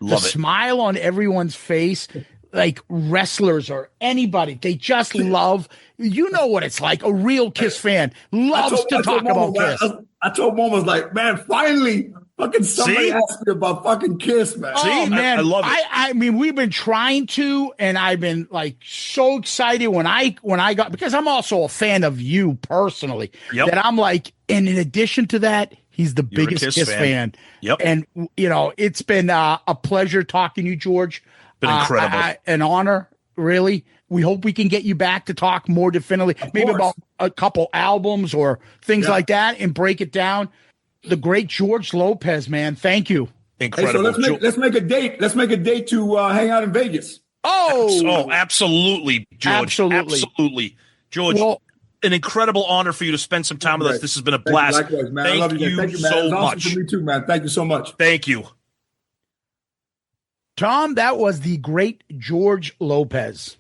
Love the it. smile on everyone's face, like wrestlers or anybody, they just love. You know what it's like. A real Kiss fan loves to talk about Kiss. I told Mom, I was like, man, finally, fucking somebody asked me about fucking Kiss, man. Oh, man. I love it. I mean, we've been trying to, and I've been like so excited when I got, because I'm also a fan of you personally, that I'm like, and in addition to that, he's the biggest Kiss fan. Yep. And, it's been a pleasure talking to you, George. Been incredible. An honor, really. We hope we can get you back to talk more definitively, maybe about a couple albums or things like that, and break it down. The great George Lopez, man. Thank you. Incredible. Hey, so let's make a date. Let's make a date to hang out in Vegas. Absolutely, George. Absolutely. George, an incredible honor for you to spend some time with us. This has been a blast. Likewise, man. Thank I love you. Thank you, man. so It's awesome much. for me too, man. Thank you so much. Thank you. Tom, that was the great George Lopez.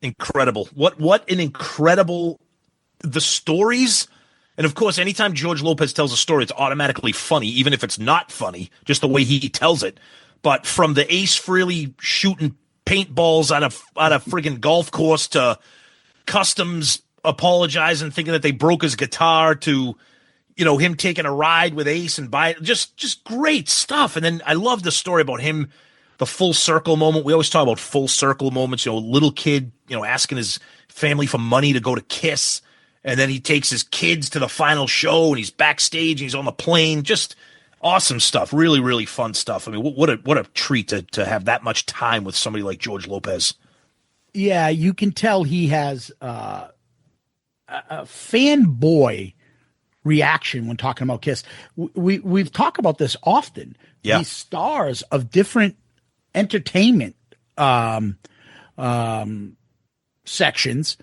Incredible. What an incredible, the stories. And of course, anytime George Lopez tells a story, it's automatically funny, even if it's not funny, just the way he tells it. But from the Ace Frehley shooting paintballs on a friggin' golf course to Customs apologizing, thinking that they broke his guitar, to him taking a ride with Ace and just great stuff. And then I love the story about him, the full circle moment. We always talk about full circle moments, little kid, asking his family for money to go to Kiss. And then he takes his kids to the final show and he's backstage and he's on the plane. Just awesome stuff. Really, really fun stuff. I mean, what a treat to have that much time with somebody like George Lopez. Yeah, you can tell he has a fanboy reaction when talking about Kiss. We've talked about this often. Yeah. These stars of different entertainment sections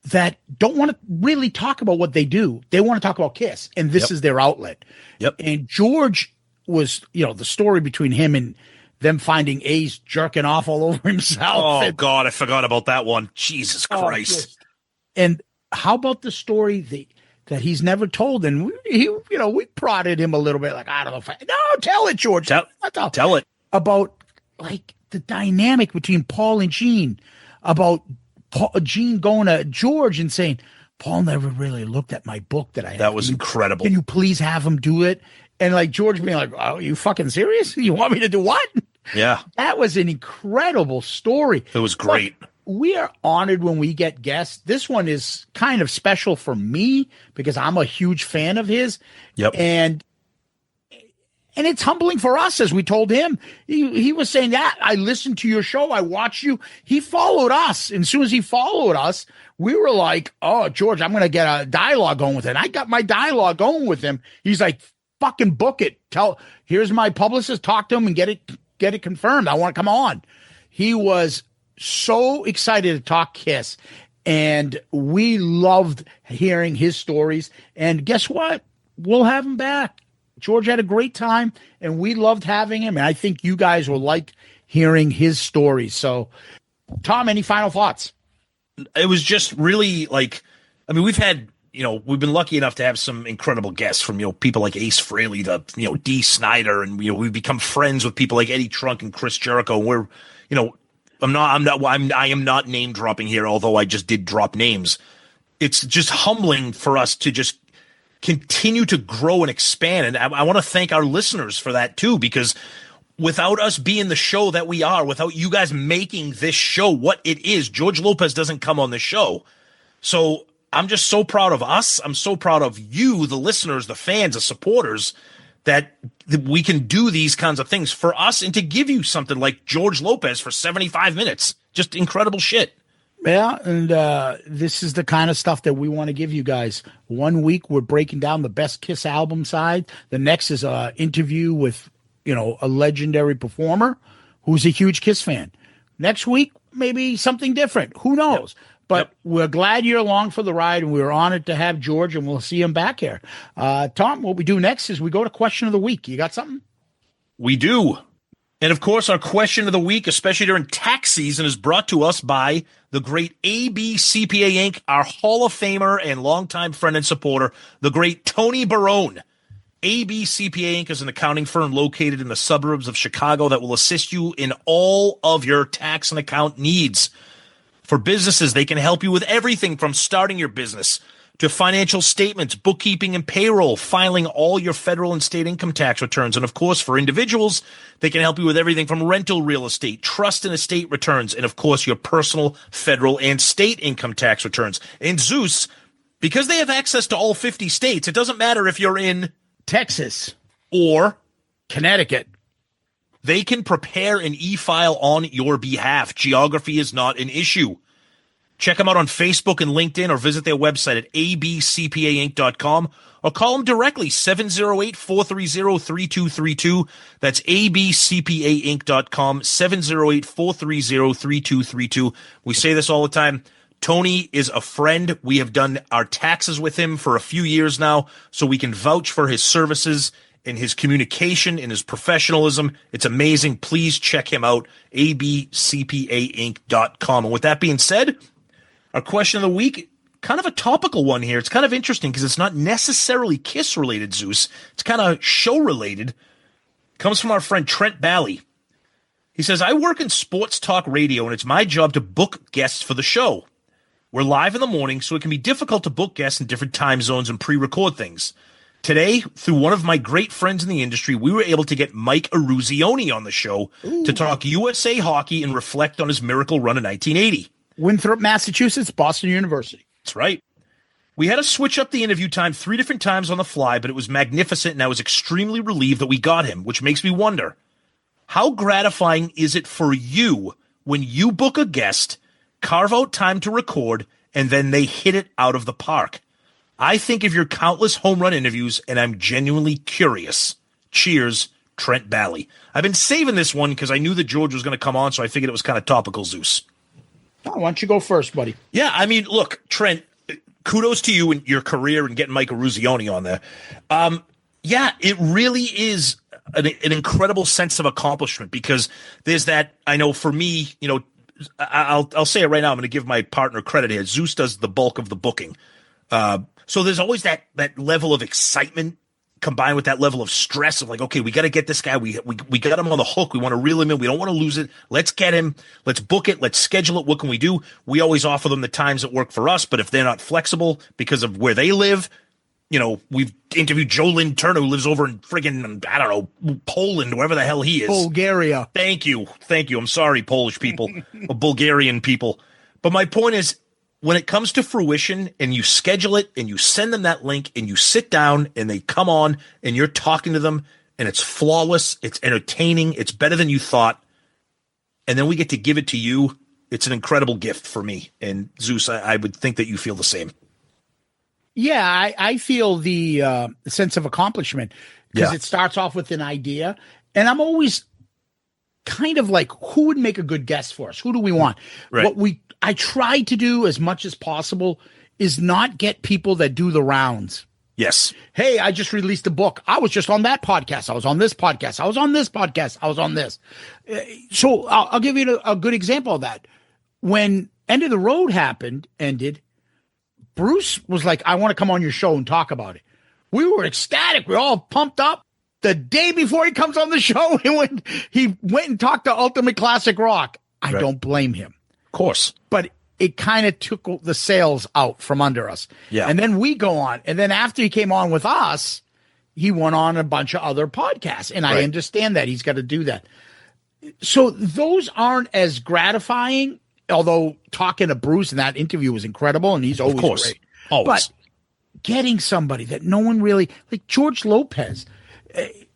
that don't want to really talk about what they do. They want to talk about Kiss, and this is their outlet. Yep. And George was, the story between him and them finding Ace jerking off all over himself. Oh, God, I forgot about that one. Jesus Christ. And how about the story that he's never told? And we prodded him a little bit, like, I don't know if no, tell it, George. Tell it. About, like, the dynamic between Paul and Gene, about Gene going to George and saying, Paul never really looked at my book that I had. That was incredible. Can you please have him do it? And like George being like, oh, are you fucking serious? You want me to do what? Yeah. That was an incredible story. It was great. But we are honored when we get guests. This one is kind of special for me because I'm a huge fan of his. Yep. And it's humbling for us, as we told him. He was saying that I listened to your show. I watched you. He followed us. And as soon as he followed us, we were like, oh, George, I'm going to get a dialogue going with it. And I got my dialogue going with him. He's like, fucking book it. Here's my publicist. Talk to him and get it confirmed. I want to come on. He was so excited to talk Kiss. And we loved hearing his stories. And guess what? We'll have him back. George had a great time, and we loved having him. And I think you guys will like hearing his stories. So, Tom, any final thoughts? It was just really we've had, we've been lucky enough to have some incredible guests from, people like Ace Frehley, Dee Snider, and, we've become friends with people like Eddie Trunk and Chris Jericho. And we're, I am not name dropping here, although I just did drop names. It's just humbling for us to just continue to grow and expand. And I want to thank our listeners for that too, because without us being the show that we are, without you guys making this show what it is, George Lopez doesn't come on the show. So I'm just so proud of us. I'm so proud of you, the listeners, the fans, the supporters, that we can do these kinds of things for us and to give you something like George Lopez for 75 minutes. Just incredible shit. Yeah, and this is the kind of stuff that we want to give you guys. 1 week, we're breaking down the best Kiss album side. The next is an interview with, a legendary performer who's a huge Kiss fan. Next week, maybe something different. Who knows? Yep. But we're glad you're along for the ride, and we're honored to have George, and we'll see him back here. Tom, what we do next is we go to Question of the Week. You got something? We do. And of course, our question of the week, especially during tax season, is brought to us by the great AB CPA Inc., our Hall of Famer and longtime friend and supporter, the great Tony Barone. AB CPA Inc. is an accounting firm located in the suburbs of Chicago that will assist you in all of your tax and account needs. For businesses, they can help you with everything from starting your business to financial statements, bookkeeping, and payroll, filing all your federal and state income tax returns. And of course, for individuals, they can help you with everything from rental real estate, trust and estate returns, and of course, your personal, federal, and state income tax returns. And Zeus, because they have access to all 50 states, it doesn't matter if you're in Texas or Connecticut. They can prepare an e-file on your behalf. Geography is not an issue. Check them out on Facebook and LinkedIn or visit their website at abcpainc.com or call them directly, 708-430-3232. That's abcpainc.com, 708-430-3232. We say this all the time. Tony is a friend. We have done our taxes with him for a few years now, so we can vouch for his services and his communication and his professionalism. It's amazing. Please check him out, abcpainc.com. And with that being said, our question of the week, kind of a topical one here. It's kind of interesting because it's not necessarily KISS related, Zeus. It's kind of show related. Comes from our friend Trent Bally. He says, I work in sports talk radio, and it's my job to book guests for the show. We're live in the morning, so it can be difficult to book guests in different time zones and pre-record things. Today, through one of my great friends in the industry, we were able to get Mike Eruzione on the show to talk USA hockey and reflect on his miracle run in 1980. Winthrop, Massachusetts, Boston University. That's right. We had to switch up the interview time 3 different times on the fly, but it was magnificent, and I was extremely relieved that we got him, which makes me wonder, how gratifying is it for you when you book a guest, carve out time to record, and then they hit it out of the park? I think of your countless home run interviews, and I'm genuinely curious. Cheers, Trent Bally. I've been saving this one because I knew that George was going to come on, so I figured it was kind of topical, Zeus. Oh, why don't you go first, buddy? Yeah, I mean, look, Trent, kudos to you and your career and getting Mike Eruzione on there. Yeah, it really is an incredible sense of accomplishment because there's that, I know for me, you know, I'll say it right now. I'm going to give my partner credit here. Zeus does the bulk of the booking. So there's always that level of excitement combined with that level of stress of like, okay, we got to get this guy. We got him on the hook. We want to reel him in. We don't want to lose it. Let's get him. Let's book it. Let's schedule it. What can we do? We always offer them the times that work for us. But if they're not flexible because of where they live, you know, we've interviewed Joe Lynn Turner, who lives over in friggin', I don't know, Poland, wherever the hell he is. Bulgaria. Thank you. I'm sorry, Polish people or Bulgarian people. But my point is, when it comes to fruition and you schedule it and you send them that link and you sit down and they come on and you're talking to them and it's flawless, it's entertaining, it's better than you thought, and then we get to give it to you, it's an incredible gift for me. And Zeus, I would think that you feel the same. Yeah, I feel the sense of accomplishment because it starts off with an idea. And I'm always kind of like, who would make a good guest for us? Who do we want? Right. What I try to do as much as possible is not get people that do the rounds. Yes. Hey, I just released a book. I was just on that podcast. I was on this podcast. I was on this podcast. I was on this. So I'll give you a good example of that. When End of the Road ended, Bruce was like, I want to come on your show and talk about it. We were ecstatic. We were all pumped up. The day before he comes on the show, he went and talked to Ultimate Classic Rock. I don't blame him. Of course. But it kind of took the sails out from under us. Yeah. And then we go on. And then after he came on with us, he went on a bunch of other podcasts. And I understand that. He's got to do that. So those aren't as gratifying, although talking to Bruce in that interview was incredible. And he's always great. Always. But getting somebody that no one really, like George Lopez,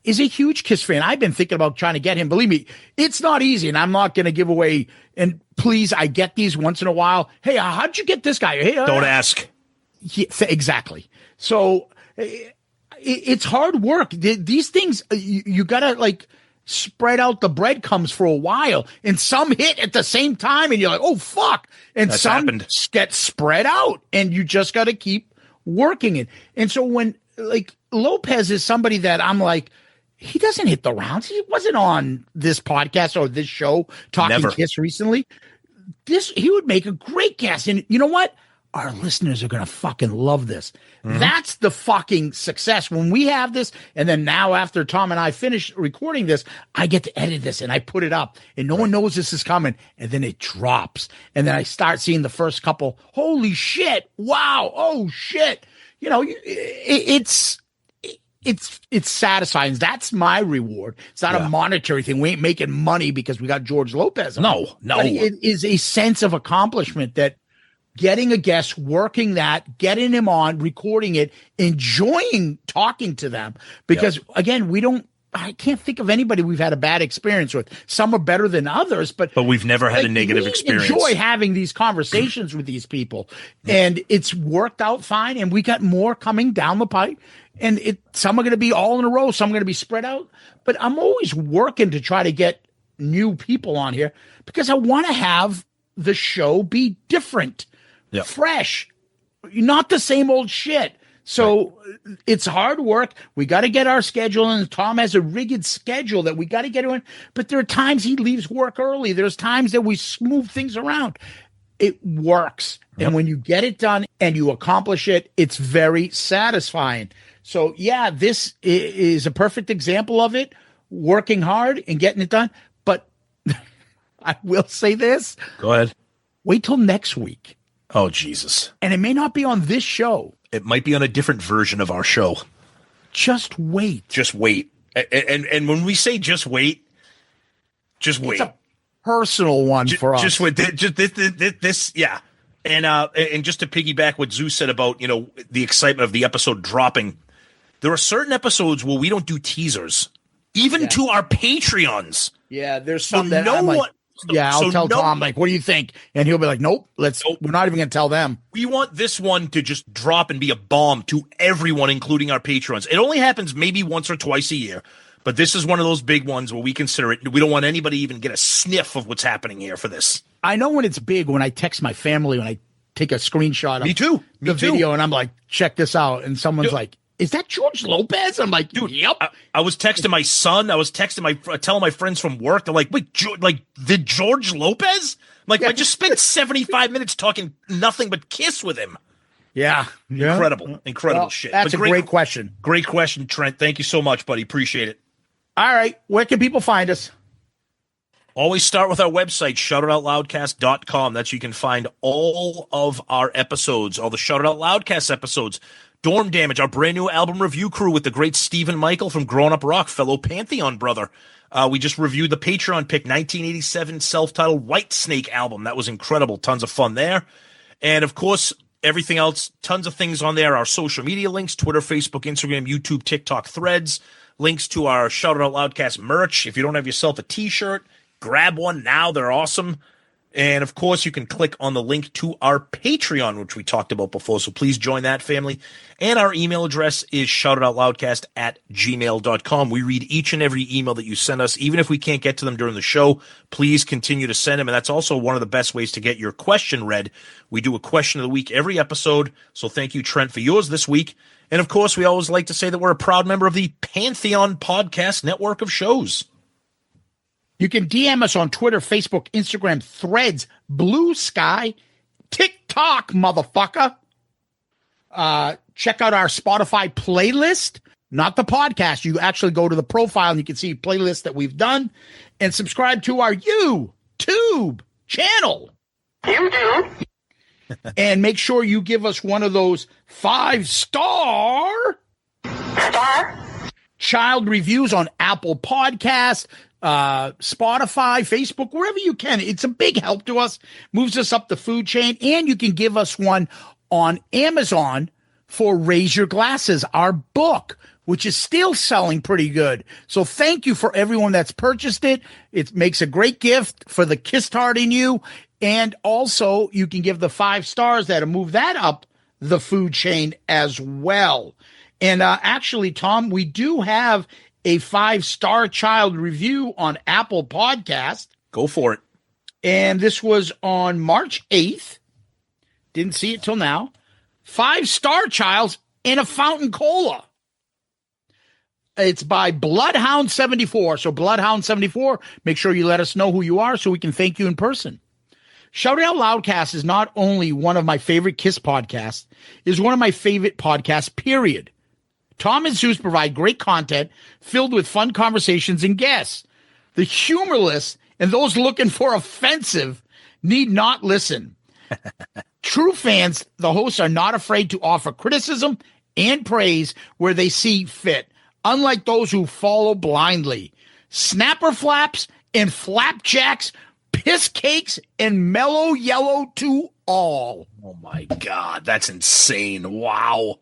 is a huge KISS fan. I've been thinking about trying to get him. Believe me, it's not easy, and I'm not going to give away. And please, I get these once in a while. Hey, how'd you get this guy? Hey, don't ask. Yeah, exactly. So it's hard work. These things, you got to like spread out the breadcrumbs for a while, and some hit at the same time, and you're like, oh, fuck. And That's some happened. get spread out, and you just got to keep working it. And so when, like, Lopez is somebody that I'm like, he doesn't hit the rounds. He wasn't on this podcast or this show talking Never. Kiss recently. He would make a great guest. And you know what? Our listeners are going to fucking love this. Mm-hmm. That's the fucking success. When we have this, and then now after Tom and I finish recording this, I get to edit this and I put it up and no one knows this is coming. And then it drops. And then I start seeing the first couple, holy shit. Wow. Oh shit. You know, it's satisfying. That's my reward. It's not a monetary thing. We ain't making money because we got George Lopez. No. But it is a sense of accomplishment that getting a guest, working that, getting him on, recording it, enjoying talking to them. Because again, I can't think of anybody we've had a bad experience with. Some are better than others, but we've never had a negative experience. Enjoy having these conversations with these people, and it's worked out fine. And we got more coming down the pipe, and some are going to be all in a row, some are going to be spread out. But I'm always working to try to get new people on here because I want to have the show be different. Fresh, not the same old shit. So it's hard work. We got to get our schedule, and Tom has a rigid schedule that we got to get in. But there are times he leaves work early. There's times that we smooth things around. It works. And when you get it done and you accomplish it, it's very satisfying. So yeah, this is a perfect example of it, working hard and getting it done. But I will say this. Go ahead. Wait till next week. Oh, Jesus. And it may not be on this show. It might be on a different version of our show. Just wait. Just wait. And when we say just wait, just wait. It's a personal one for us. Just wait. This, yeah. And just to piggyback what Zeus said about, the excitement of the episode dropping, there are certain episodes where we don't do teasers, even to our Patreons. Yeah, there's some that I'm like, I'll tell Tom, like, what do you think? And he'll be like, nope, we're not even going to tell them. We want this one to just drop and be a bomb to everyone, including our patrons. It only happens maybe once or twice a year, but this is one of those big ones where we consider it. We don't want anybody to even get a sniff of what's happening here for this. I know when it's big, when I text my family, when I take a screenshot of the video, and I'm like, check this out. And someone's like, is that George Lopez? I'm like, dude, yep. I was texting my son. I was texting telling my friends from work. They're like, wait, the George Lopez? Like, I just spent 75 minutes talking nothing but Kiss with him. Yeah. Incredible shit. That's a great question. Great question, Trent. Thank you so much, buddy. Appreciate it. All right. Where can people find us? Always start with our website, shoutoutloudcast.com. That's where you can find all of our episodes, all the Shout It Out Loudcast episodes. Dorm Damage, our brand new album review crew with the great Stephen Michael from Grown Up Rock, fellow Pantheon brother. We just reviewed the Patreon pick, 1987 self-titled Whitesnake album. That was incredible. Tons of fun there. And, of course, everything else, tons of things on there. Our social media links, Twitter, Facebook, Instagram, YouTube, TikTok, Threads, links to our Shout It Out Loudcast merch. If you don't have yourself a T-shirt, grab one now. They're awesome. And, of course, you can click on the link to our Patreon, which we talked about before. So please join that family. And our email address is shoutitoutloudcast@gmail.com. We read each and every email that you send us. Even if we can't get to them during the show, please continue to send them. And that's also one of the best ways to get your question read. We do a question of the week every episode. So thank you, Trent, for yours this week. And, of course, we always like to say that we're a proud member of the Pantheon Podcast Network of shows. You can DM us on Twitter, Facebook, Instagram, Threads, Blue Sky, TikTok, motherfucker. Check out our Spotify playlist, not the podcast. You actually go to the profile and you can see playlists that we've done, and subscribe to our YouTube channel. YouTube. And make sure you give us one of those 5-star child reviews on Apple Podcasts, Spotify, Facebook, wherever you can. It's a big help to us, moves us up the food chain. And you can give us one on Amazon for Raise Your Glasses, our book, which is still selling pretty good. So thank you for everyone that's purchased it. It makes a great gift for the Kiss Heart in you. And also you can give the 5 stars that'll move that up the food chain as well. And actually, Tom, we do have a 5-star child review on Apple Podcast. Go for it. And this was on March 8th. Didn't see it till now. 5-star childs and a fountain cola. It's by Bloodhound74. So Bloodhound74, make sure you let us know who you are so we can thank you in person. Shout It Out Loudcast is not only one of my favorite KISS podcasts, it is one of my favorite podcasts, period. Tom and Zeus provide great content filled with fun conversations and guests. The humorless and those looking for offensive need not listen. True fans, the hosts are not afraid to offer criticism and praise where they see fit, unlike those who follow blindly. Snapper flaps and flapjacks, piss cakes, and mellow yellow to all. Oh, my God. That's insane. Wow.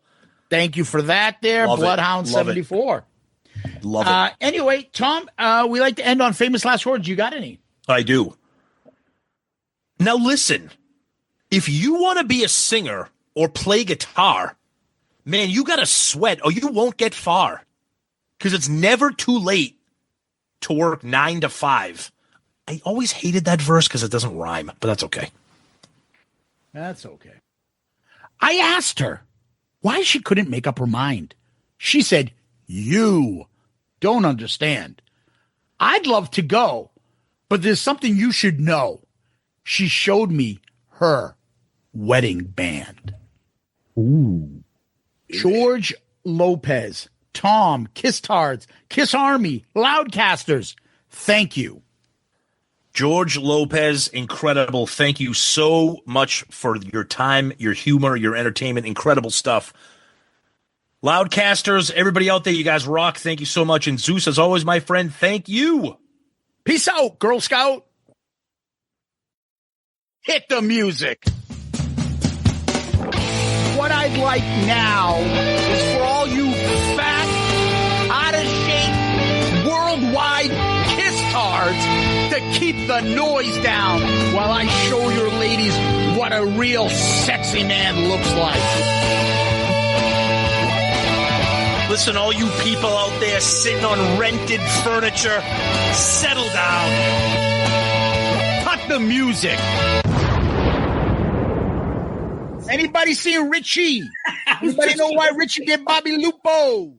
Thank you for that there, Bloodhound74. Love it. Anyway, Tom, we like to end on famous last words. You got any? I do. Now, listen. If you want to be a singer or play guitar, man, you got to sweat or you won't get far. Because it's never too late to work 9 to 5. I always hated that verse because it doesn't rhyme, but that's okay. That's okay. I asked her why she couldn't make up her mind. She said, "You don't understand. I'd love to go, but there's something you should know." She showed me her wedding band. Ooh. George Lopez, Tom, KISStards, KISS Army, Loudcasters, thank you. George Lopez, incredible. Thank you so much for your time, your humor, your entertainment. Incredible stuff. Loudcasters, everybody out there, you guys rock. Thank you so much. And Zeus, as always, my friend, thank you. Peace out, Girl Scout. Hit the music. What I'd like now is for all you fat, out-of-shape, worldwide KISStards to keep the noise down while I show your ladies what a real sexy man looks like. Listen, all you people out there sitting on rented furniture, settle down. Cut the music. Anybody seen Richie? Anybody know why Richie did Bobby Lupo?